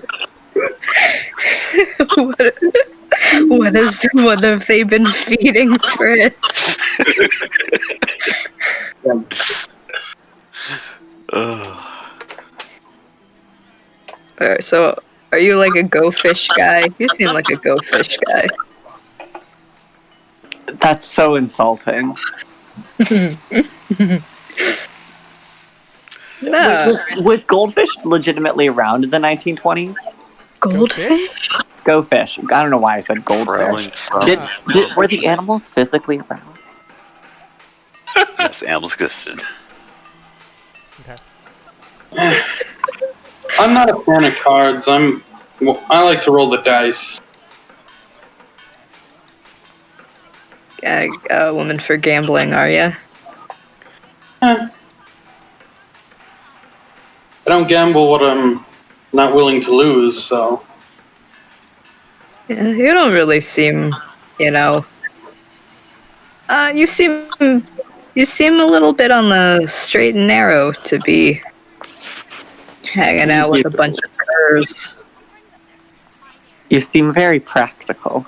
What have they been feeding Fritz? So, are you like a go fish guy? You seem like a go fish guy. That's so insulting. No. Was goldfish legitimately around in the 1920s? Goldfish? Go fish. I don't know why I said goldfish. Were the animals physically around? Yes, animals existed. Okay. I'm not a fan of cards. I like to roll the dice. A woman for gambling, are ya? I don't gamble what I'm not willing to lose, so. Yeah, you don't really seem, you seem a little bit on the straight and narrow to be hanging out with a bunch of curs. You seem very practical.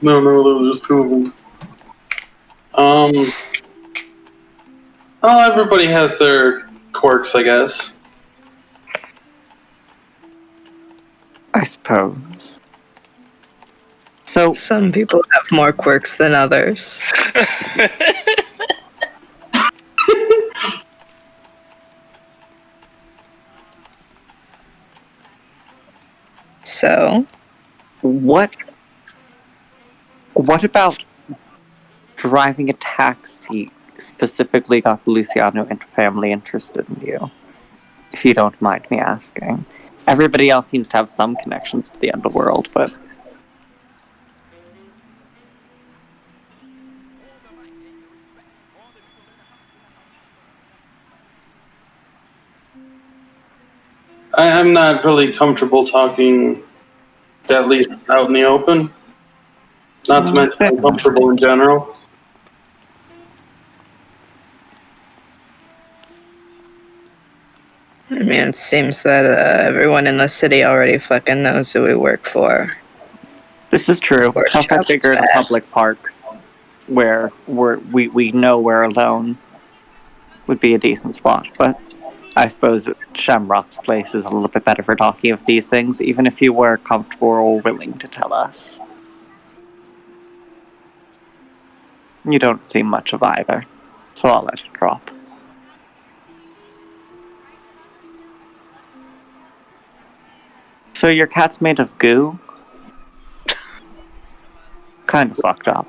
No, there was just two of them. Well, everybody has their quirks, I guess. I suppose. So, Some people have more quirks than others. So, what about driving a taxi specifically got the Luciano family interested in you? If you don't mind me asking. Everybody else seems to have some connections to the underworld, but... I'm not really comfortable talking, at least out in the open. Not to mention I'm comfortable in general. I mean, it seems that everyone in the city already fucking knows who we work for. This is true. Plus, I figured a public park where we know we're alone would be a decent spot, but I suppose Shamrock's place is a little bit better for talking of these things, even if you were comfortable or willing to tell us. You don't seem much of either, so I'll let it drop. So your cat's made of goo? Kind of fucked up.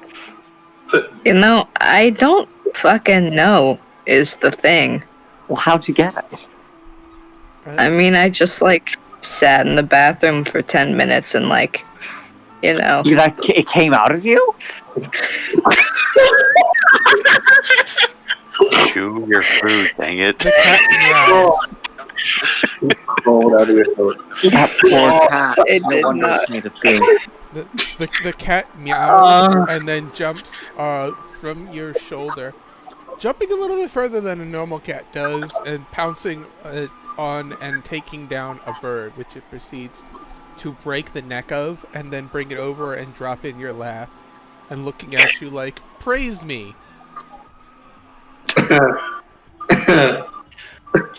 I don't fucking know is the thing. Well, how'd you get it? I mean, I just, sat in the bathroom for 10 minutes and, It came out of you? Chew your food, dang it. The cat meows. crawled out of your throat. That poor cat. It No did wonder not. it's made of goo. The cat meows and then jumps from your shoulder, jumping a little bit further than a normal cat does, and pouncing on and taking down a bird, which it proceeds to break the neck of, and then bring it over and drop in your lap, and looking at you like, praise me.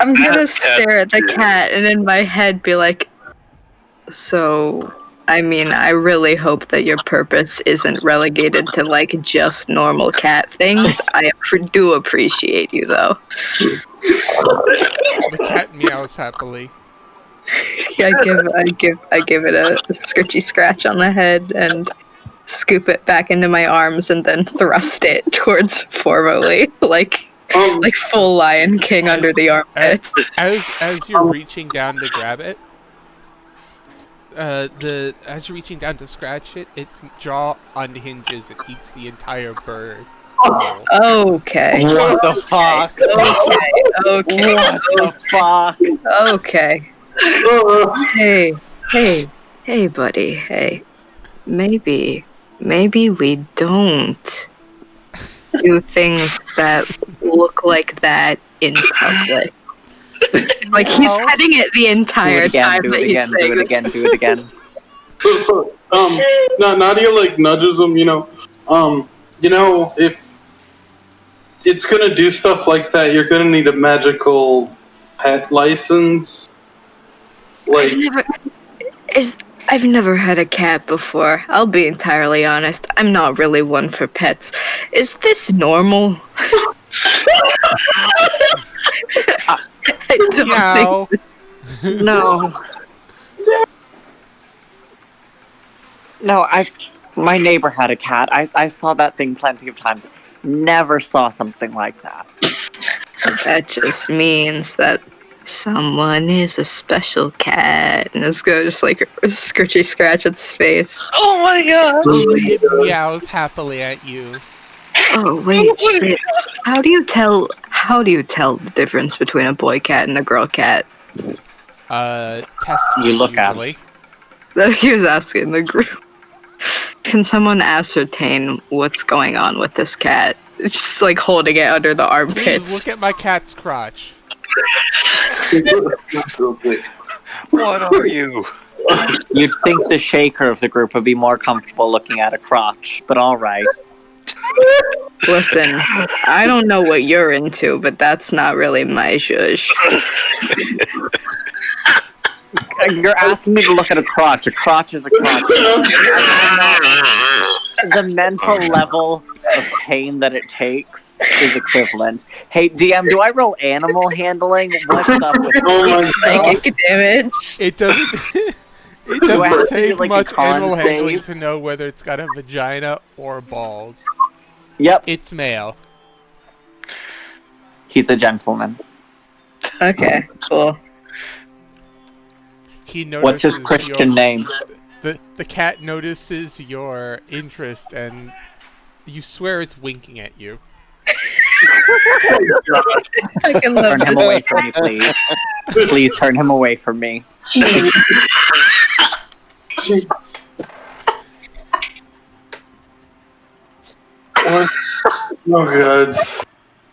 I'm gonna stare at the cat and in my head be like, so, I mean, I really hope that your purpose isn't relegated to, like, just normal cat things. I do appreciate you, though. The cat meows happily. I give it a scritchy scratch on the head and scoop it back into my arms and then thrust it towards Formally, like full Lion King under the armpit. As you're reaching down to grab it, as you're reaching down to scratch it, its jaw unhinges and eats the entire bird. Okay. What the fuck? Okay. What the fuck? Okay. Hey, buddy. Hey, maybe we don't do things that look like that in public. Like he's petting it the entire time. Do it again. Do it again. So, Nadia like nudges him. If it's gonna do stuff like that, you're gonna need a magical pet license. Like, I've never had a cat before. I'll be entirely honest. I'm not really one for pets. Is this normal? I don't think. No. No, my neighbor had a cat. I saw that thing plenty of times. Never saw something like that. That just means that someone is a special cat, and it's gonna just like scritchy scratch its face. Oh my god! It meows happily at you. Oh wait, shit! How do you tell the difference between a boy cat and a girl cat? Test You look at usually. He was asking the group. Can someone ascertain what's going on with this cat? It's just like holding it under the armpits. Please look at my cat's crotch. What are you? You'd think the shaker of the group would be more comfortable looking at a crotch, but alright. Listen, I don't know what you're into, but that's not really my zhuzh. You're asking me to look at a crotch. A crotch is a crotch. The mental level of pain that it takes is equivalent. Hey, DM, do I roll animal handling? What's up with Psychic damage. It doesn't. It Do I have doesn't to take do, like, a much con animal handling save? to know whether it's got a vagina or balls. Yep, It's male. he's a gentleman. Okay, cool. He What's his notices Christian name? The cat notices your interest and you swear it's winking at you. I can love Turn him away from me, please. Please turn him away from me. jeez. Oh god.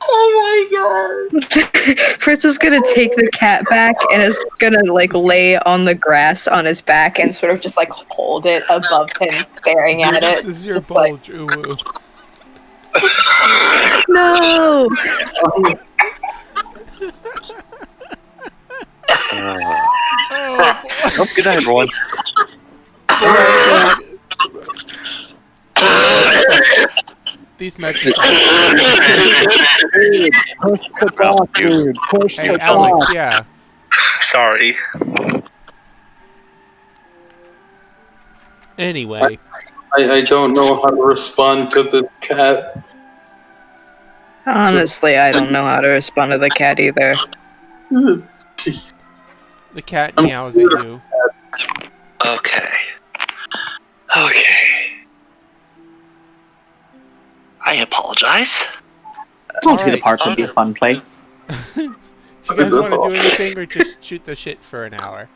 Oh my god. Fritz is gonna take the cat back and is gonna like lay on the grass on his back and sort of just like hold it above him, staring at it. This is your Just like, bulge. Ooh. no! Oh, good night, everyone. These metrics. Push the dock, dude. Push Hey, the Alex, dock. yeah. Sorry. Anyway, I don't know how to respond to this cat. Honestly, I don't know how to respond to the cat either. Jeez. the cat meows at you. Okay. Okay. I apologize. Told you the Alright. park would be a fun place. Do you guys want to do anything or just shoot the shit for an hour?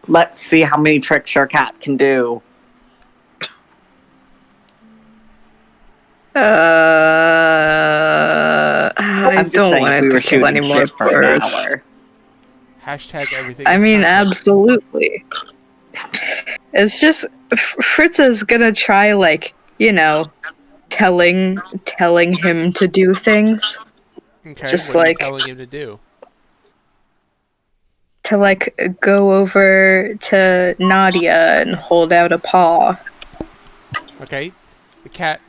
Let's see how many tricks your cat can do. I don't want it to kill any more birds. Hashtag everything. I is mean, content. absolutely. It's just Fritz is gonna try, like, you know, telling him to do things. Okay, just what are you like- telling him to do? To, like, go over to Nadia and hold out a paw. Okay, the cat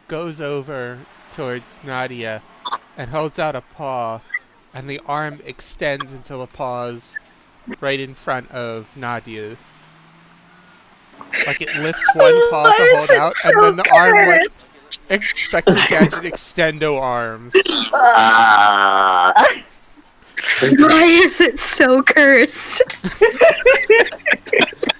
goes over towards Nadia and holds out a paw, and the arm extends until the paw's right in front of Nadia. Like it lifts one paw Why to is hold it out, so and then the arm like cursed? expects gadget extendo arms. Why is it so cursed?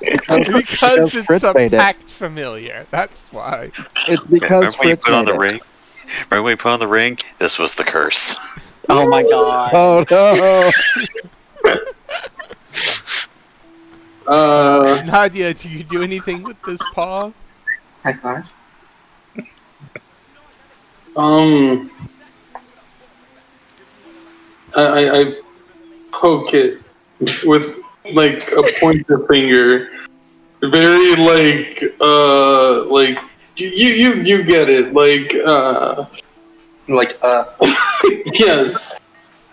Because it's Fritz a made it. packed familiar. That's why. It's because Remember when you Fritz put on made the it. ring? Remember when you put on the ring? This was the curse. Oh my god. Oh no! Nadia, do you do anything with this paw? High five. I poke it with like a pointer finger, very like you get it, Like, yes,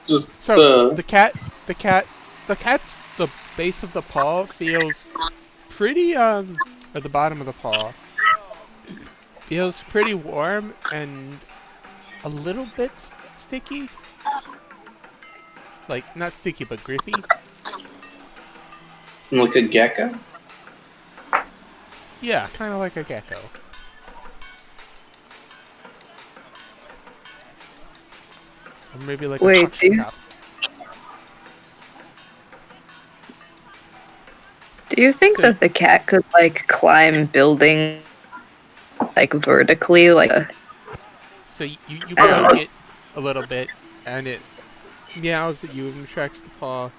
just So the base of the paw feels pretty at the bottom of the paw feels pretty warm and a little bit sticky. Like not sticky but grippy. like a gecko. Yeah, kind of like a gecko. Or maybe like Wait, a suction cup. Do you think that the cat could, like, climb buildings, like, vertically, like a... So you poke it a little bit, and it meows at you and retracts the paw,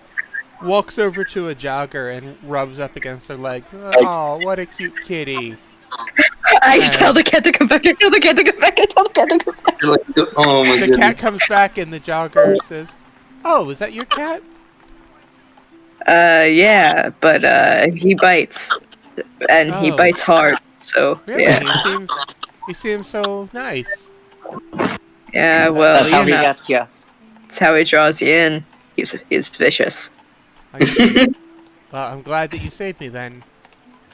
walks over to a jogger and rubs up against their legs. Oh, what a cute kitty! I tell the cat to come back, I tell the cat to come back, I tell the cat to come back. You're like, oh my The goodness. cat comes back and the jogger says, "Oh, is that your cat?" Yeah, but, he bites. And he Oh. bites hard, so, Really? yeah. He seems so nice. Yeah, well, That's how you he know, gets you. that's how he draws you in. He's vicious. Well, I'm glad that you saved me then.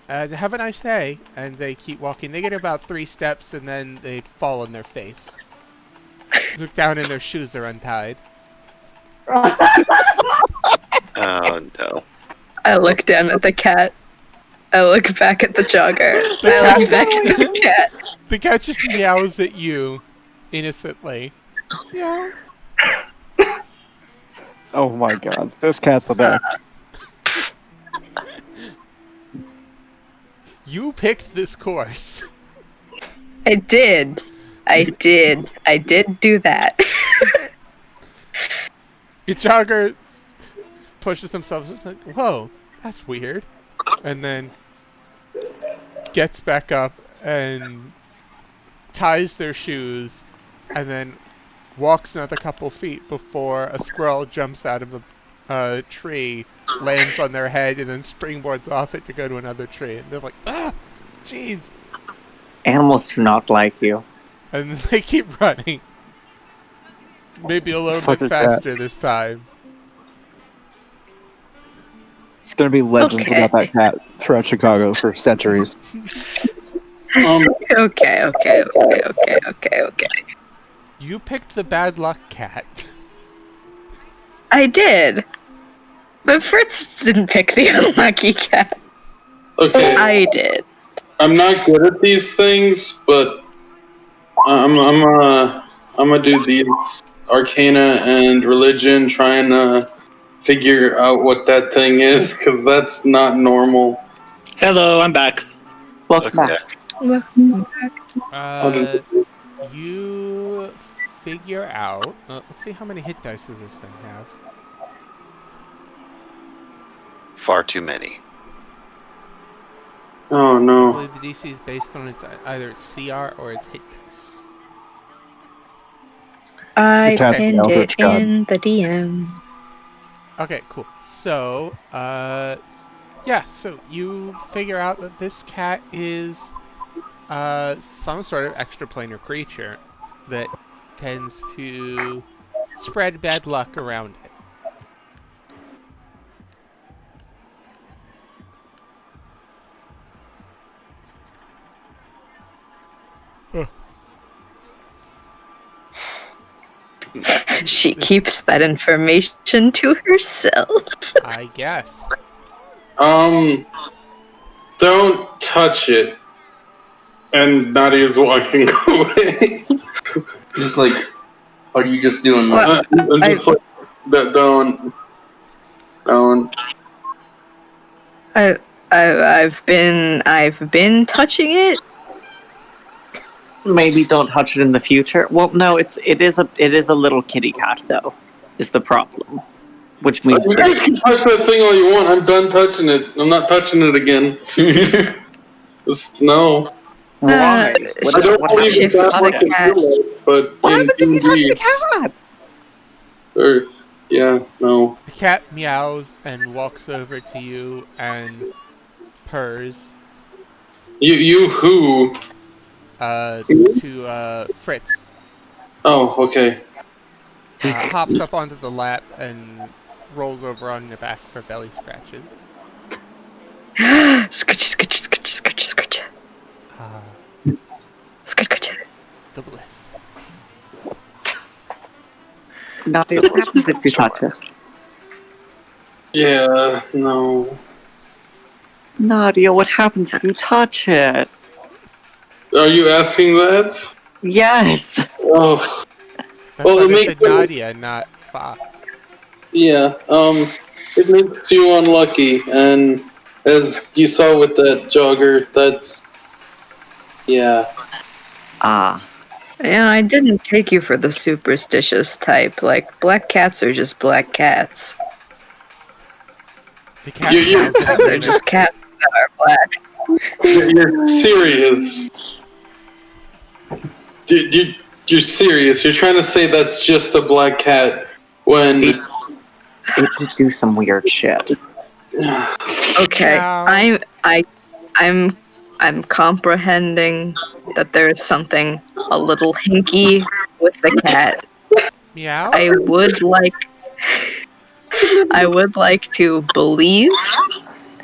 Have a nice day. And they keep walking. They get about 3 steps and then they fall on their face. Look down and their shoes are untied. Oh no. I look down at the cat. I look back at the jogger. I look back at the cat. The cat just meows at you innocently. Meow. Oh my god! This cat's the best. You picked this course. I did do that. The jogger pushes themselves. It's like, whoa, that's weird. And then gets back up and ties their shoes and then walks another couple feet before a squirrel jumps out of a tree, lands on their head, and then springboards off it to go to another tree. And they're like, ah, jeez. Animals do not like you. And they keep running. Maybe a little Fuck bit is that? faster this time. It's gonna be legends Okay. about that cat throughout Chicago for centuries. Okay. You picked the bad luck cat. I did. But Fritz didn't pick the unlucky cat. okay. I did. I'm not good at these things, but I'm gonna do these arcana and religion, trying to figure out what that thing is, because that's not normal. Hello, I'm back. Welcome Okay. back. You figure out. Let's see how many hit dice does this thing have. Far too many. Oh I no. believe the DC is based on either its CR or its hit dice. I cast the pinned Eldritch it God. in the DM. Okay, cool. So, yeah, so you figure out that this cat is some sort of extraplanar creature that tends to spread bad luck around it. She keeps that information to herself. I guess. Don't touch it. And Nadia's walking away. Just like, are you just doing Well, I'm just like, don't. I've been touching it. Maybe don't touch it in the future. Well, no, it is a little kitty cat though. Is the problem, which means You guys can touch that thing all you want. I'm done touching it. I'm not touching it again. Just no. why? I don't what believe happens if you that's touch what it? they feel like, but What in happens if you touch the D&D, cat? or yeah, no. The cat meows and walks over to you and purrs You who? to Fritz. Oh, okay. Hops up onto the lap and rolls over on your back for belly scratches. Scratch, scratch, scratch, scratch, scratch. Ah, Scratch, scratch. the bliss. Nadia, what happens if you touch it? Yeah, no. Nadia, what happens if you touch it? Are you asking that? Yes. Oh, That's Well, why it they makes said sense. Nadia, not Fox. yeah. It makes you unlucky, and as you saw with that jogger, that's yeah. Ah. Yeah, I didn't take you for the superstitious type. Like, black cats are just black cats. The cat You- meows in They're agreement. just cats that are black. You're serious. You're serious. You're trying to say that's just a black cat when It did do some weird shit. Okay, Meow. I'm comprehending that there is something a little hinky with the cat. Meow? I would like to believe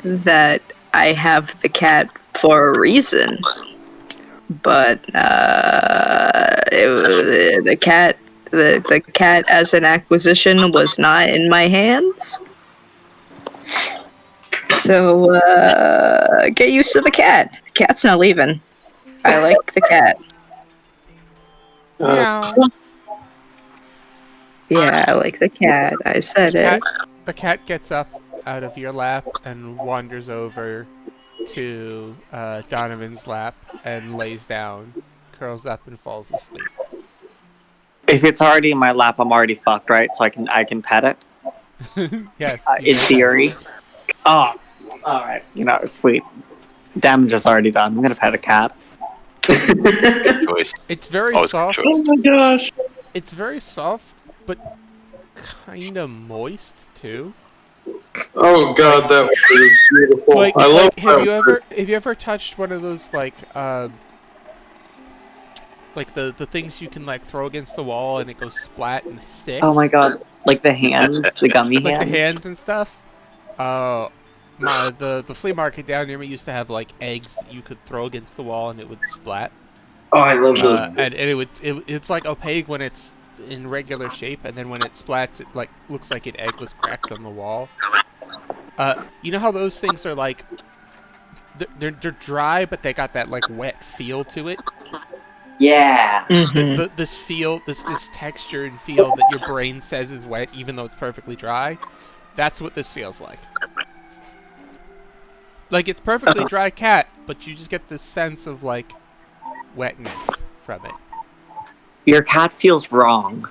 that I have the cat for a reason, but the cat as an acquisition was not in my hands. So get used to the cat. The cat's not leaving. I like the cat. Meow. Yeah, I like the cat. I said it. The cat gets up out of your lap and wanders over to Donovan's lap and lays down, curls up and falls asleep. If it's already in my lap, I'm already fucked, right? So I can pet it. Yes. In theory. Oh, all right. You know, sweet. Damage is already done. I'm gonna pet a cat. Good choice. It's very Always good soft. choice. Oh my gosh. It's very soft, but kind of moist too. oh god, that was beautiful. Like, I love have that. you ever touched one of those like the things you can like throw against the wall and it goes splat and sticks? Oh my god. Like the hands, the gummy Like hands. the hands and stuff. The flea market down near me used to have like eggs that you could throw against the wall and it would splat. Oh, I love those. And it's like opaque when it's in regular shape, and then when it splats, it like looks like an egg was cracked on the wall. You know how those things are like they're dry, but they got that like wet feel to it. Yeah. Mhm. This texture and feel that your brain says is wet, even though it's perfectly dry. That's what this feels like. Like it's perfectly dry cat, but you just get this sense of like wetness from it. Your cat feels wrong.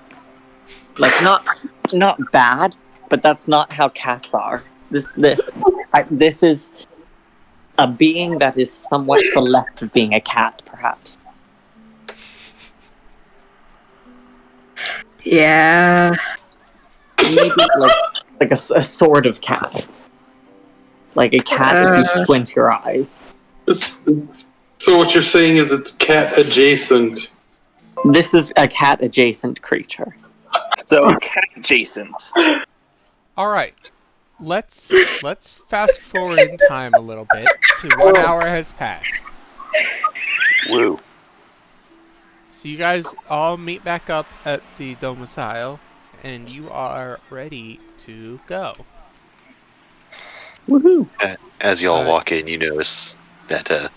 Like not bad, but that's not how cats are. This is a being that is somewhat to the left of being a cat, perhaps. Yeah. Maybe like a sort of cat. Like a cat if you squint your eyes. So what you're saying is it's cat adjacent. This is a cat adjacent creature. So cat adjacent. All right. Let's fast forward in time a little bit to 1 hour has passed. Woo. So you guys all meet back up at the domicile, and you are ready to go. Woohoo! As you all walk in, you notice that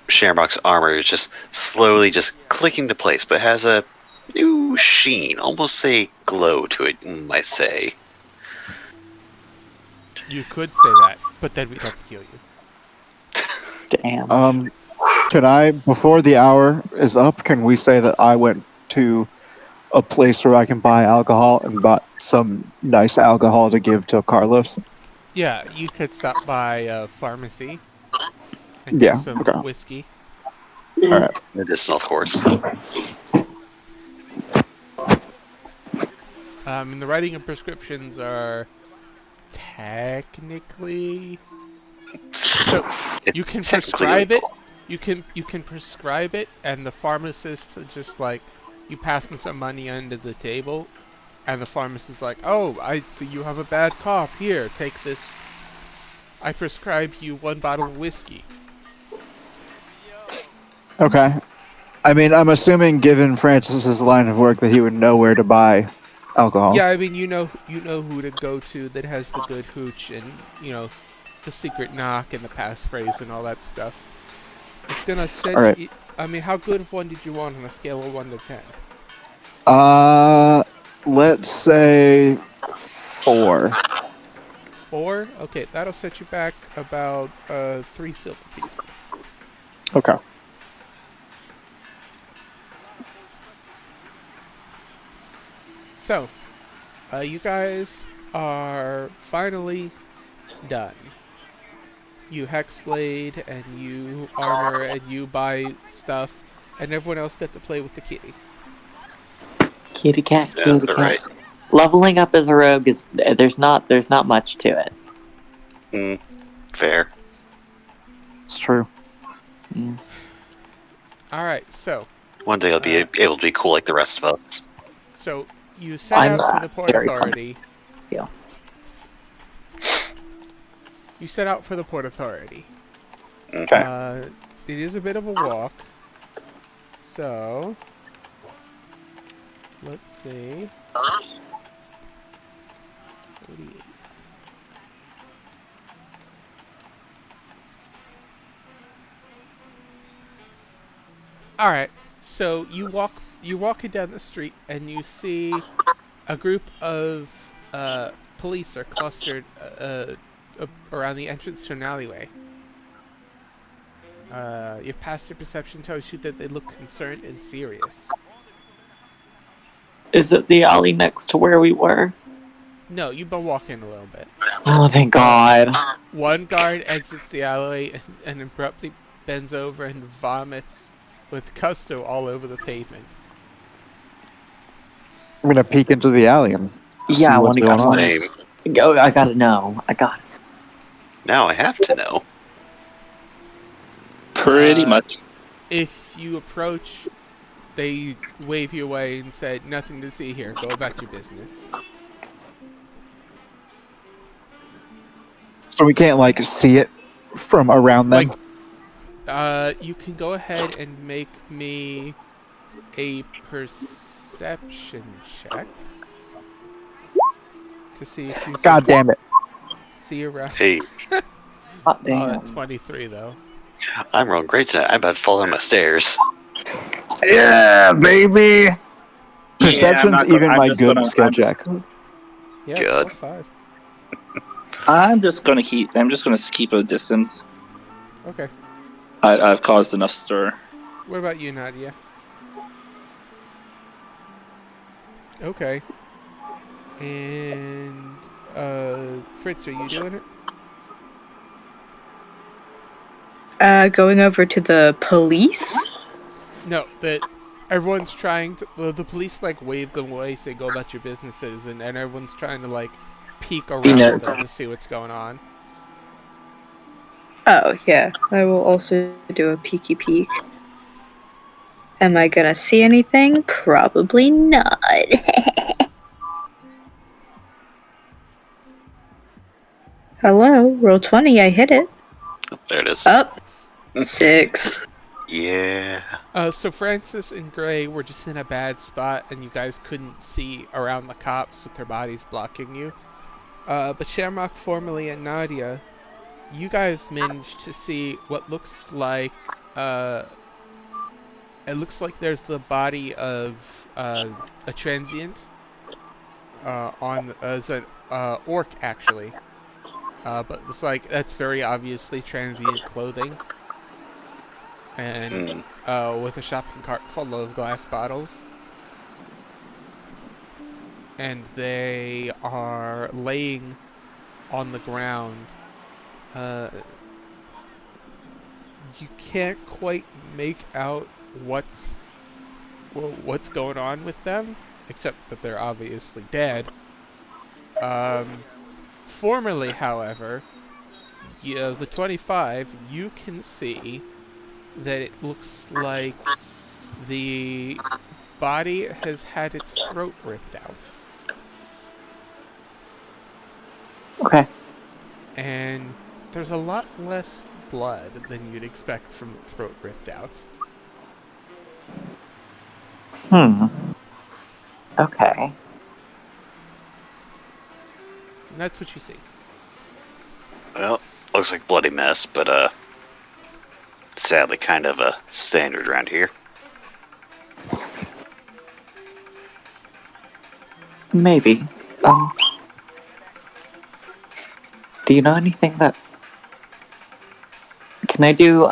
Shamrock's armor is just slowly just clicking to place, but has a new sheen, almost a glow to it, you might say. You could say that, but then we'd have to kill you. Damn. Can I, before the hour is up, can we say that I went to a place where I can buy alcohol and bought some nice alcohol to give to Carlos? Yeah, you could stop by a pharmacy and Yeah, get some okay. whiskey. Alright. Medicinal, of course. And the writing of prescriptions are technically... So, you can prescribe it. You can prescribe it, and the pharmacist just like, you pass them some money under the table, and the pharmacist is like, oh, I see you have a bad cough. Here, take this. I prescribe you 1 bottle of whiskey. Okay. I mean, I'm assuming, given Francis's line of work, that he would know where to buy alcohol. Yeah, I mean, you know who to go to that has the good hooch and, the secret knock and the passphrase and all that stuff. It's gonna send Alright. you... I mean, how good of one did you want on a scale of 1 to 10? Let's say 4. 4? Okay, that'll set you back about 3 silver pieces. Okay. So, you guys are finally done. You hexblade and you armor and you buy stuff, and everyone else got to play with the kitty. Kitty cat, That's kitty cat. right. Leveling up as a rogue is there's not much to it. Fair. It's true. Yeah. Alright, so. One day I'll be able to be cool like the rest of us. So, you set out to the Port very Authority. Yeah. You set out for the Port Authority. Okay. It is a bit of a walk. So, let's see. 38. Alright, so you walk down the street and you see a group of police are clustered around the entrance to an alleyway. Your passive perception tells you that they look concerned and serious. Is it the alley next to where we were? No, you've been walking a little bit. Oh, thank God. One guard exits the alleyway and abruptly bends over and vomits with gusto all over the pavement. I'm gonna peek into the alley and see Yeah, I what's want to going go. on. Same. Go. I gotta know. I got it. Now I have to know. Pretty much. If you approach, they wave you away and say, nothing to see here, go about your business. So we can't, like, see it from around them? You can go ahead and make me a perception check to see if you God can damn it. see around. Hey, Hot damn. 23 though. I'm rolling great tonight. I'm about to fall down my stairs. Yeah, baby. Perception's even my good skill check. Yeah, Good. it's +5. I'm just gonna keep a distance. Okay. I've caused enough stir. What about you, Nadia? Okay. And Fritz, are you doing it? Going over to the police? No, that everyone's trying to. The police like wave them away, say go about your businesses, and everyone's trying to like peek around nosy. them to see what's going on. Oh, yeah. I will also do a peeky peek. Am I gonna see anything? Probably not. Hello, roll 20, I hit it. Oh, there it is. Up. 6. Yeah. So Francis and Gray were just in a bad spot, and you guys couldn't see around the cops with their bodies blocking you. But Shamrock, Formerly, and Nadia, you guys managed to see what looks like, it looks like there's the body of a transient on as an orc actually, but it's like that's very obviously transient clothing, and with a shopping cart full of glass bottles, and they are laying on the ground. You can't quite make out what's going on with them, except that they're obviously dead. Formerly, however, the 25, you can see that it looks like the body has had its throat ripped out. Okay. And there's a lot less blood than you'd expect from the throat ripped out. Okay. And that's what you see. Well, looks like a bloody mess, but sadly kind of a standard around here. Maybe. Do you know anything that... Can I do,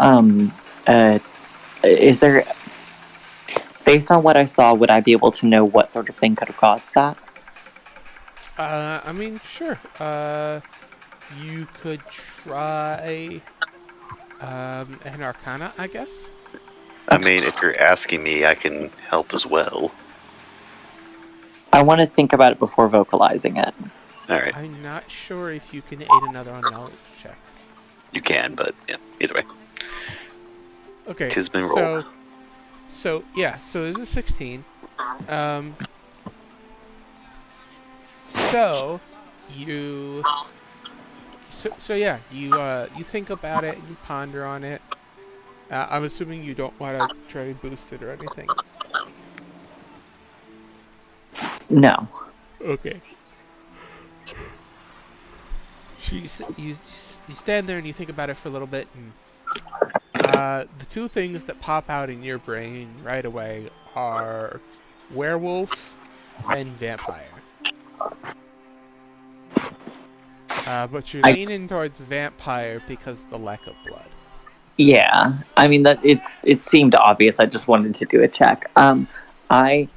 is there... Based on what I saw, would I be able to know what sort of thing could have caused that? I mean, sure. You could try, an Arcana, I guess? I mean, if you're asking me, I can help as well. I want to think about it before vocalizing it. Alright. I'm not sure if you can aid another on knowledge checks. You can, but yeah, either way. Okay, Tis been rolled. So there's a 16. You think about it and you ponder on it. I'm assuming you don't want to try and boost it or anything. No. Okay. You stand there and you think about it for a little bit, and the two things that pop out in your brain right away are werewolf and vampire. But you're leaning towards vampire because of the lack of blood. Yeah. I mean, it seemed obvious. I just wanted to do a check. I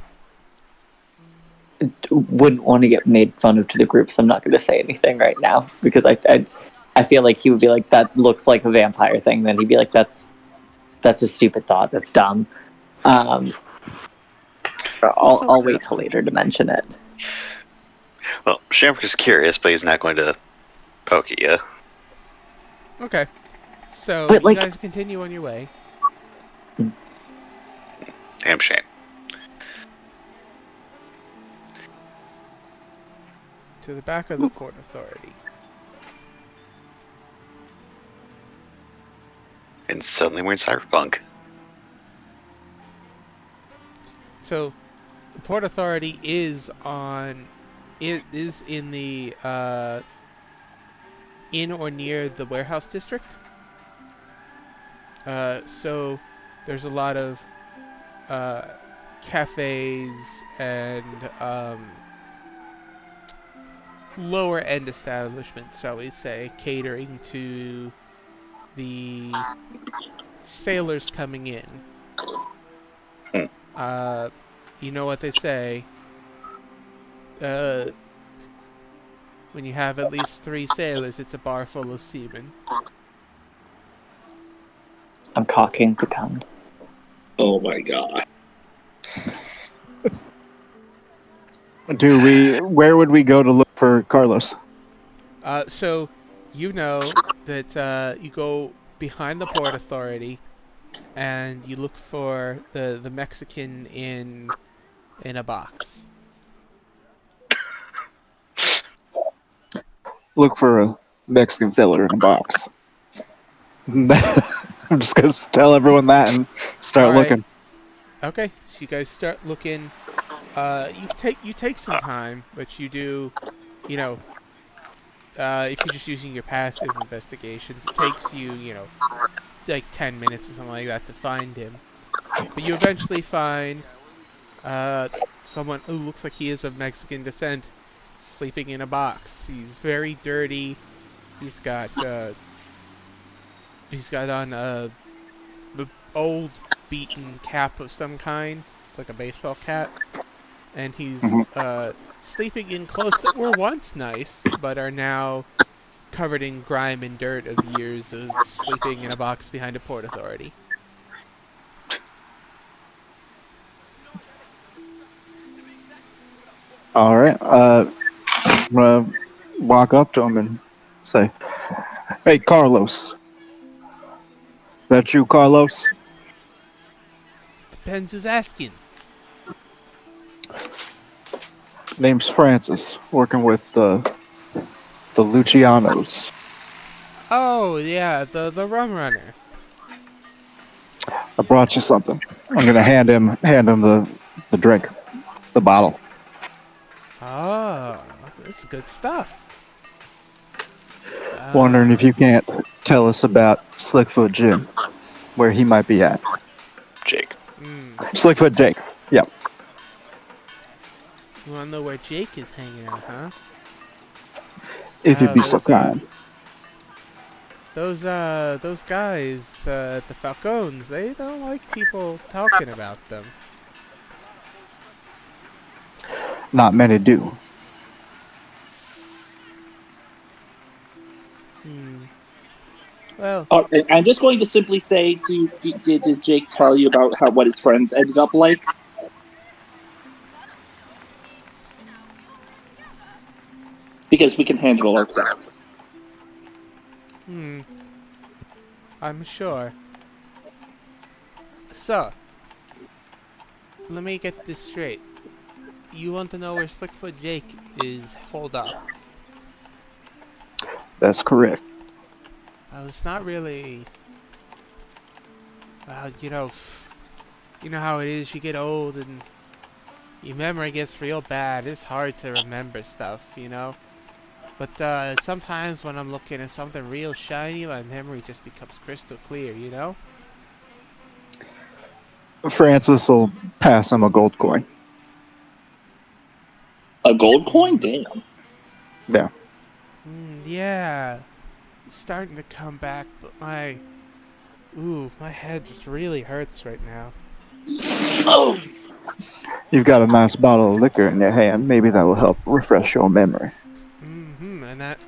wouldn't want to get made fun of to the group, so I'm not going to say anything right now, because I feel like he would be like, that looks like a vampire thing. Then he'd be like, that's a stupid thought. That's dumb. I'll wait till later to mention it. Well, Shamrock is curious, but he's not going to poke at you. Okay. So, But, you guys continue on your way. Damn shame. To the back of the Port Authority. And suddenly we're in Cyberpunk. So, the Port Authority is in the, in or near the warehouse district. So, there's a lot of, cafes and, lower end establishments, shall we say, catering to the sailors coming in. You know what they say, when you have at least 3 sailors, it's a bar full of seamen. I'm cocking the gun. Oh my god. Where would we go to look for Carlos? So, you know that you go behind the Port Authority, and you look for the Mexican in a box. Look for a Mexican filler in a box. I'm just gonna tell everyone that and start All right. looking. Okay, so you guys start looking. You take some time, but you do, you know, if you're just using your passive investigations, it takes you, like 10 minutes or something like that to find him. But you eventually find someone who looks like he is of Mexican descent, sleeping in a box. He's very dirty. He's got on a old beaten cap of some kind, like a baseball cap, and he's sleeping in clothes that were once nice, but are now covered in grime and dirt of years of sleeping in a box behind a Port Authority. All right. I'm gonna walk up to him and say, "Hey, Carlos. That you, Carlos?" Depends who's asking. Name's Francis. Working with the Lucianos. Oh yeah, the rum runner. I brought you something. I'm gonna hand him the drink, the bottle. Oh, this is good stuff. Wondering if you can't tell us about Slickfoot Jim, where he might be at. Jake. Slickfoot Jake. Yep. You wanna know where Jake is hanging out, huh? If you'd be so kind. Those guys at the Falcons, they don't like people talking about them. Not many do. Well, I'm just going to simply say, did Jake tell you about what his friends ended up like? Because we can handle ourselves. I'm sure. So, let me get this straight. You want to know where Slickfoot Jake is holed up? That's correct. Well, it's not really... Well, you know how it is, you get old and your memory gets real bad. It's hard to remember stuff, But sometimes when I'm looking at something real shiny, my memory just becomes crystal clear, Francis will pass him a gold coin. A gold coin? Damn. Yeah. Yeah. It's starting to come back, but my head just really hurts right now. Oh! You've got a nice bottle of liquor in your hand. Maybe that will help refresh your memory. And that...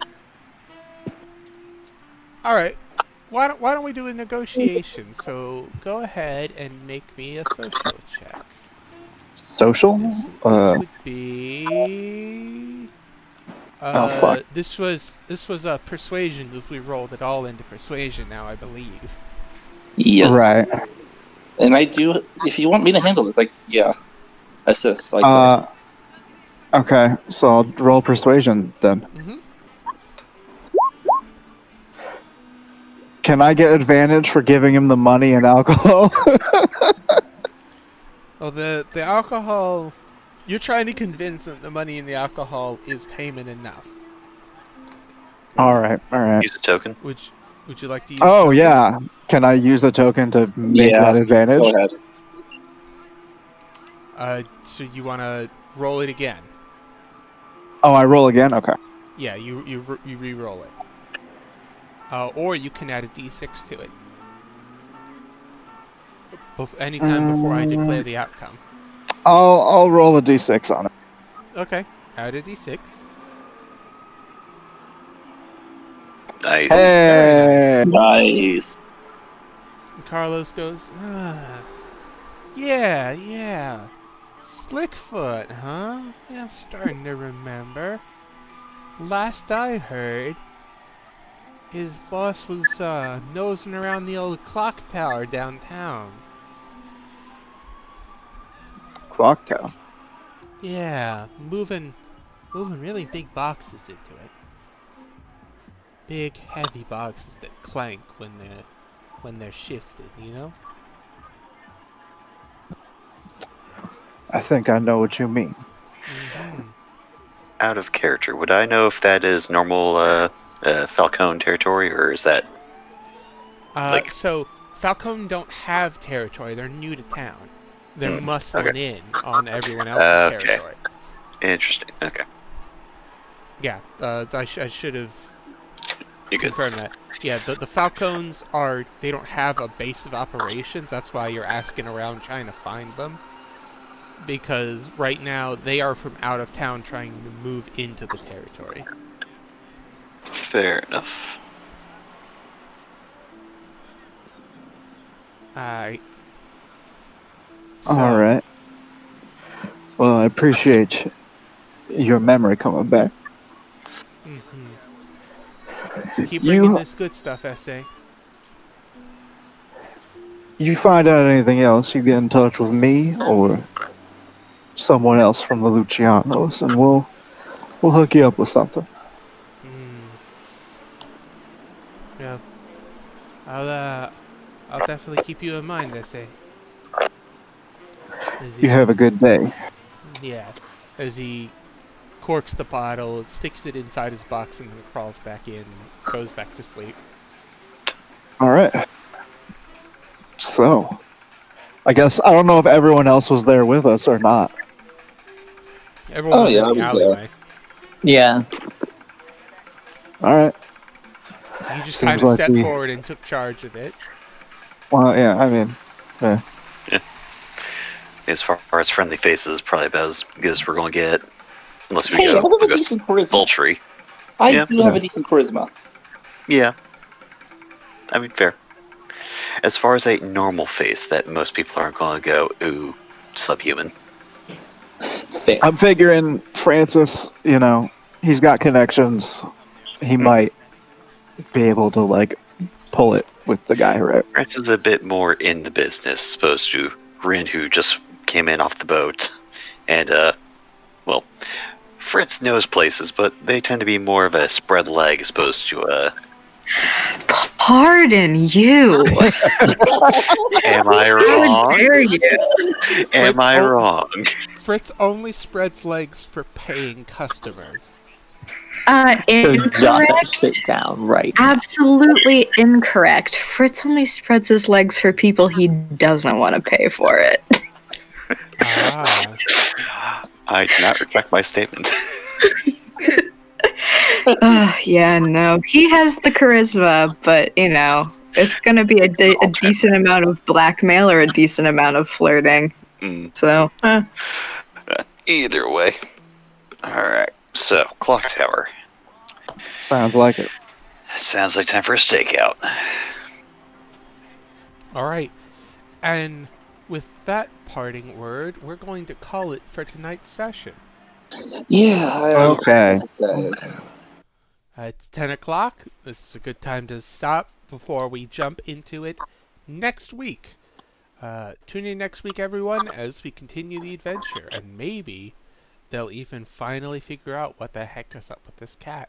Alright. Why don't we do a negotiation? So, go ahead and make me a social check. Social? This would be... oh, fuck. This was a persuasion if we rolled it all into persuasion now, I believe. Yes. Right. And I do, if you want me to handle this, assist. Okay, so I'll roll persuasion then. Can I get advantage for giving him the money and alcohol? Well, the alcohol... You're trying to convince that the money and the alcohol is payment enough. Alright. Use a token. Would you like to use Oh, yeah. Can I use a token to make that advantage? Go ahead. So you want to roll it again? Oh, I roll again? Okay. Yeah, you re-roll it. Or you can add a d6 to it. Anytime before I declare the outcome. I'll roll a d6 on it. Okay. Add a d6. Nice. Hey! Nice. And Carlos goes, yeah. Slickfoot, huh? Yeah, I'm starting to remember. Last I heard, his boss was nosing around the old clock tower downtown. Clock tower. Yeah, moving really big boxes into it. Big, heavy boxes that clank when they're shifted, you know? I think I know what you mean. Mm-hmm. Out of character, would I know if that is normal Falcone territory, or is that So Falcone don't have territory. They're new to town. They're muscling in on everyone else's okay. territory. Interesting? Okay. Yeah, I should have You good? confirmed that. Yeah, the Falcones they don't have a base of operations. That's why you're asking around trying to find them. Because right now they are from out of town trying to move into the territory. Fair enough. Alright. All right. Well, I appreciate your memory coming back. Mm-hmm. Keep bringing this good stuff, SA. You find out anything else, you get in touch with me or someone else from the Lucianos, and we'll hook you up with something. Yeah. I'll definitely keep you in mind, SA. You have a good day. Yeah. As he corks the bottle, sticks it inside his box, and then crawls back in and goes back to sleep. All right. So, I guess I don't know if everyone else was there with us or not. Everyone was yeah, in I the was alleyway. Yeah. All right. You just Seems kind of like stepped we- forward and took charge of it. Well, yeah. I mean, yeah. As far as friendly faces, probably about as good as we're going to get. Unless we Hey, I go, have a decent charisma. sultry. I do have a decent charisma. Yeah. I mean, fair. As far as a normal face that most people aren't going to go, ooh, subhuman. Fair. I'm figuring Francis, he's got connections. He might be able to, pull it with the guy, right? Francis is a bit more in the business, opposed to Rin, who just came in off the boat. And, well, Fritz knows places, but they tend to be more of a spread leg as opposed to Pardon you. Am I How wrong? dare you? Am I wrong? Fritz only spreads legs for paying customers. So jot that Incorrect. shit down right now. Absolutely incorrect. Fritz only spreads his legs for people he doesn't want to pay for it. Ah. I do not retract my statement. Yeah, no. He has the charisma, but, it's going to be a decent amount of blackmail or a decent amount of flirting. So, Either way. Alright, so, clock tower. Sounds like it. Sounds like time for a stakeout. Alright. And with that parting word, we're going to call it for tonight's session. Yeah, I was Okay. just going to say. It's 10 o'clock. This is a good time to stop before we jump into it next week. Tune in next week, everyone, as we continue the adventure. And maybe they'll even finally figure out what the heck is up with this cat.